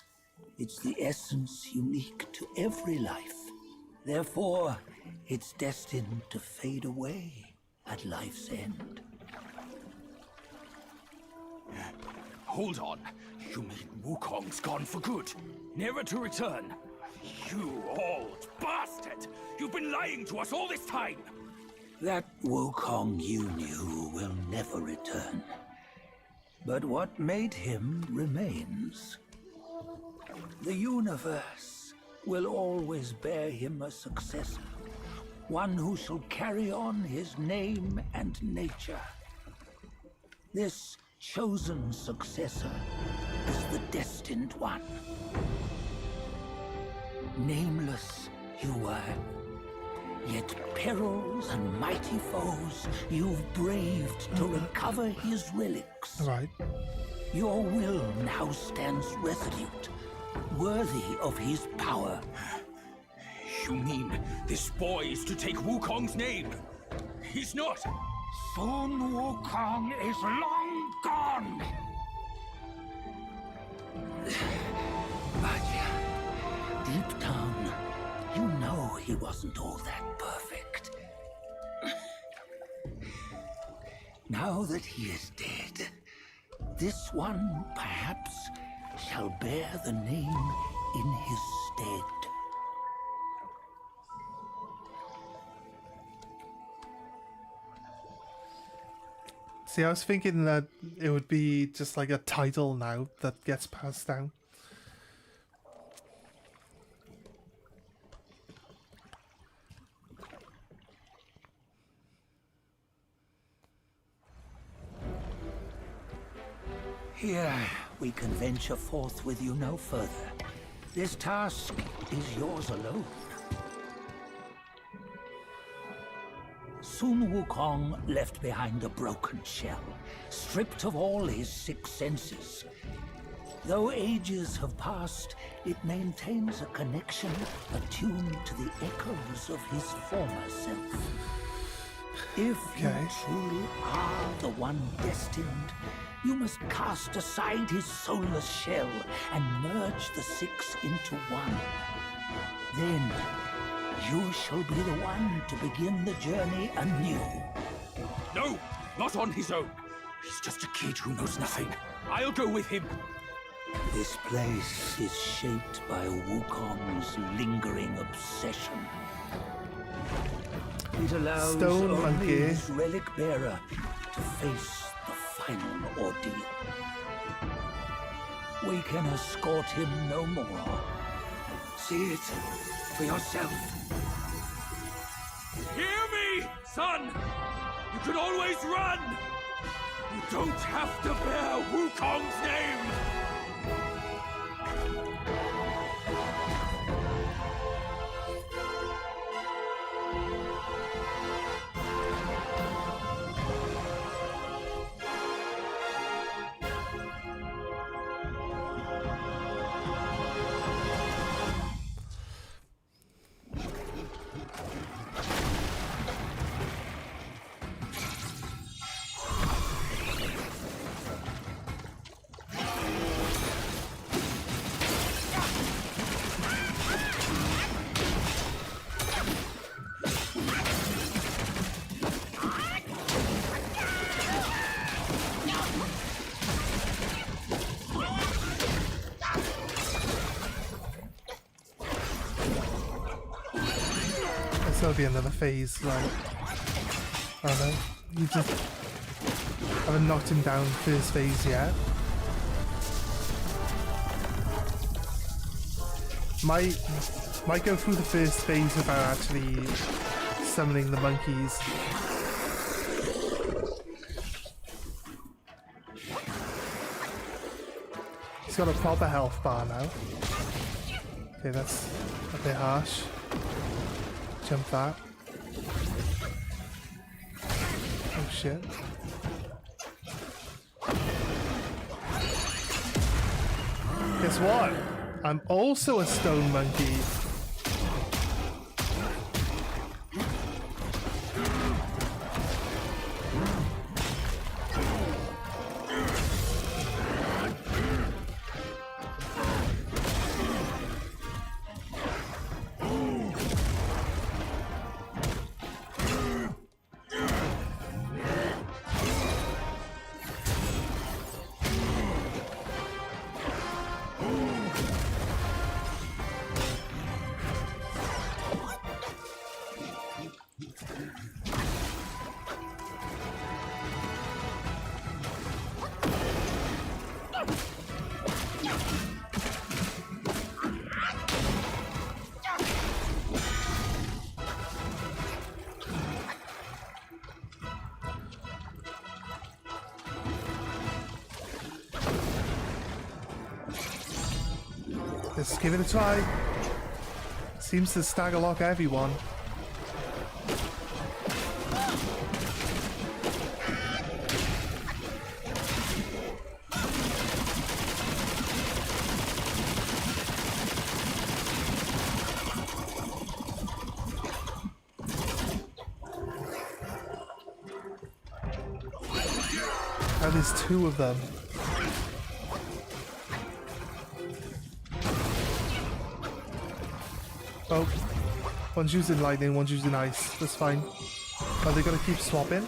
It's the essence unique to every life. Therefore, it's destined to fade away at life's end. Hold on. You mean Wukong's gone for good? Never to return? You old bastard! You've been lying to us all this time! That Wukong you knew will never return. But what made him remains. The universe will always bear him a successor. One who shall carry on his name and nature. This chosen successor is the destined one. Nameless you were, yet perils and mighty foes you've braved to recover his relics. Right. Your will now stands resolute, worthy of his power. You mean this boy is to take Wukong's name? He's not! Sun Wukong is long gone! But deep down, you know he wasn't all that perfect. Now that he is dead, this one perhaps shall bear the name in his stead. See, I was thinking that it would be just like a title now that gets passed down. Here, we can venture forth with you no further. This task is yours alone. Sun Wukong left behind a broken shell, stripped of all his 6 senses. Though ages have passed, it maintains a connection attuned to the echoes of his former self. If you truly are the one destined, you must cast aside his soulless shell and merge the 6 into one. Then, you shall be the one to begin the journey anew. No! Not on his own! He's just a kid who knows nothing. I'll go with him! This place is shaped by Wukong's lingering obsession. It allows Stone only monkey. his relic bearer to face the final ordeal. We can escort him no more. See it for yourself. Hear me, son! You can always run! You don't have to bear Wukong's name! There'll be another phase, right? I don't know. You just haven't knocked him down first phase yet. Might go through the first phase without actually summoning the monkeys. He's got a proper health bar now. Okay, that's a bit harsh. Jump that. Oh shit. Guess what? I'm also a stone monkey. Let's give it a try. Seems to stagger lock everyone. Oh, there's two of them. Oh, one's using lightning, one's using ice. That's fine. Are they gonna keep swapping?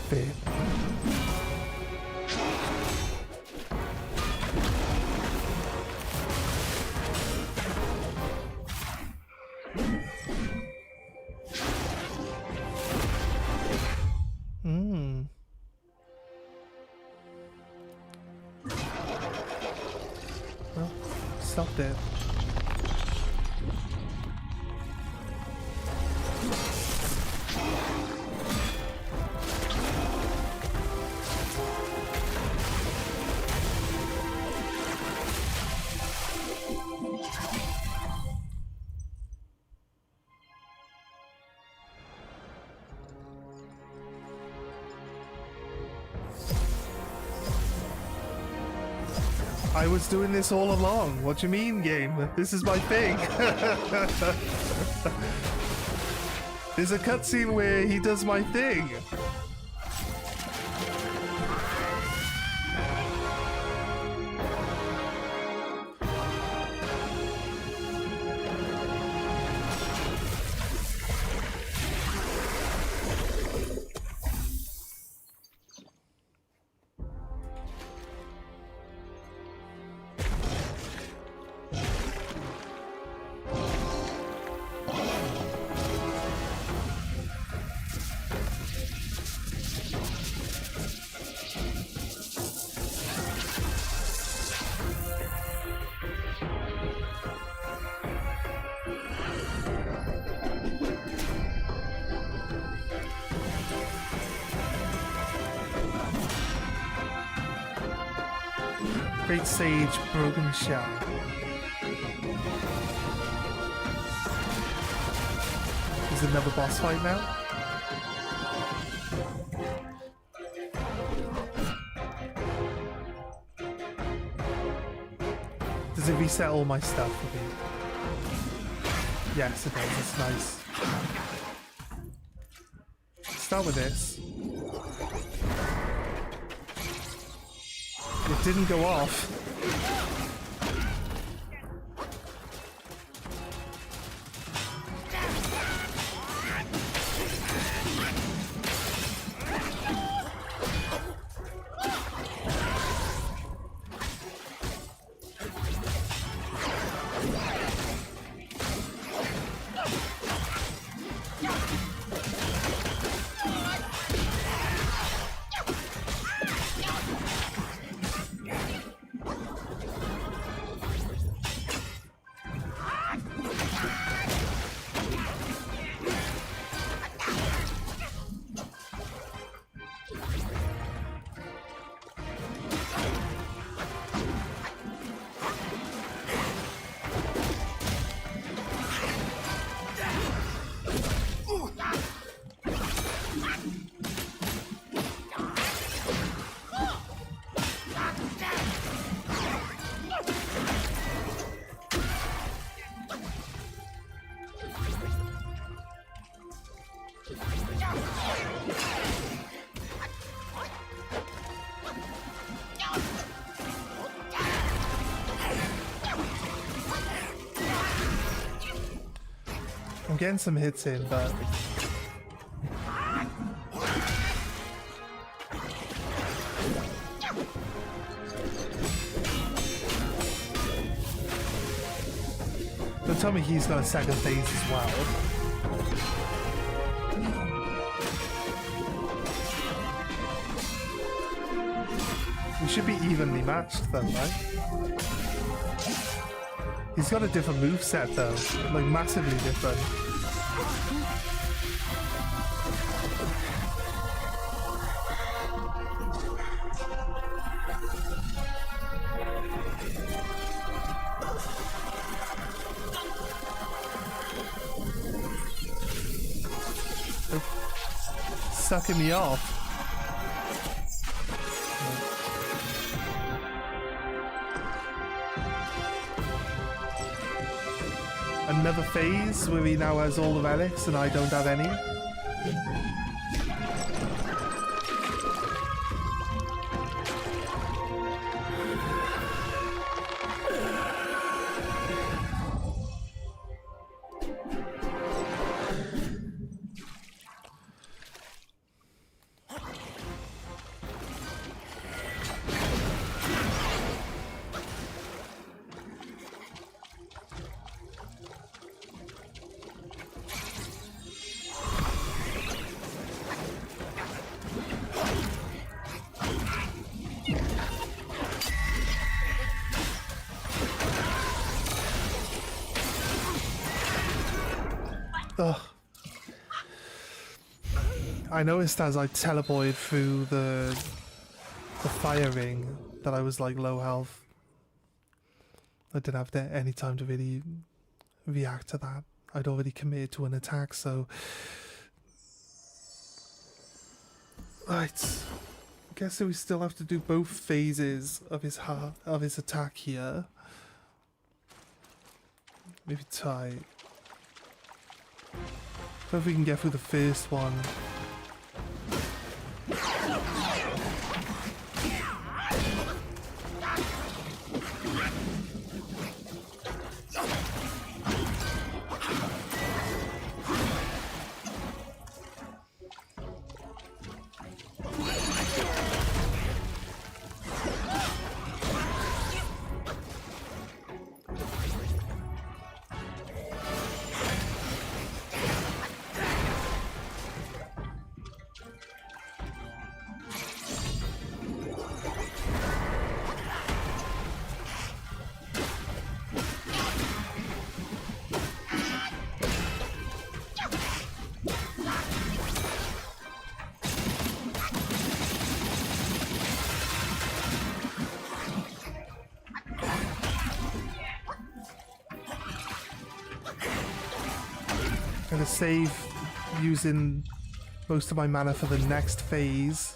Fair. Well, stop there. I was doing this all along. What do you mean, game? This is my thing. There's a cutscene where he does my thing. Great Sage, Broken Shell. Is another boss fight now? Does it reset all my stuff for me? Yes, it does. That's nice. Start with this. It didn't go off. getting some hits in, but don't tell me he's got a second phase as well. We should be evenly matched then, right? He's got a different moveset though, like massively different. Sucking me off. Another phase where he now has all the relics and I don't have any. Ugh. I noticed as I teleported through the fire ring that I was like low health. I didn't have any time to really react to that. I'd already committed to an attack, so right. I guess we still have to do both phases of his attack here. Maybe try. So if we can get through the first one. Gonna save using most of my mana for the next phase.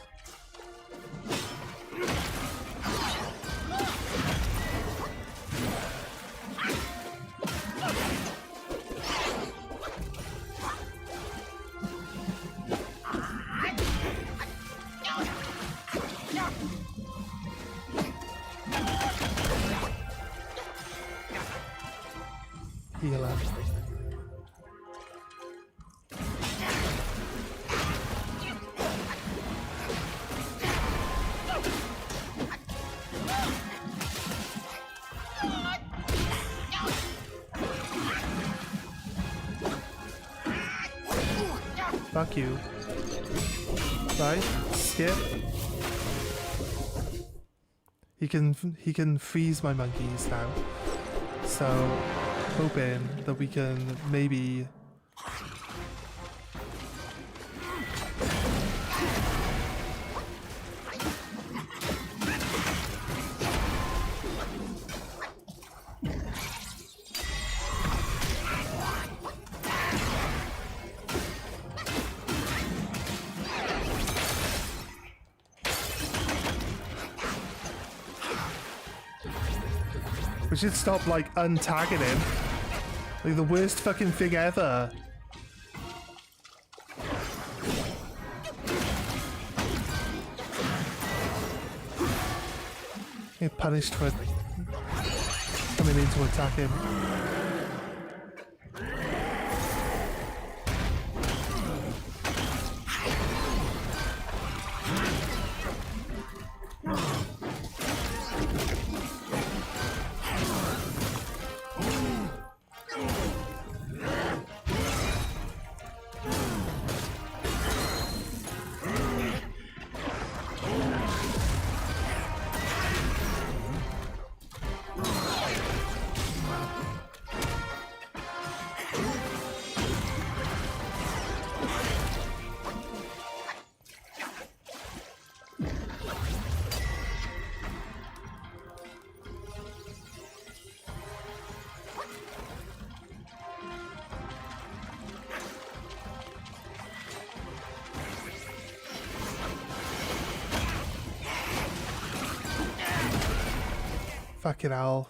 Healer. Fuck you. Right, skip. He can freeze my monkeys now. So hoping that we can maybe we should stop like untagging him. Like the worst fucking thing ever. Get punished for coming in to attack him. Fucking hell.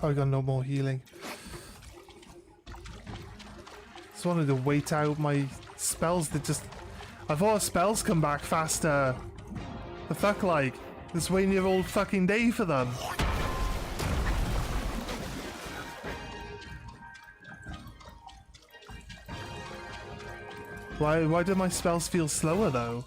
I got no more healing. Just wanted to wait out my spells that just... I thought spells come back faster. The fuck, like? Just waiting your old fucking day for them. Why do my spells feel slower though?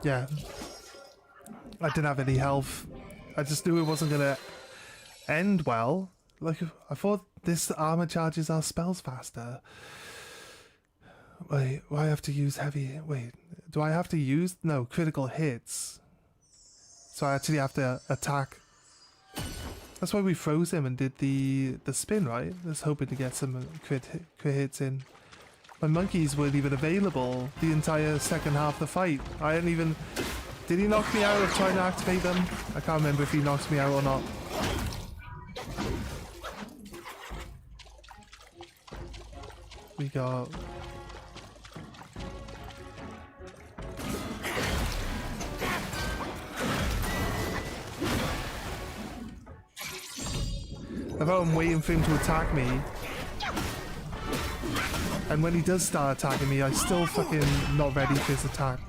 Yeah. I didn't have any health. I just knew it wasn't gonna end well. Like, I thought this armor charges our spells faster. Wait, do I have to use heavy... Wait, do I have to use... No, critical hits. So I actually have to attack. That's why we froze him and did the spin, right? Just hoping to get some crit hits in. My monkeys weren't even available the entire second half of the fight. I hadn't even... Did he knock me out of trying to activate them? I can't remember if he knocked me out or not. We got... I thought I'm waiting for him to attack me. And when he does start attacking me, I'm still fucking not ready for his attack.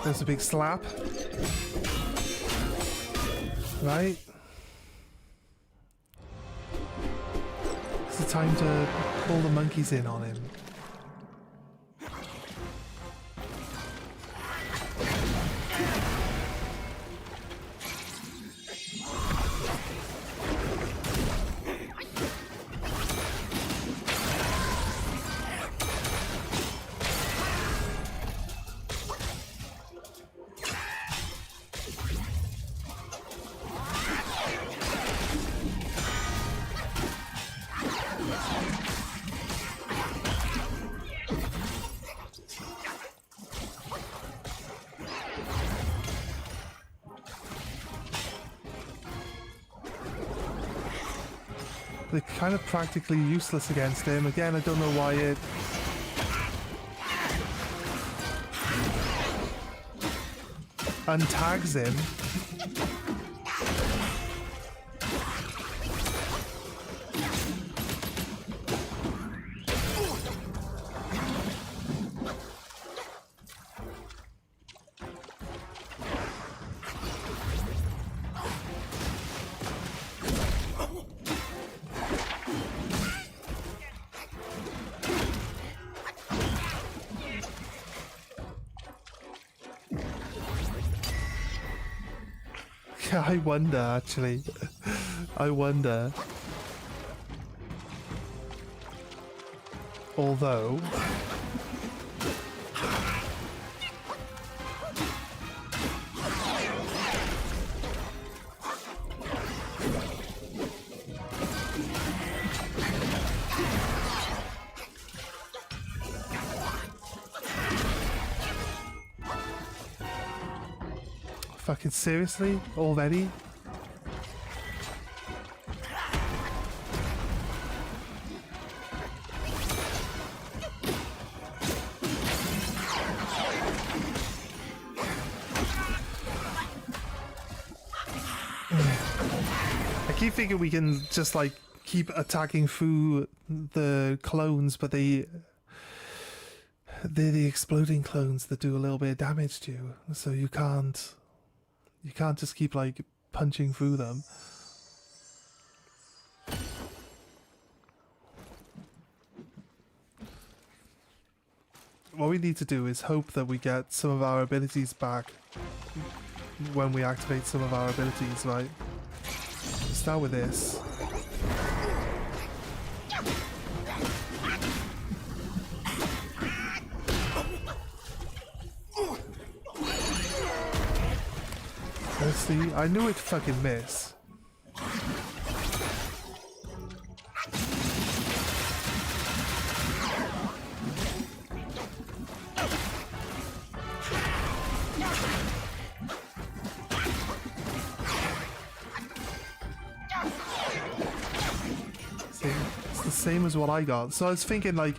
There's a big slap. Right. It's the time to pull the monkeys in on him. They're kind of practically useless against him. Again, I don't know why it... untags him. I wonder, actually. I wonder. Although... Fucking seriously? Already? I keep thinking we can just like keep attacking through the clones, but they're the exploding clones that do a little bit of damage to you, so you can't just keep like punching through them. What we need to do is hope that we get some of our abilities back when we activate some of our abilities, right? Start with this. Honestly, I knew it'd fucking miss. It's the same as what I got. So I was thinking, like,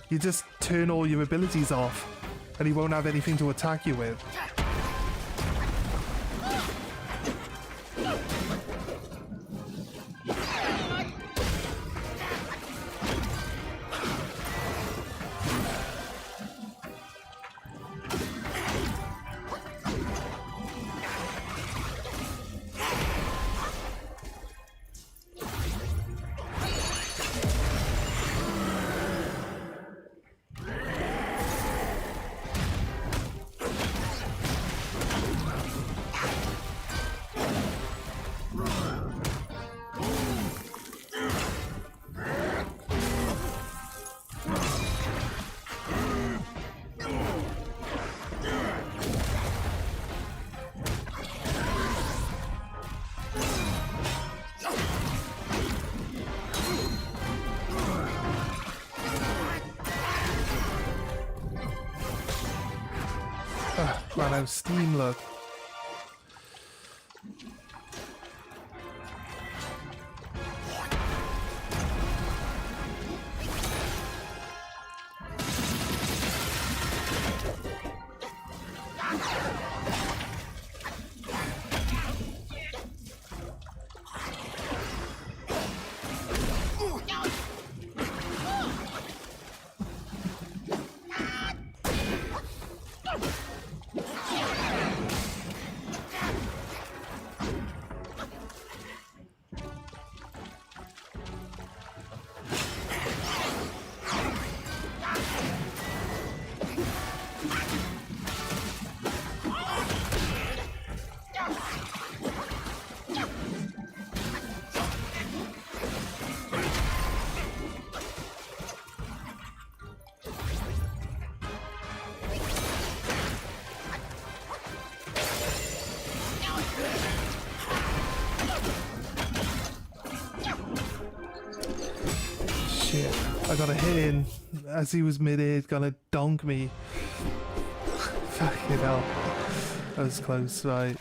you just turn all your abilities off and he won't have anything to attack you with. Ran out of steam, look. I got a hit in as he was mid-air, gonna donk me. Fucking hell. That was close, right?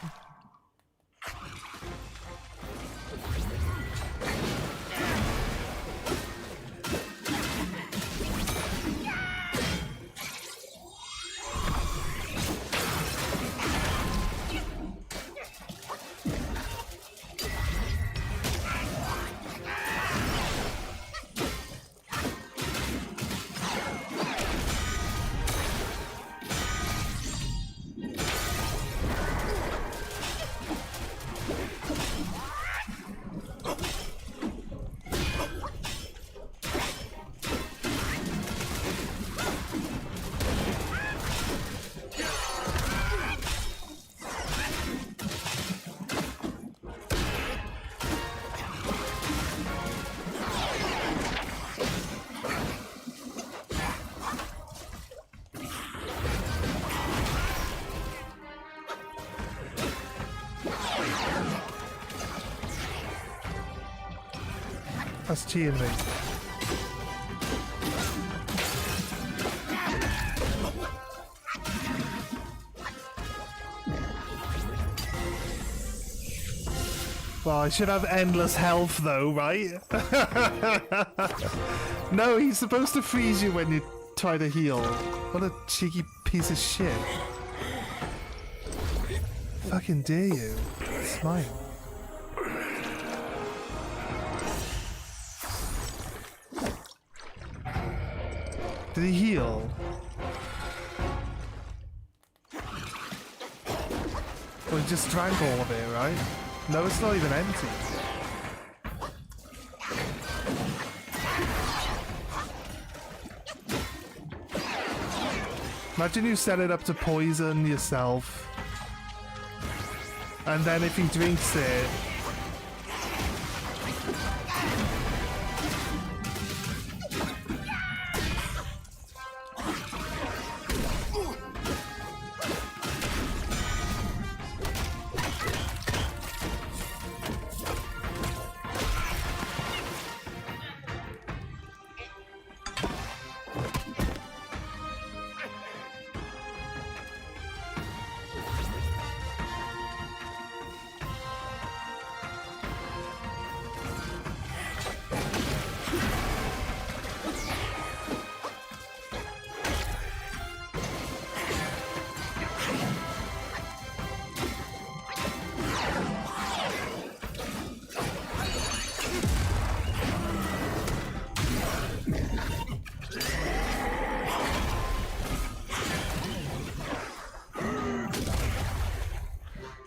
That's cheating me. Well, I should have endless health though, right? No, he's supposed to freeze you when you try to heal. What a cheeky piece of shit. Fucking dare you. It's mine. Did he heal? Well, he just drank all of it, right? No, it's not even empty. Imagine you set it up to poison yourself. And then if he drinks it...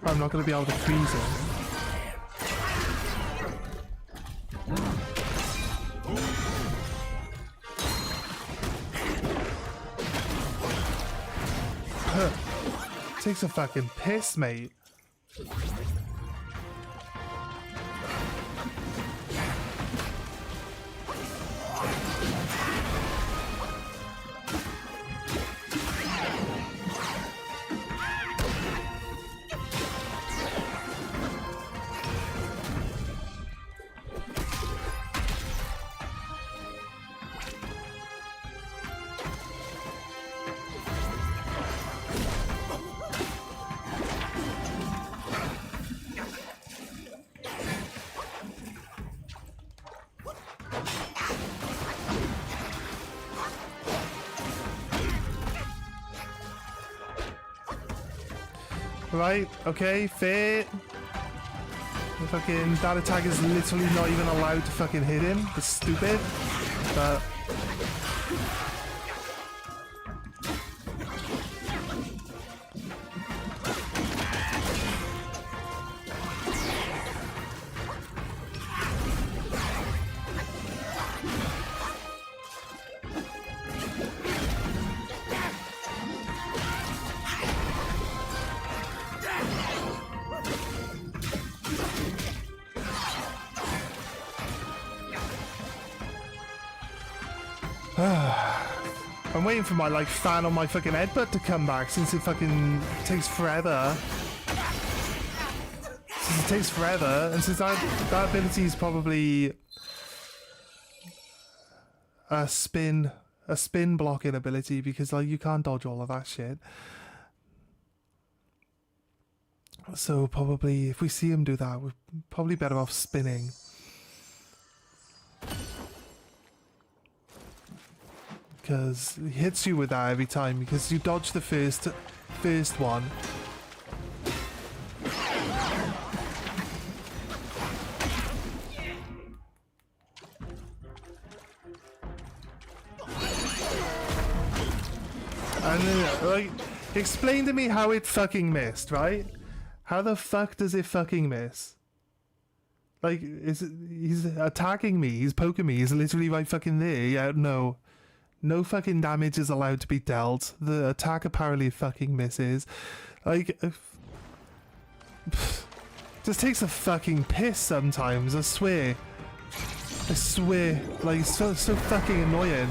I'm not going to be able to freeze it. Takes a fucking piss, mate. Right, okay, fair. The fucking, that attack is literally not even allowed to fucking hit him. It's stupid. But... I'm waiting for my, like, fan on my fucking headbutt to come back since it fucking takes forever. Since it takes forever, and since that ability is probably a spin blocking ability because, like, you can't dodge all of that shit. So probably, if we see him do that, we're probably better off spinning. Because he hits you with that every time because you dodge the first one. And then, like, explain to me how it fucking missed, right? How the fuck does it fucking miss? Like, he's attacking me, he's poking me, he's literally right fucking there. Yeah, no. No fucking damage is allowed to be dealt. The attack apparently fucking misses. Like, just takes a fucking piss sometimes, I swear. I swear. Like, it's so fucking annoying.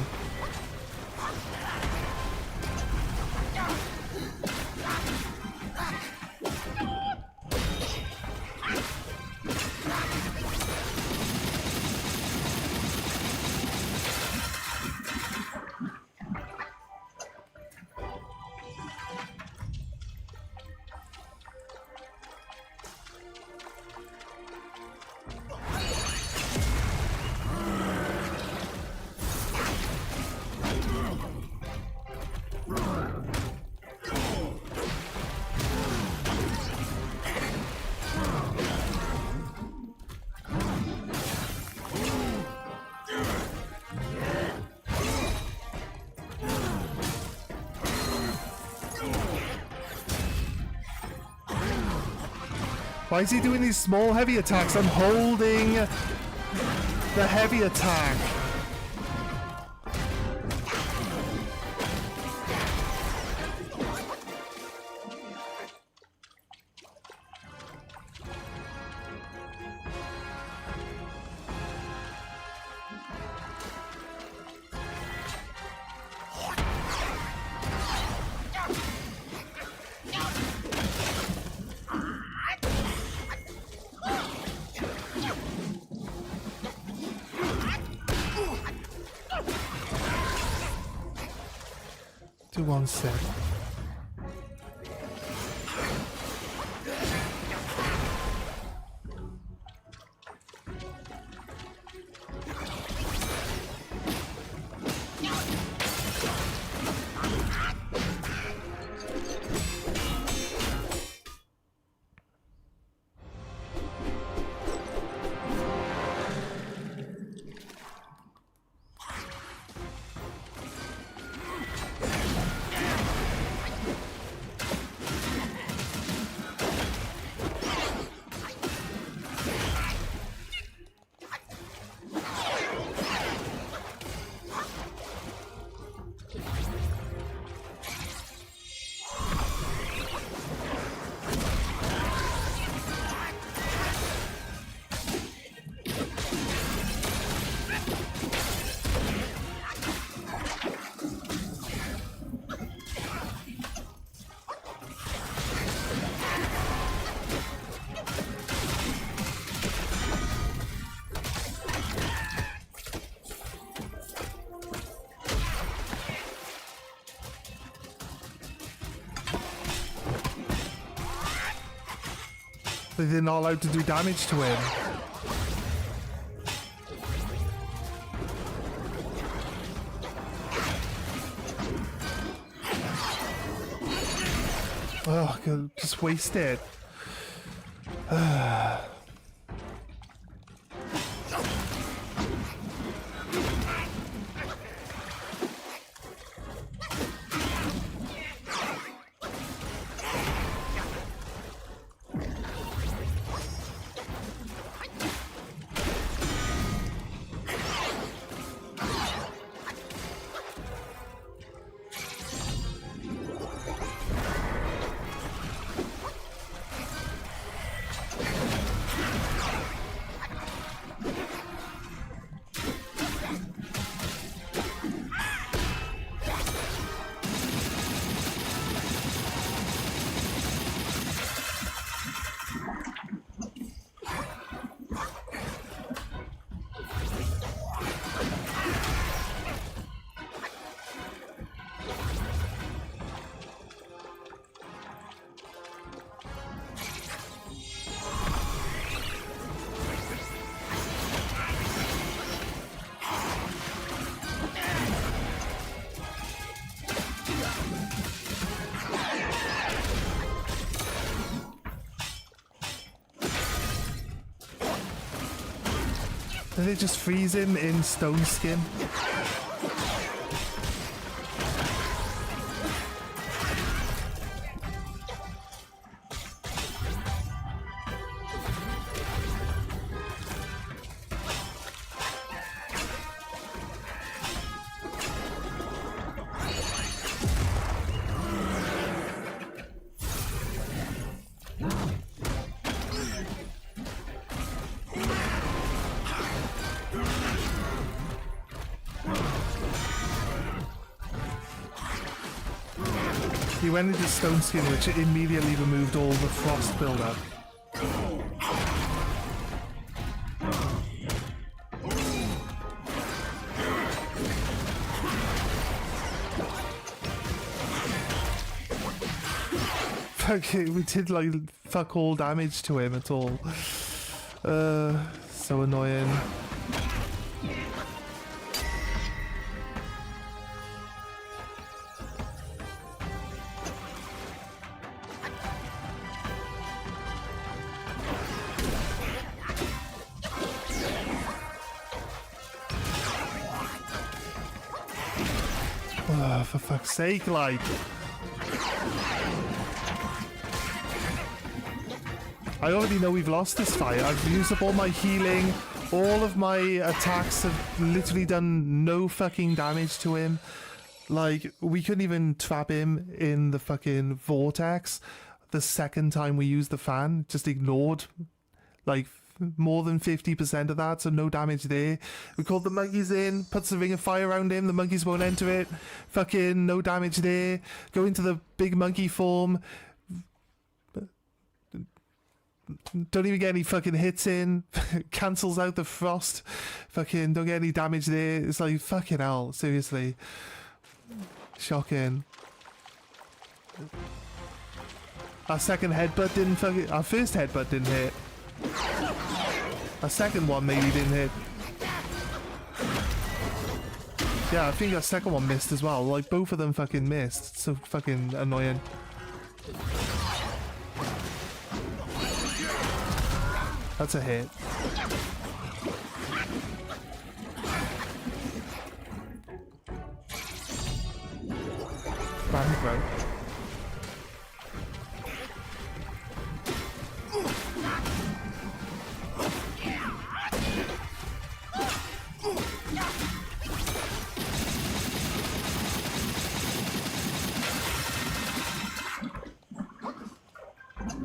Why is he doing these small heavy attacks? I'm holding the heavy attack. Do one sec. But they're not allowed to do damage to him. Oh, God, just waste it. Did it just freeze him in stone skin? He went into stone skin, which immediately removed all the frost buildup. Okay, we did like fuck all damage to him at all. So annoying. Oh, for fuck's sake, like. I already know we've lost this fight. I've used up all my healing. All of my attacks have literally done no fucking damage to him. Like, we couldn't even trap him in the fucking vortex. The second time we used the fan, just ignored, like, more than 50% of that, so no damage there. We called the monkeys in, puts the ring of fire around him, the monkeys won't enter it. Fucking no damage there. Go into the big monkey form. Don't even get any fucking hits in. Cancels out the frost. Fucking don't get any damage there. It's like, fucking hell, seriously. Shocking. Our second headbutt didn't fucking... Our first headbutt didn't hit. Our second one maybe didn't hit. Yeah, I think our second one missed as well. Like, both of them fucking missed. So fucking annoying. That's a hit. Bang, bro.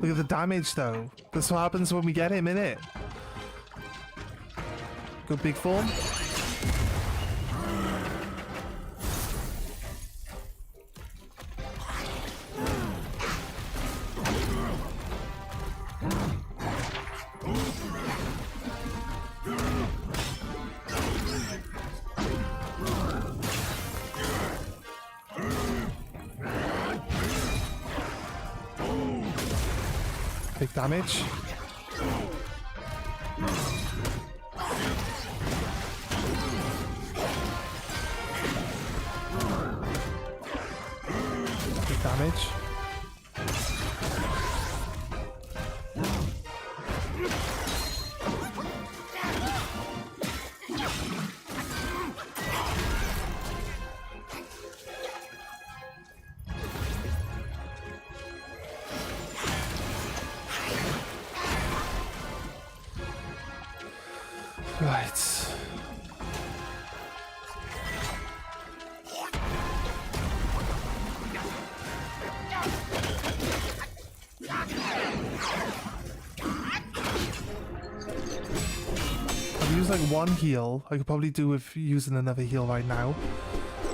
Look at the damage though. That's what happens when we get him, innit? Go big form. Big damage. Big damage. Right. I've used like one heal. I could probably do with using another heal right now.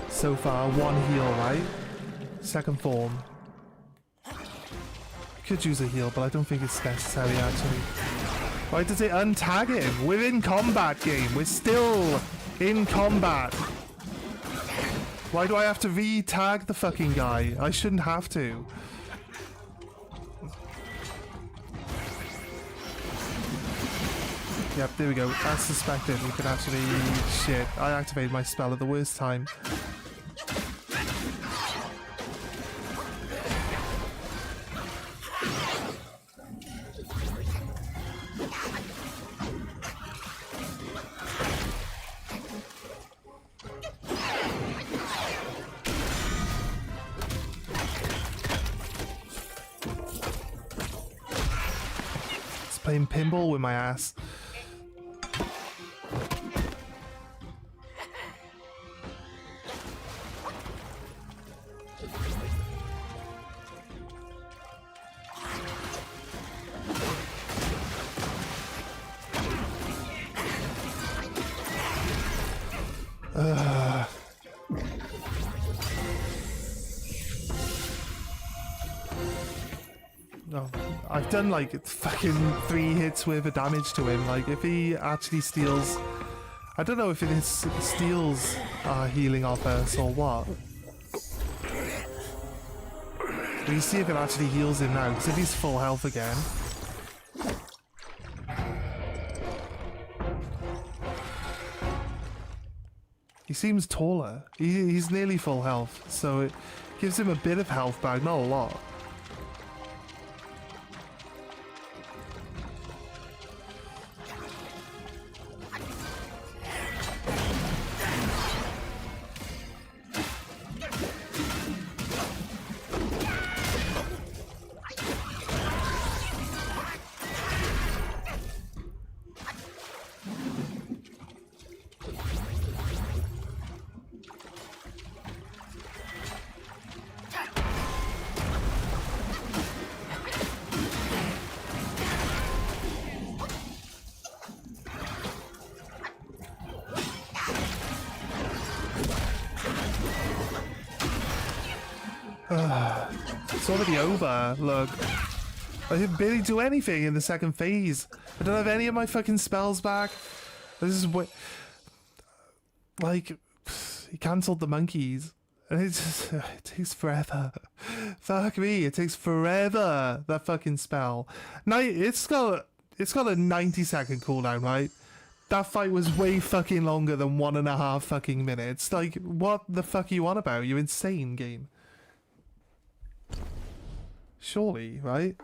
So far, one heal, right? Second form. Could use a heal, but I don't think it's necessary actually. Why does it untag him? We're in combat, game. We're still in combat. Why do I have to re-tag the fucking guy? I shouldn't have to. Yep, there we go. As suspected, we can actually... Shit, I activated my spell at the worst time. Playing pinball with my ass. Oh, I've done like fucking 3 hits worth of damage to him. Like if he actually steals, I don't know if it is steals healing off us or what. We see if it actually heals him now, because if he's full health again. He seems taller. He's nearly full health, so it gives him a bit of health back, not a lot. It's already over, look. I didn't barely do anything in the second phase. I don't have any of my fucking spells back. This is what... Like, he cancelled the monkeys. And it just... It takes forever. Fuck me, it takes forever, that fucking spell. Now, it's got a 90-second cooldown, right? That fight was way fucking longer than 1.5 fucking minutes. Like, what the fuck are you on about? You insane, game. Surely, right?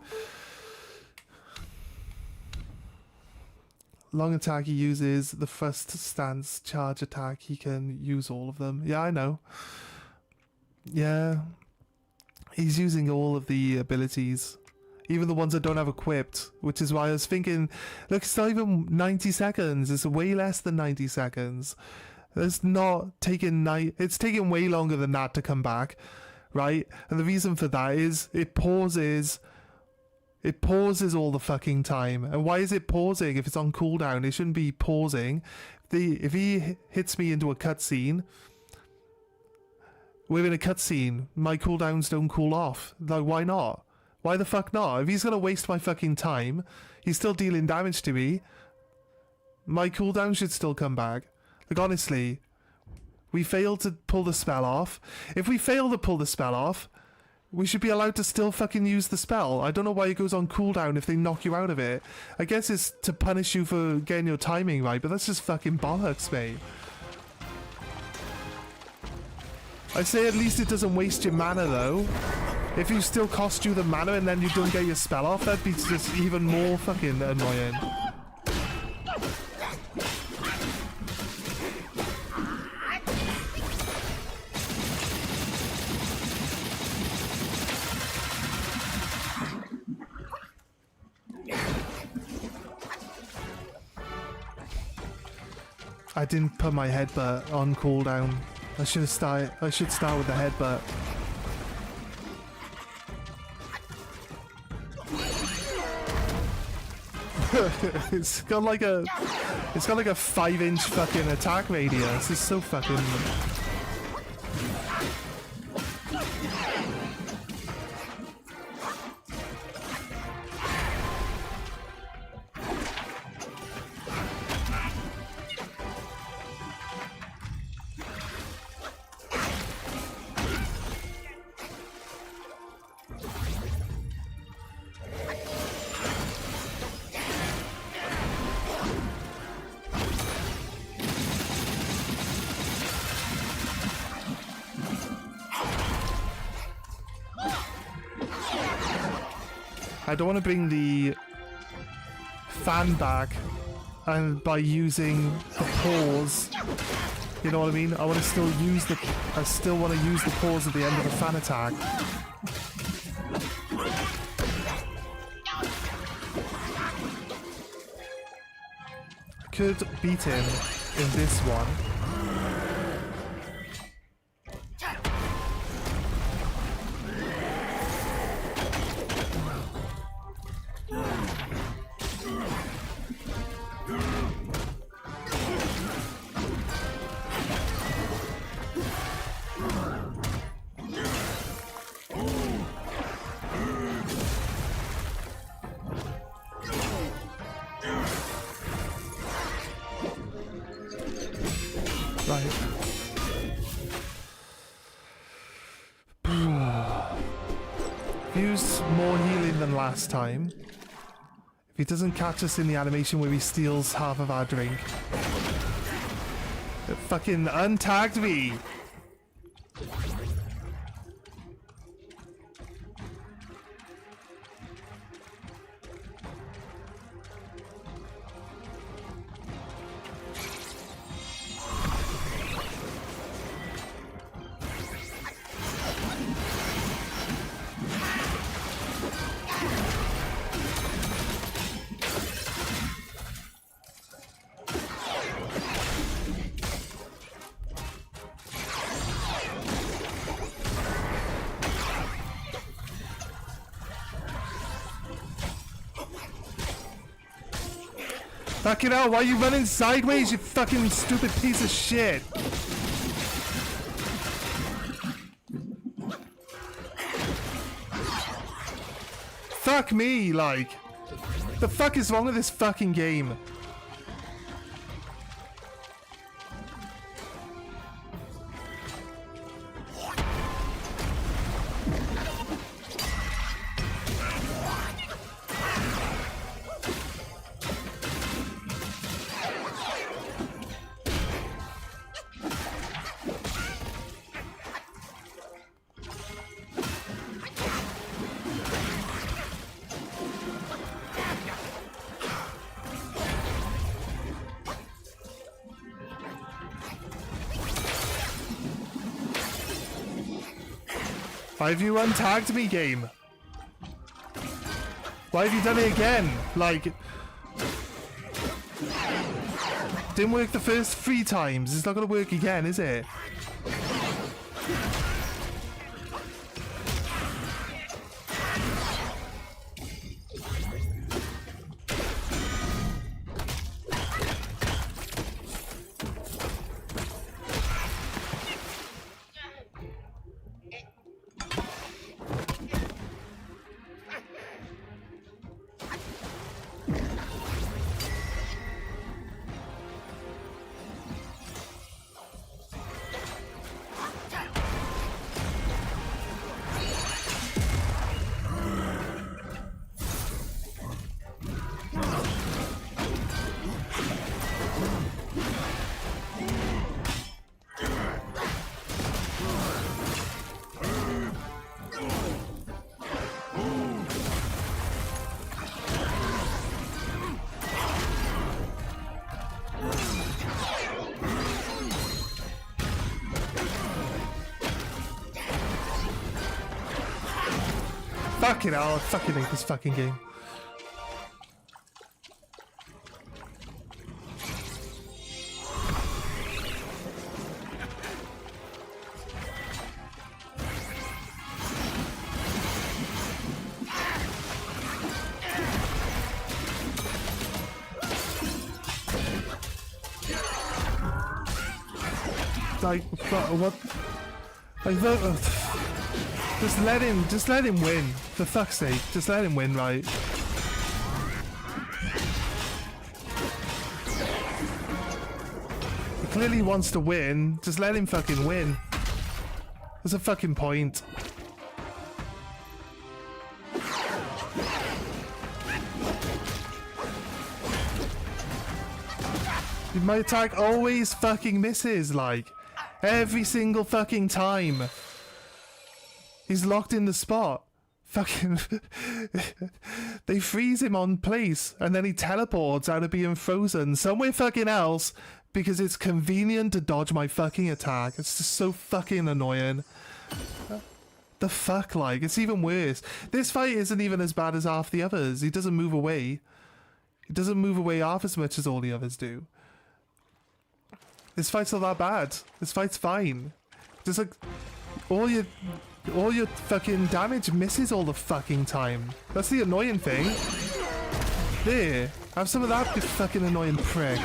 Long attack he uses, the first stance charge attack, he can use all of them. Yeah, I know. Yeah. He's using all of the abilities. Even the ones that don't have equipped. Which is why I was thinking, look, it's not even 90 seconds. It's way less than 90 seconds. It's not taking it's taking way longer than that to come back. Right? And the reason for that is it pauses all the fucking time. And why is it pausing if it's on cooldown? It shouldn't be pausing. If he hits me into a cutscene, we're in a cutscene. My cooldowns don't cool off. Like, why not? Why the fuck not? If he's gonna waste my fucking time, he's still dealing damage to me. My cooldown should still come back. Like, honestly, we failed to pull the spell off. If we fail to pull the spell off, we should be allowed to still fucking use the spell. I don't know why it goes on cooldown if they knock you out of it. I guess it's to punish you for getting your timing right, but that's just fucking bollocks, mate. I say at least it doesn't waste your mana, though. If you still cost you the mana and then you don't get your spell off, that'd be just even more fucking annoying. I didn't put my headbutt on cooldown. I should start with the headbutt. It's got like a 5-inch fucking attack radius. It's so fucking... I don't want to bring the fan back and by using the pause, you know what I mean? I want to still use the pause at the end of the fan attack. Could beat him in this one. Used more healing than last time. If he doesn't catch us in the animation where he steals half of our drink. It fucking untagged me! Fucking hell, why are you running sideways, you fucking stupid piece of shit? Fuck me, like. The fuck is wrong with this fucking game? Why have you untagged me, game? Why have you done it again? Like... Didn't work the first 3 times. It's not gonna work again, is it? Fucking hell, I fucking hate this fucking game. Like, what? Like, just let him win. For fuck's sake, just let him win, right? He clearly wants to win. Just let him fucking win. There's a fucking point. My attack always fucking misses, like, every single fucking time. He's locked in the spot. Fucking... They freeze him on place, and then he teleports out of being frozen somewhere fucking else because it's convenient to dodge my fucking attack. It's just so fucking annoying. The fuck, like, it's even worse. This fight isn't even as bad as half the others. He doesn't move away. He doesn't move away half as much as all the others do. This fight's not that bad. This fight's fine. Just like all your fucking damage misses all the fucking time. That's the annoying thing. There. Have some of that, you fucking annoying prick.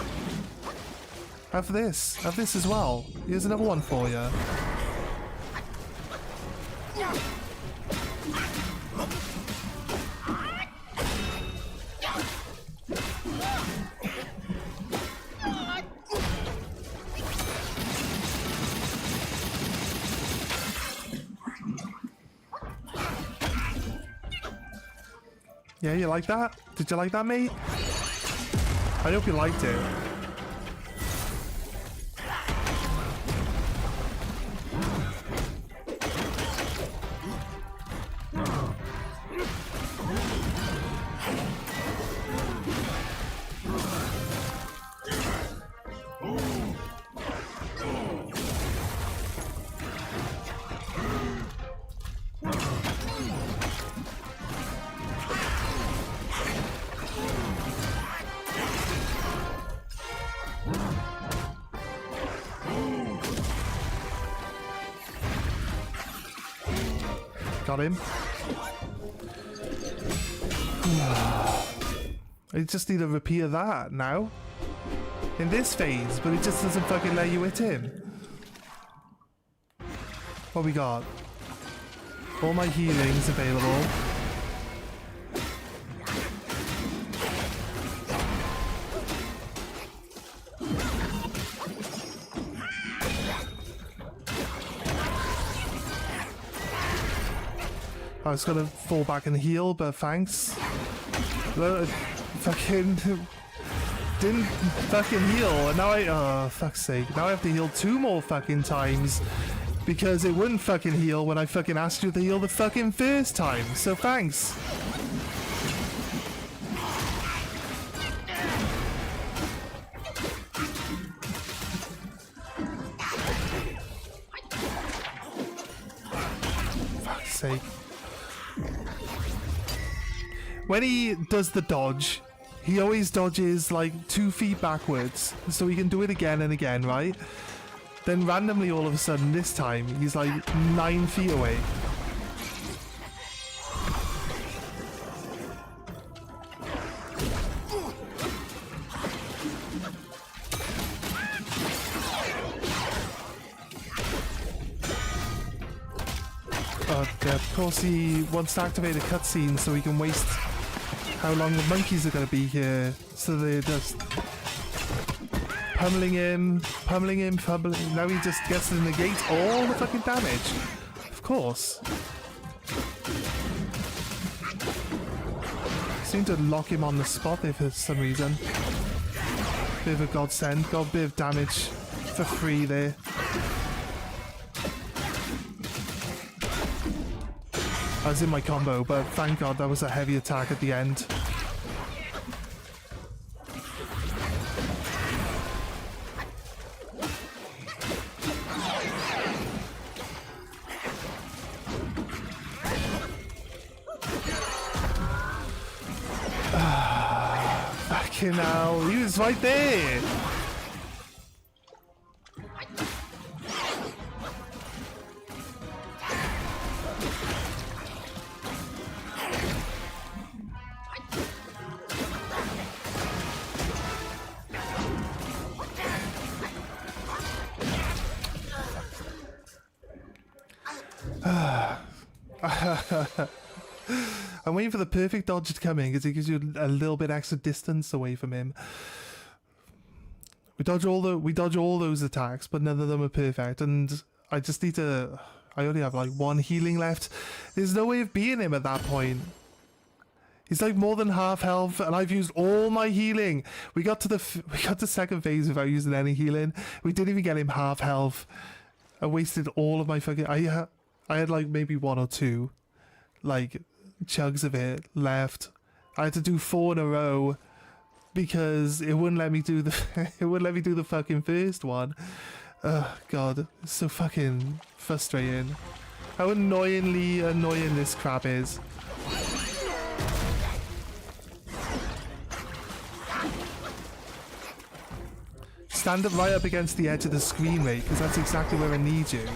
Have this. Have this as well. Here's another one for you. Yeah, you like that? Did you like that, mate? I hope you liked it. Got him. I just need a repeat of that now. In this phase, but it just doesn't fucking let you hit him. What we got? All my healing's available. I was gonna fall back and heal, but thanks. Fucking didn't fucking heal, and now oh fuck's sake, now I have to heal 2 more fucking times because it wouldn't fucking heal when I fucking asked you to heal the fucking first time. So thanks. Fuck's sake. When he does the dodge, he always dodges like 2 feet backwards, so he can do it again and again, right? Then randomly all of a sudden this time, he's like 9 feet away. But of course he wants to activate a cutscene so he can waste how long the monkeys are going to be here, so they're just pummeling him. Now he just gets to negate all the fucking damage. Of course. Seem to lock him on the spot there for some reason. Bit of a godsend. Got a bit of damage for free there. I was in my combo, but thank God that was a heavy attack at the end. Fucking hell, he was right there! I'm waiting for the perfect dodge to come in because it gives you a little bit extra distance away from him. We dodge all those attacks, but none of them are perfect, and I just need to. I only have like 1 healing left. There's no way of beating him at that point. He's like more than half health, and I've used all my healing. We got to second phase without using any healing. We didn't even get him half health. I wasted all of my fucking. I had like maybe 1 or 2, like chugs of it left. I had to do 4 in a row because it wouldn't let me do the fucking first one. Oh God, it's so fucking frustrating. How annoyingly annoying this crap is. Stand up right up against the edge of the screen, mate, because that's exactly where I need you.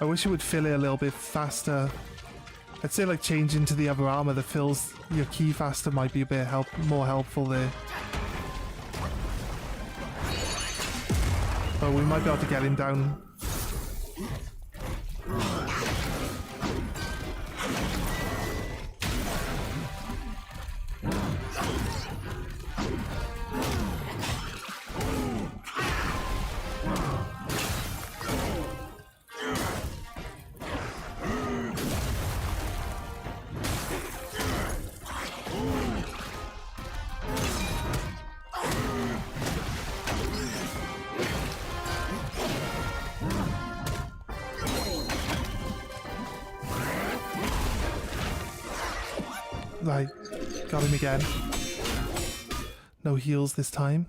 I wish it would fill it a little bit faster. I'd say like change into the other armor that fills your key faster might be a bit more helpful there. But we might be able to get him down. Like, got him again. No heals this time.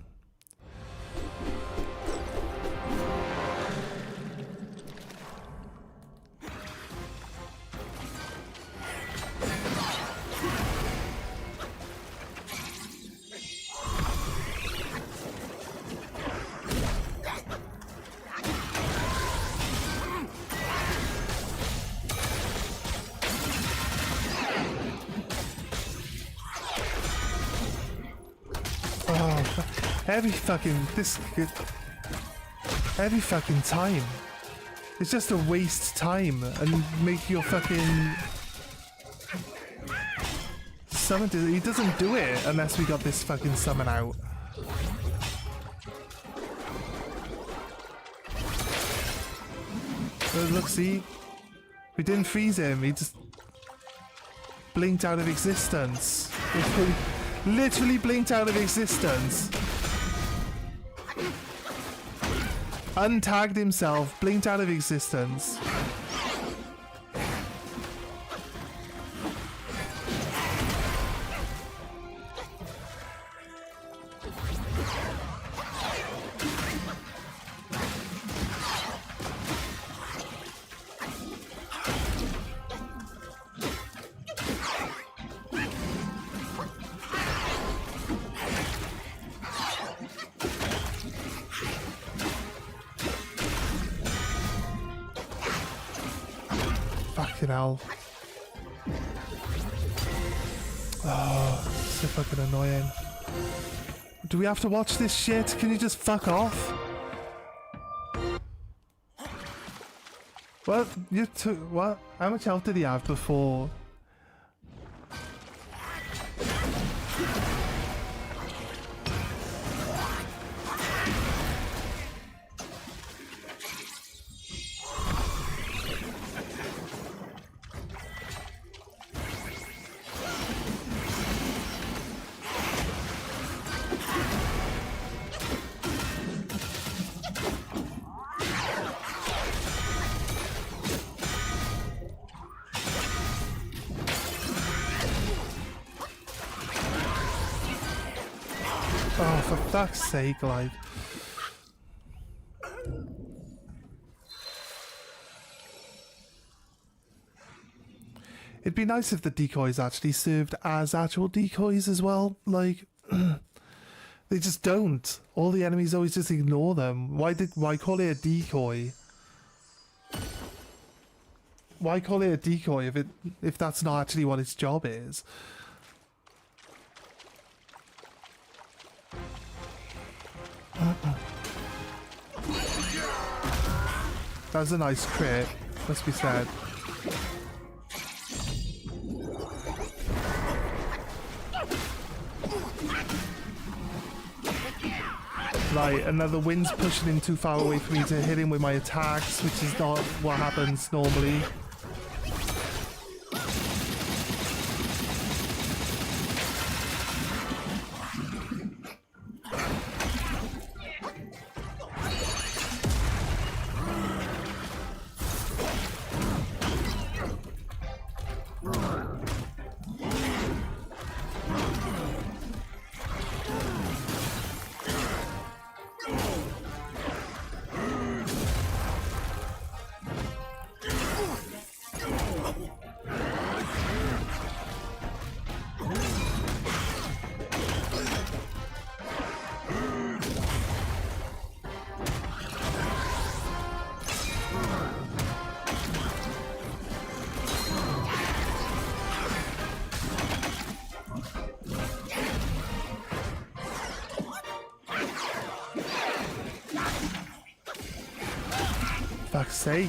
every fucking time. It's just a waste time and make your fucking summon. He doesn't do it unless we got this fucking summon out. Look, see? We didn't freeze him, he just blinked out of existence. Literally blinked out of existence. Untagged himself, blinked out of existence. Fucking hell. Oh, so fucking annoying. Do we have to watch this shit? Can you just fuck off? What? You took what? How much health did he have before? Oh, for fuck's sake, like. It'd be nice if the decoys actually served as actual decoys as well. Like, they just don't. All the enemies always just ignore them. Why call it a decoy? Why call it a decoy if that's not actually what its job is? That was a nice crit, must be said. Right, another wind's pushing him too far away for me to hit him with my attacks, which is not what happens normally. Fuck's sake.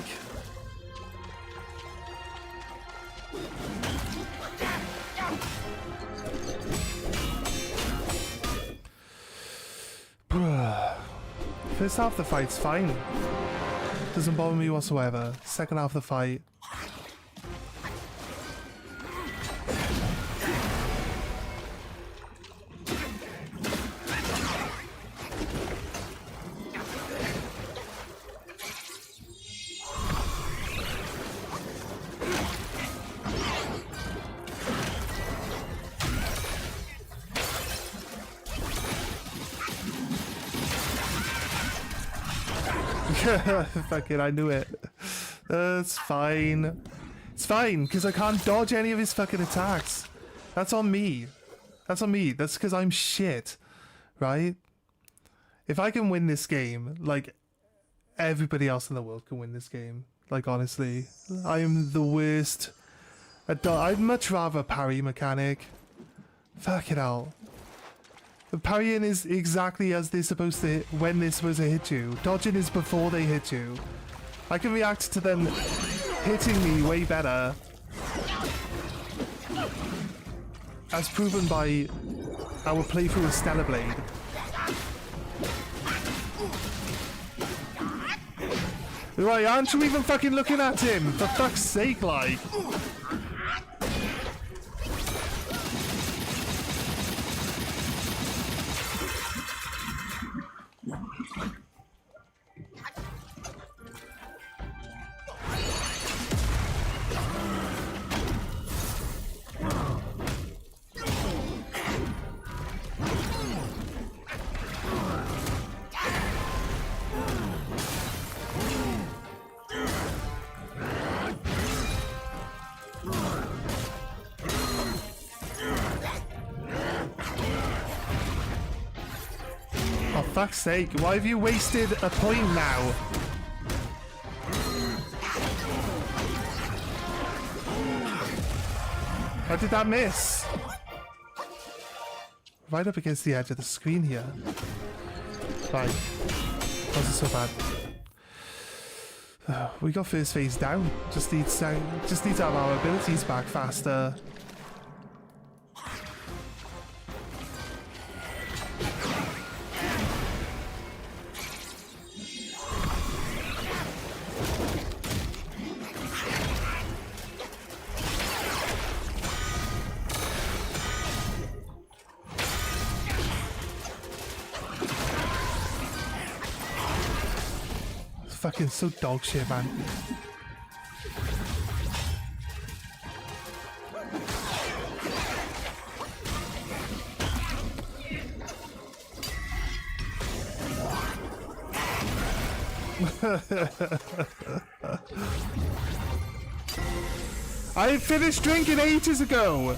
First half of the fight's fine. Doesn't bother me whatsoever. Second half of the fight. Fuck it, I knew it. It's fine. It's fine, because I can't dodge any of his fucking attacks. That's on me. That's on me. That's because I'm shit. Right? If I can win this game, like, everybody else in the world can win this game. Like, honestly. I am the worst. I'd much rather parry mechanic. Fuck it out. The parrying is exactly as they're supposed to hit, when they're supposed to hit you. Dodging is before they hit you. I can react to them hitting me way better. As proven by our playthrough of Stellar Blade. Right, aren't you even fucking looking at him? For fuck's sake, like. For fuck's sake, why have you wasted a point now? How did that miss? Right up against the edge of the screen here. Right. How's it so bad? We got first phase down. Just need to have our abilities back faster. Fucking so dog shit, man. I finished drinking ages ago.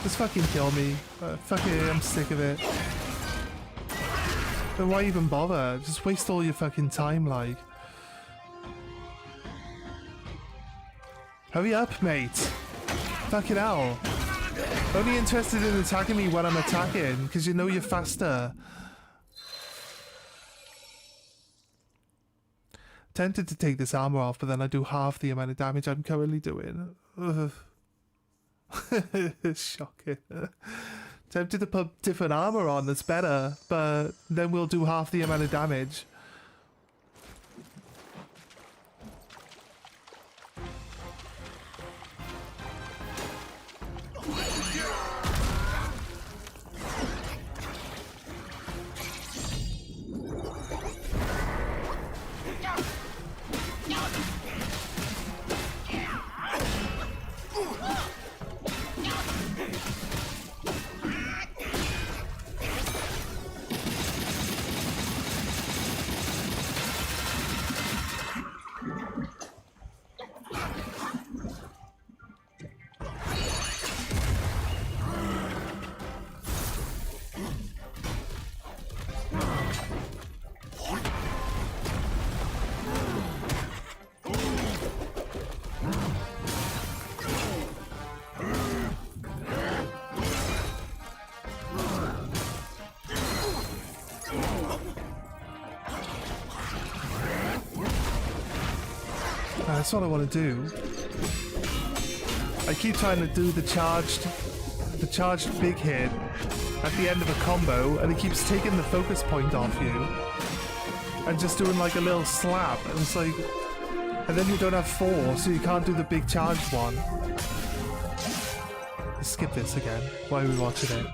Just fucking kill me. Fuck it, I'm sick of it. Then why even bother? Just waste all your fucking time, like. Hurry up, mate. Fucking hell. Only interested in attacking me when I'm attacking, because you know you're faster. Tempted to take this armor off, but then I do half the amount of damage I'm currently doing. Ugh. Shocking. Tempted to put different armor on that's better, but then we'll do half the amount of damage. That's what I want to do. I keep trying to do the charged big hit at the end of a combo, and it keeps taking the focus point off you and just doing like a little slap, and it's like, and then you don't have 4, so you can't do the big charged one. Let's skip this again. Why are we watching it?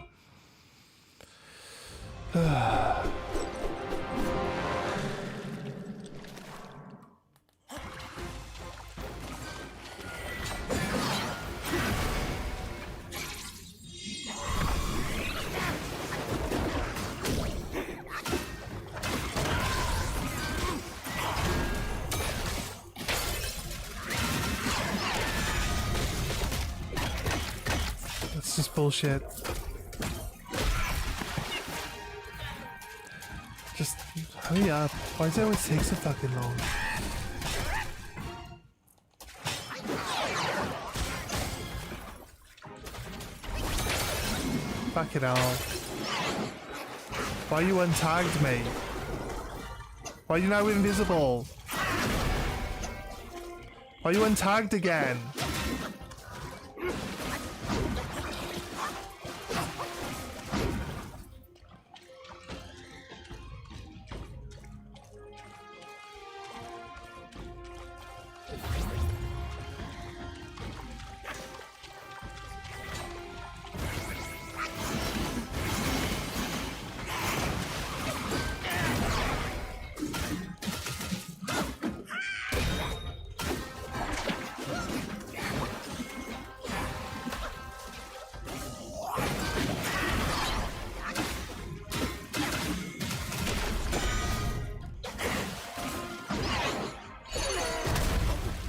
Bullshit. Just hurry up. Why does it always take so fucking long? Fucking hell. Why you untagged me? Why are you now invisible? Why are you untagged again?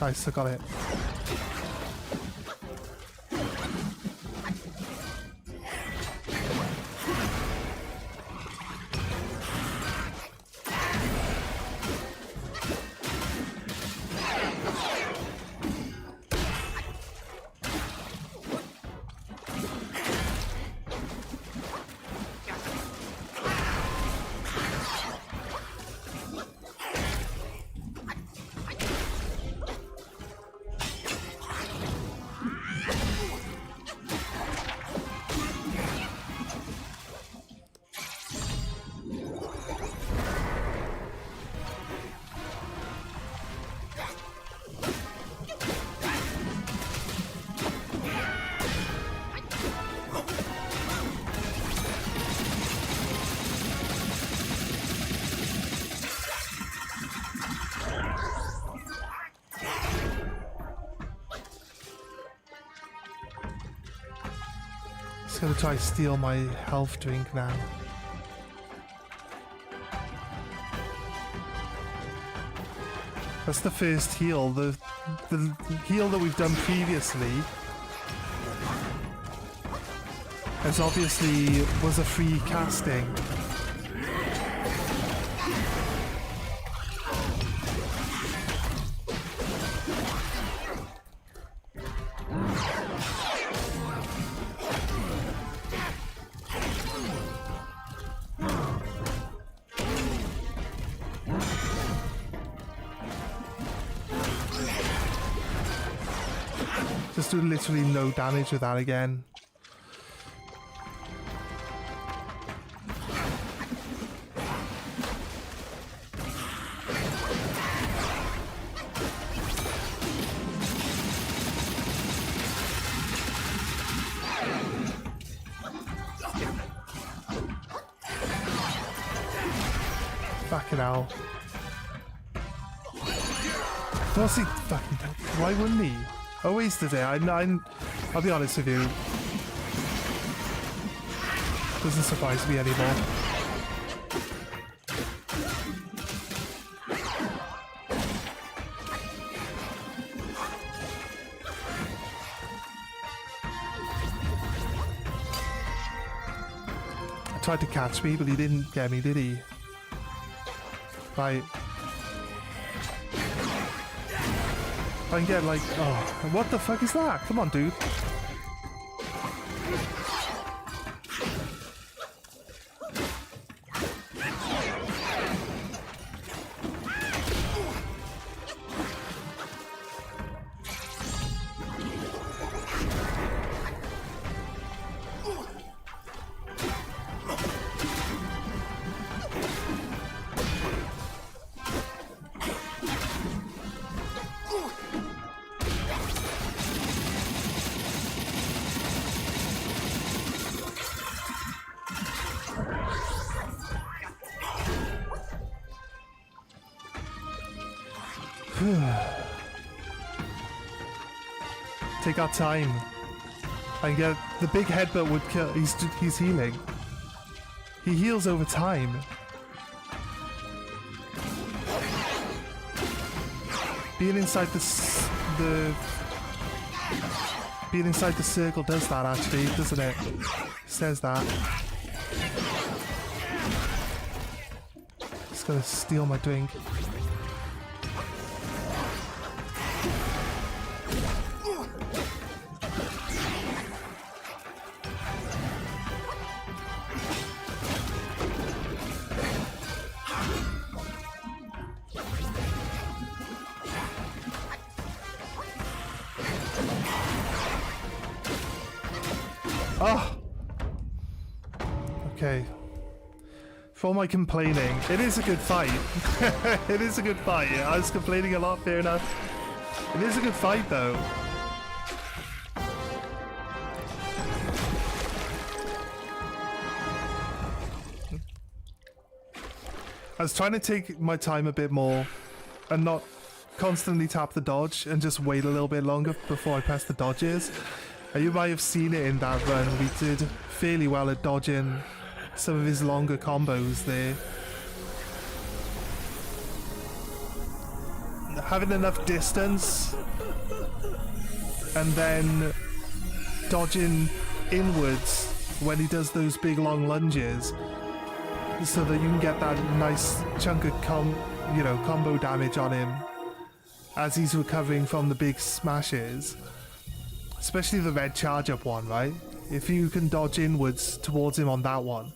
Nice, I got it. Just gonna try to steal my health drink now. That's the first heal. The heal that we've done previously as obviously was a free casting. Just do literally no damage with that again. Fucking hell. What's he fucking... Why wouldn't he? I wasted it. I'll be honest with you. Doesn't surprise me anymore. Tried to catch me, but he didn't get me, did he? Right. I can get like, oh, what the fuck is that? Come on, dude. Take our time. I can get the big headbutt would kill. He's healing. He heals over time. Being inside being inside the circle does that actually, doesn't it? It says that. Just gonna steal my drink. Oh! Okay. For all my complaining, it is a good fight. It is a good fight. I was complaining a lot, fair enough. It is a good fight, though. I was trying to take my time a bit more and not constantly tap the dodge and just wait a little bit longer before I press the dodges. And you might have seen it in that run. We did fairly well at dodging some of his longer combos there. Having enough distance and then dodging inwards when he does those big long lunges, so that you can get that nice chunk of combo damage on him as he's recovering from the big smashes. Especially the red charge up one, right? If you can dodge inwards towards him on that one,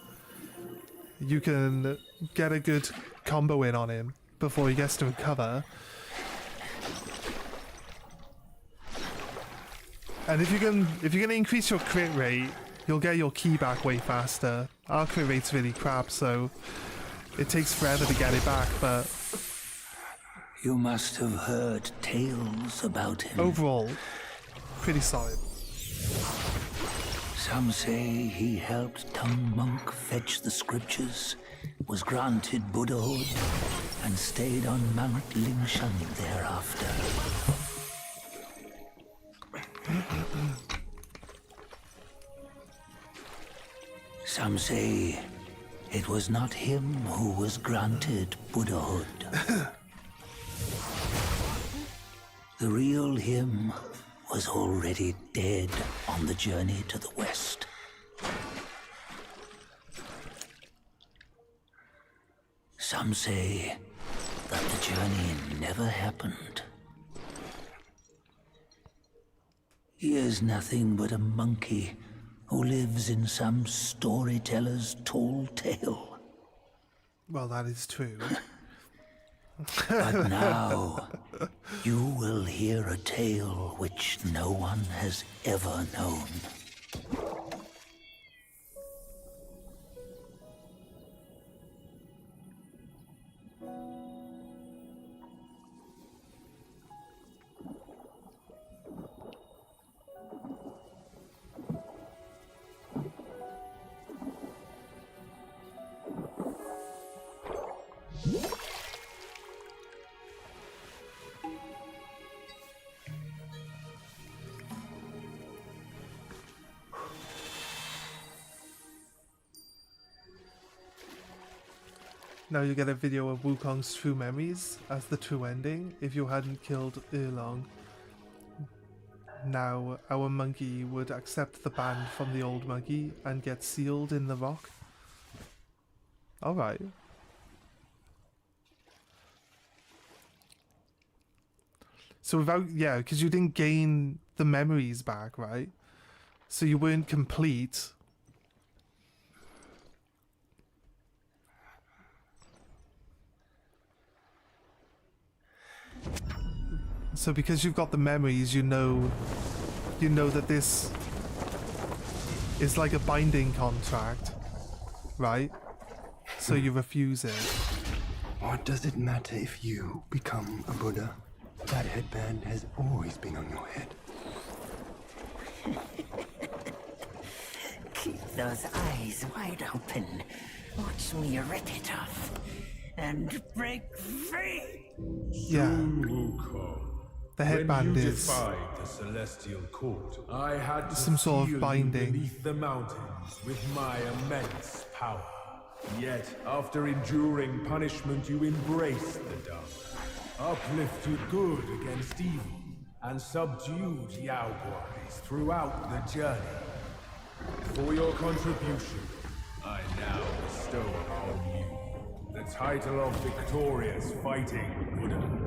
you can get a good combo in on him before he gets to recover. And if you can increase your crit rate, you'll get your key back way faster. Our crit rate's really crap, so it takes forever to get it back, but You must have heard tales about him. overall, pretty solid. Some say he helped Tung Monk fetch the scriptures, was granted Buddhahood, and stayed on Mount Lingshan thereafter. Some say it was not him who was granted Buddhahood. The real him was already dead on the journey to the west. Some say that the journey never happened. He is nothing but a monkey who lives in some storyteller's tall tale. Well, that is true. But now, you will hear a tale which no one has ever known. Now you get a video of Wukong's true memories as the true ending if you hadn't killed Erlong. Now our monkey would accept the band from the old monkey and get sealed in the rock. Alright. So without, yeah, because you didn't gain the memories back, right? So you weren't complete. So because you've got the memories, you know that this is like a binding contract, right? So you refuse it. What does it matter if you become a Buddha? That headband has always been on your head. Keep those eyes wide open. Watch me rip it off and break free. Yeah. Wukong. The headband When you is defied the celestial court, I had to some sort of seal you binding. beneath the mountains with my immense power. Yet, after enduring punishment, you embraced the dark, uplifted good against evil, and subdued Yao Guais throughout the journey. For your contribution, I now bestow upon you the title of Victorious Fighting Buddha.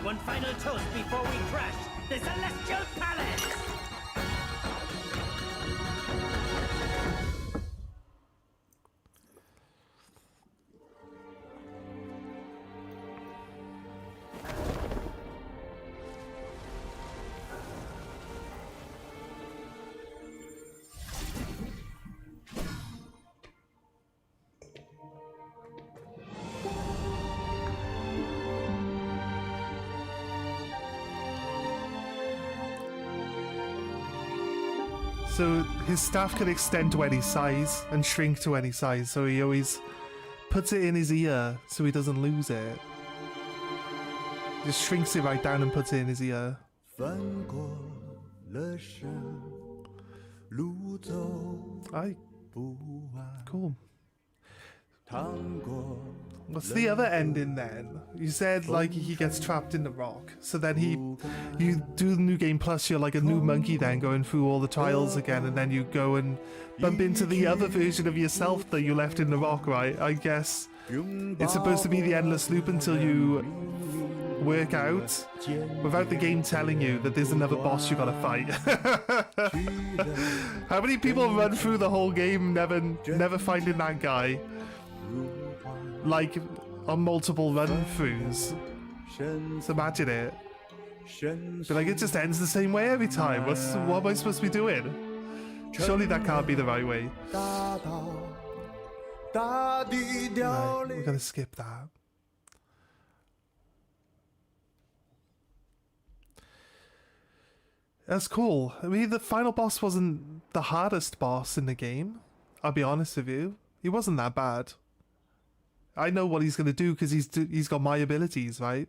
One final toast before we crash the Celestial Palace! So his staff can extend to any size and shrink to any size, so he always puts it in his ear so he doesn't lose it. Just shrinks it right down and puts it in his ear. 翻过了山，路走 Aye, 不完， cool. 趟过 What's the other ending then? You said like he gets trapped in the rock, so then you do the new game plus you're like a new monkey then going through all the trials again, and then you go and bump into the other version of yourself that you left in the rock, right? I guess it's supposed to be the endless loop until you work out without the game telling you that there's another boss you gotta fight. How many people run through the whole game never finding that guy? Like on multiple run-throughs. So imagine it. But like it just ends the same way every time. What am I supposed to be doing? Surely that can't be the right way. 大道，大地凋 Right, we're 零。 gonna skip that. That's cool. I mean, the final boss wasn't the hardest boss in the game. I'll be honest with you. He wasn't that bad. I know what he's gonna do because he's got my abilities, right?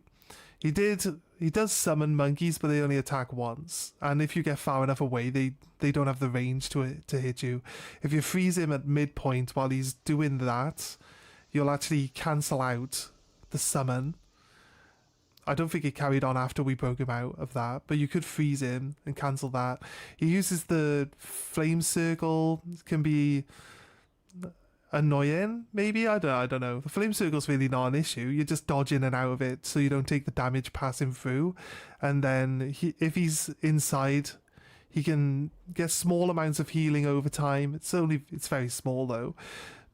He does summon monkeys, but they only attack once. And if you get far enough away, they don't have the range to hit you. If you freeze him at midpoint while he's doing that, you'll actually cancel out the summon. I don't think it carried on after we broke him out of that, but you could freeze him and cancel that. He uses the flame circle, can be annoying, maybe? I don't know. The flame circle's really not an issue. You just dodge in and out of it so you don't take the damage passing through. And then if he's inside, he can get small amounts of healing over time. It's very small though.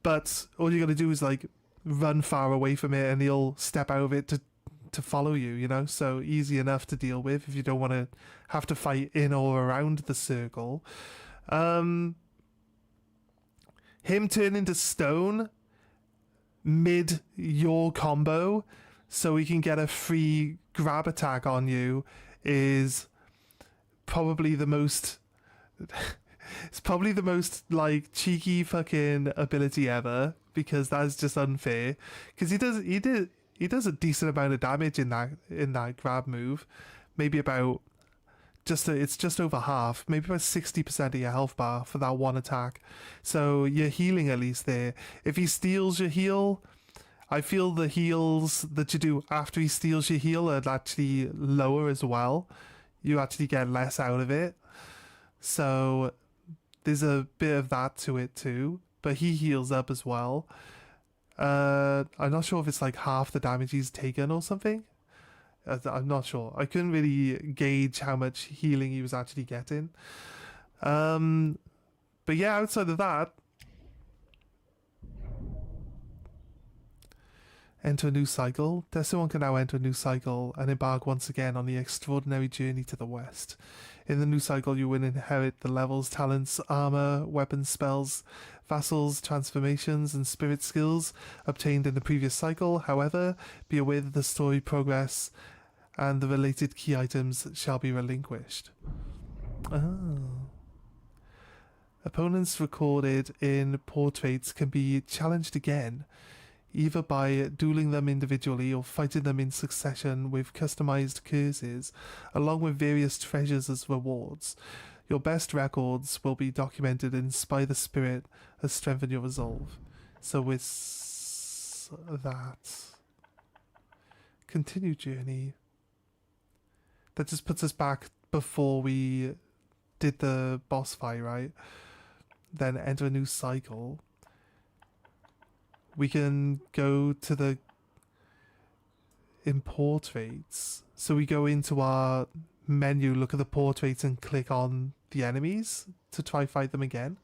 But all you gotta do is like run far away from it and he'll step out of it to follow you, you know? So easy enough to deal with if you don't want to have to fight in or around the circle. Him turn into stone mid your combo so he can get a free grab attack on you is probably the most it's probably the most like cheeky fucking ability ever, because that's just unfair, because he does a decent amount of damage in that grab move, maybe about it's just over half, maybe about 60% of your health bar for that one attack. So you're healing at least there. If he steals your heal, I feel the heals that you do after he steals your heal are actually lower as well. You actually get less out of it. So there's a bit of that to it too. But he heals up as well. I'm not sure if it's like half the damage he's taken or something. I'm not sure. I couldn't really gauge how much healing he was actually getting. But yeah, outside of that, enter a new cycle. Desimon can now enter a new cycle and embark once again on the extraordinary journey to the west. In the new cycle, you will inherit the levels, talents, armor, weapons, spells, vassals, transformations, and spirit skills obtained in the previous cycle. However, be aware that the story progress and the related key items shall be relinquished. Oh. Opponents recorded in portraits can be challenged again, either by dueling them individually or fighting them in succession with customized curses, along with various treasures as rewards. Your best records will be documented and inspire the spirit and strengthen your resolve. So with that, continue journey. That just puts us back before we did the boss fight, right? Then enter a new cycle. We can go to the... in portraits. So we go into our menu, look at the portraits, and click on the enemies to try fight them again.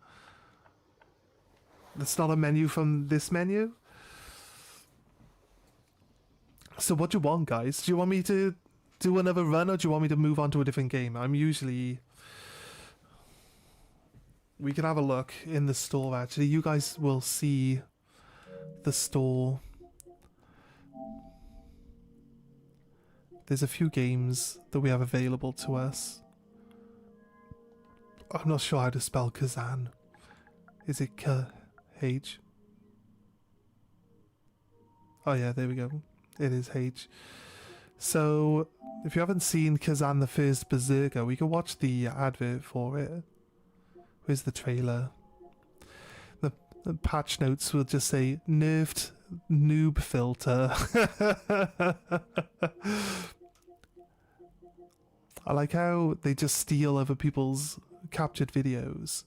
That's not a menu from this menu. So what do you want, guys? Do you want me to do another run, or do you want me to move on to a different game? I'm usually... We can have a look in the store, actually. You guys will see the store. There's a few games that we have available to us. I'm not sure how to spell Kazan. Is it K-H? Oh yeah, there we go. It is H. So, if you haven't seen Kazan the First Berserker, we can watch the advert for it. Where's the trailer? The patch notes will just say, nerfed noob filter. I like how they just steal other people's captured videos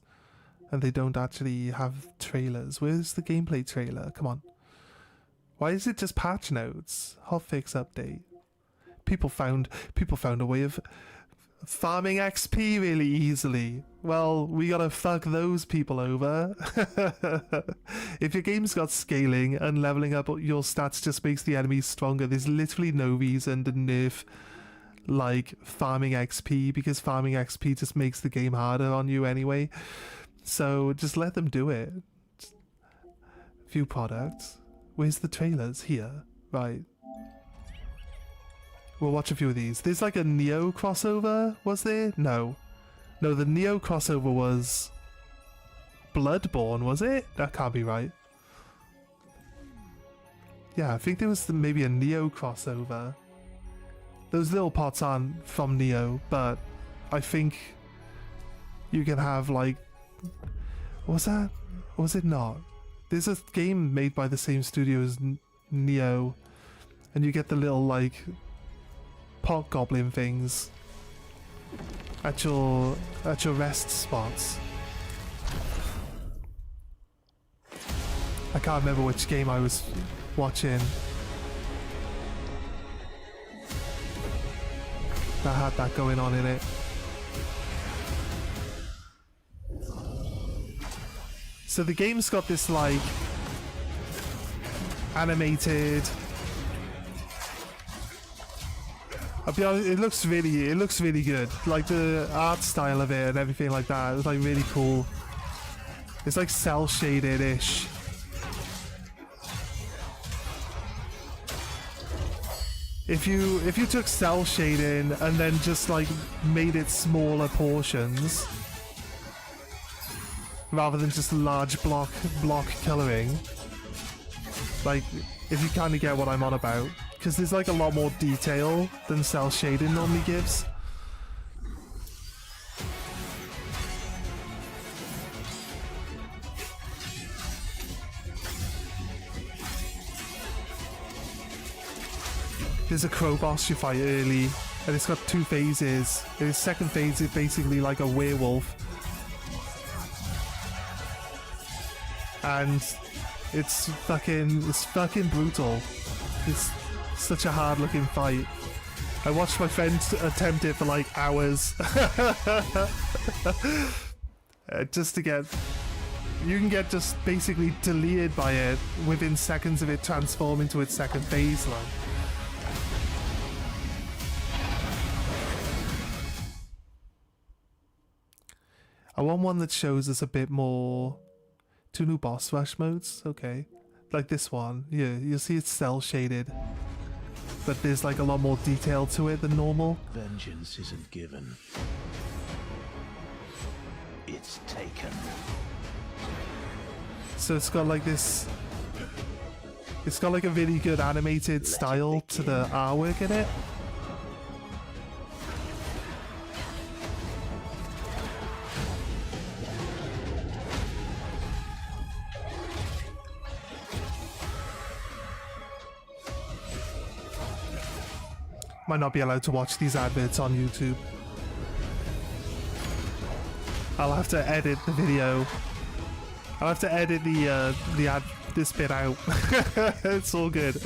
and they don't actually have trailers. Where's the gameplay trailer? Come on. Why is it just patch notes? Hotfix update. People found a way of farming XP really easily. Well, we gotta fuck those people over. If your game's got scaling and leveling up your stats just makes the enemies stronger, there's literally no reason to nerf like farming XP, because farming XP just makes the game harder on you anyway. So just let them do it. View products. Where's the trailers? Here. Right. We'll watch a few of these. There's like a Neo crossover, was there? No. No, the Neo crossover was Bloodborne, was it? That can't be right. Yeah, I think there was maybe a Neo crossover. Those little parts aren't from Neo, but I think you can have like... Was that? Or was it not? There's a game made by the same studio as Neo, and you get the little like pot goblin things at your rest spots. I can't remember which game I was watching that had that going on in it. So the game's got this like animated... I'll be honest, it looks really good. Like the art style of it and everything like that. It's like really cool. It's like cell shaded-ish. If you took cell shading and then just like made it smaller portions, rather than just large block coloring, like if you kind of get what I'm on about. Because there's like a lot more detail than cell shading normally gives. There's a crow boss you fight early, and it's got 2 phases. In its second phase is basically like a werewolf. And it's fucking brutal. It's such a hard looking fight. I watched my friend attempt it for like hours. Just to get... You can get just basically deleted by it within seconds of it transforming to its second phase, like. I want one that shows us a bit more... 2 new boss rush modes? Okay. Like this one. Yeah, you'll see it's cell shaded. But there's like a lot more detail to it than normal. Vengeance isn't given. It's taken. So it's got like this... It's got like a really good animated style to the artwork in it. Might not be allowed to watch these adverts on YouTube. I'll have to edit the video. I'll have to edit this bit out. It's all good.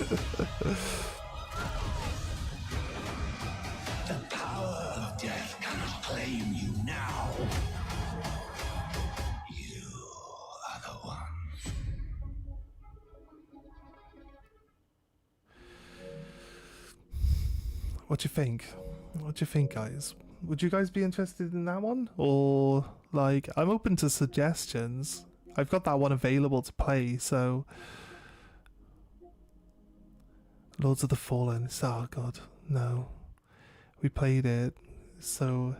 What do you think? What do you think, guys? Would you guys be interested in that one? Or, like, I'm open to suggestions. I've got that one available to play, so... Lords of the Fallen. Oh, God. No. We played it, so...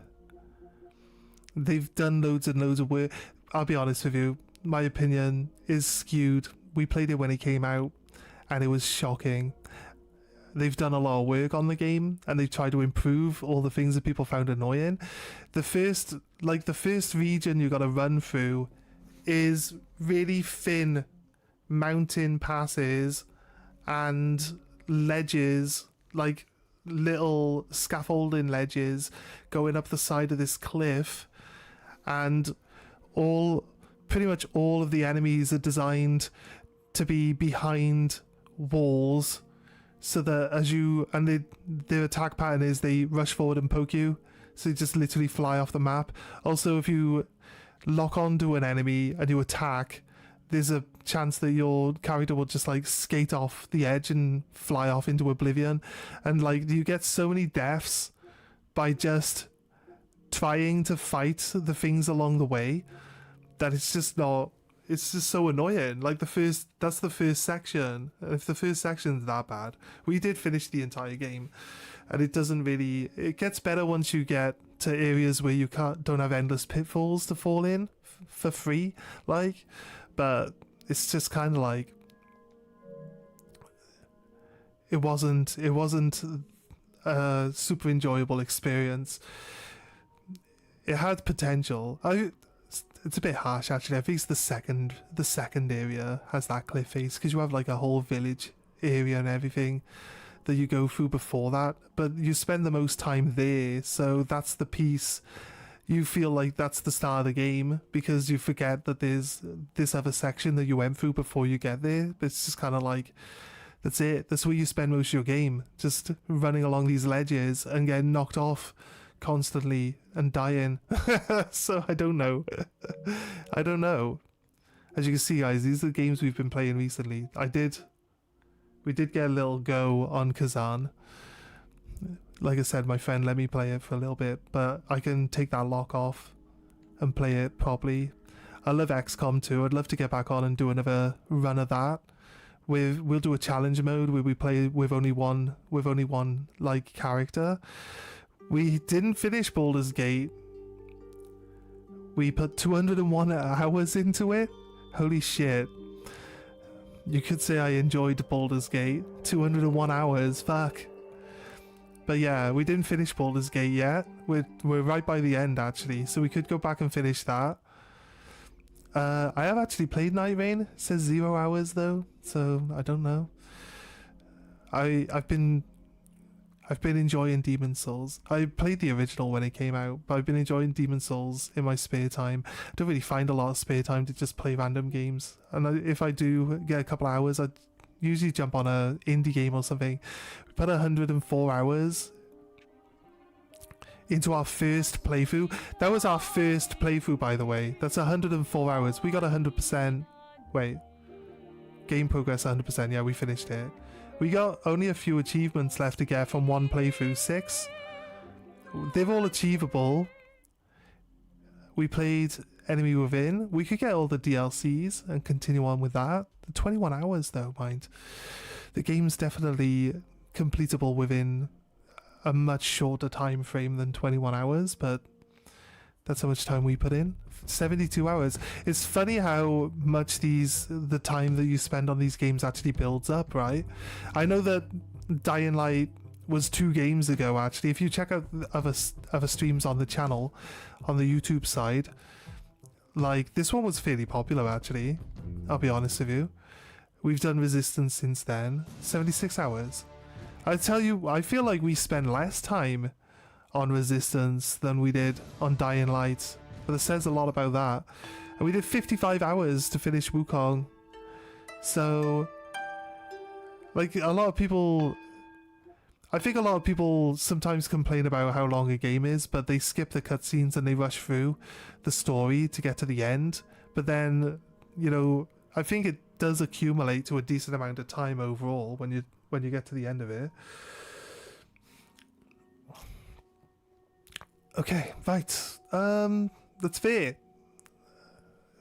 They've done loads and loads of work. I'll be honest with you. My opinion is skewed. We played it when it came out, and it was shocking. They've done a lot of work on the game, and they've tried to improve all the things that people found annoying. The first region you got to run through is really thin mountain passes and ledges, like little scaffolding ledges going up the side of this cliff, and pretty much all of the enemies are designed to be behind walls, so that their attack pattern is they rush forward and poke you, so you just literally fly off the map. Also, if you lock onto an enemy and you attack, there's a chance that your character will just like skate off the edge and fly off into oblivion, and like you get so many deaths by just trying to fight the things along the way that it's just so annoying. Like that's the first section. If the first section's that bad, we did finish the entire game, and it gets better once you get to areas where you don't have endless pitfalls to fall in for free, like, but it's just kind of like it wasn't a super enjoyable experience. It had potential. It's a bit harsh, actually. I think it's the second area has that cliff face, because you have like a whole village area and everything that you go through before that, but you spend the most time there, so that's the piece you feel like that's the start of the game, because you forget that there's this other section that you went through before you get there. It's just kind of like, that's it. That's where you spend most of your game, just running along these ledges and getting knocked off constantly and dying. So I don't know. I don't know. As you can see, guys, these are the games we've been playing recently. We did get a little go on Kazan. Like I said, my friend let me play it for a little bit, but I can take that lock off and play it properly. I love XCOM 2. I'd love to get back on and do another run of that. We'll do a challenge mode where we play with only one like character. We didn't finish Baldur's Gate. We put 201 hours into it. Holy shit. You could say I enjoyed Baldur's Gate. 201 hours, fuck. But yeah, we didn't finish Baldur's Gate yet. We're right by the end, actually, so we could go back and finish that. I have actually played Night Rain. It says 0 hours though, so I don't know. I've been enjoying Demon Souls. I played the original when it came out, but I've been enjoying Demon Souls in my spare time. I don't really find a lot of spare time to just play random games, and if I do get a couple hours, I'd usually jump on a indie game or something. We put 104 hours into our first playthrough. That was our first playthrough, by the way. That's 104 hours. We got 100%. Wait. Game progress 100%. Yeah, we finished it. We got only a few achievements left to get from one playthrough. 6. They're all achievable. We played Enemy Within. We could get all the DLCs and continue on with that. 21 hours though, mind. The game's definitely completable within a much shorter time frame than 21 hours, but that's how much time we put in. 72 hours. It's funny how much the time that you spend on these games actually builds up, right? I know that Dying Light was 2 games ago, actually. If you check out other streams on the channel, on the YouTube side, like, this one was fairly popular, actually. I'll be honest with you. We've done Resistance since then. 76 hours. I tell you, I feel like we spend less time on Resistance than we did on Dying Light, but it says a lot about that. And we did 55 hours to finish Wukong. So, like, I think a lot of people sometimes complain about how long a game is, but they skip the cutscenes and they rush through the story to get to the end. But then, you know, I think it does accumulate to a decent amount of time overall when you get to the end of it. Okay, right. That's fair.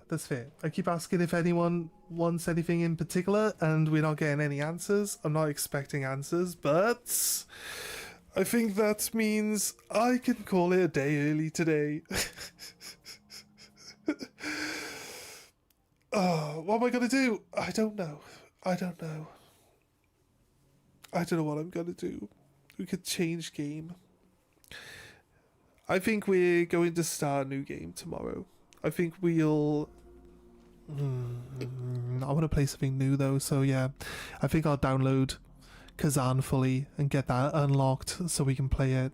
That's fair. I keep asking if anyone wants anything in particular, and we're not getting any answers. I'm not expecting answers, but I think that means I can call it a day early today. Oh, what am I gonna do? I don't know. I don't know. I don't know what I'm gonna do. We could change game. I think we're going to start a new game tomorrow. I think we'll... I want to play something new though, so yeah. I think I'll download Kazan fully and get that unlocked so we can play it.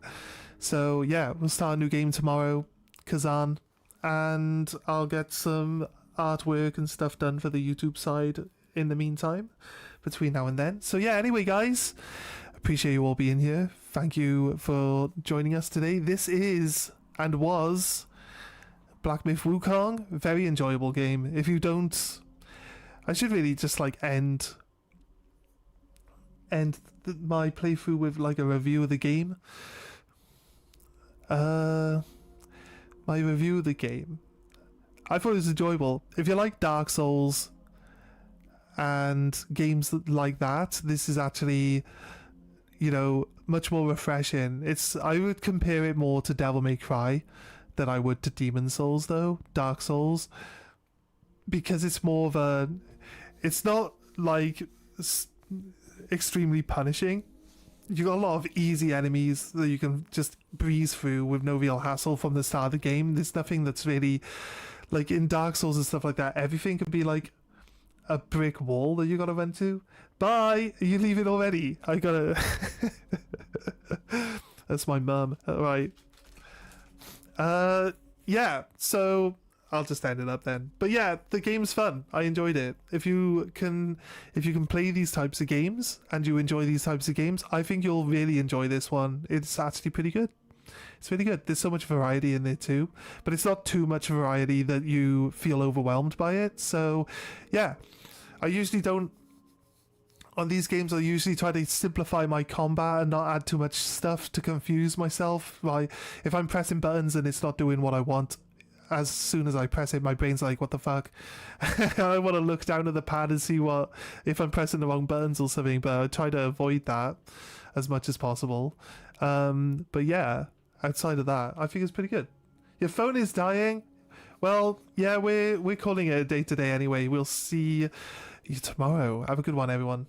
So yeah, we'll start a new game tomorrow, Kazan, and I'll get some artwork and stuff done for the YouTube side in the meantime, between now and then. So yeah, anyway guys, appreciate you all being here. Thank you for joining us today. This is, and was, Black Myth Wukong. Very enjoyable game. If you don't... I should really just like end my playthrough with like a review of the game. My review of the game. I thought it was enjoyable. If you like Dark Souls and games like that, this is actually, you know, much more refreshing. I would compare it more to Devil May Cry than I would to Demon Souls though, Dark Souls, because it's more of a... It's not like extremely punishing. You got a lot of easy enemies that you can just breeze through with no real hassle from the start of the game. There's nothing that's really... Like in Dark Souls and stuff like that, everything can be like a brick wall that you gotta run to. Bye! Are you leaving already? I gotta... That's my mum. Alright. Yeah, so I'll just end it up then. But yeah, the game's fun. I enjoyed it. If you can play these types of games and you enjoy these types of games, I think you'll really enjoy this one. It's actually pretty good. It's really good. There's so much variety in there too, but it's not too much variety that you feel overwhelmed by it. So yeah, I usually don't... On these games, I usually try to simplify my combat and not add too much stuff to confuse myself. Like, if I'm pressing buttons and it's not doing what I want, as soon as I press it, my brain's like, what the fuck? I want to look down at the pad and see if I'm pressing the wrong buttons or something, but I try to avoid that as much as possible. But yeah, outside of that, I think it's pretty good. Your phone is dying? Well, yeah, we're calling it a day today anyway. We'll see you tomorrow. Have a good one, everyone.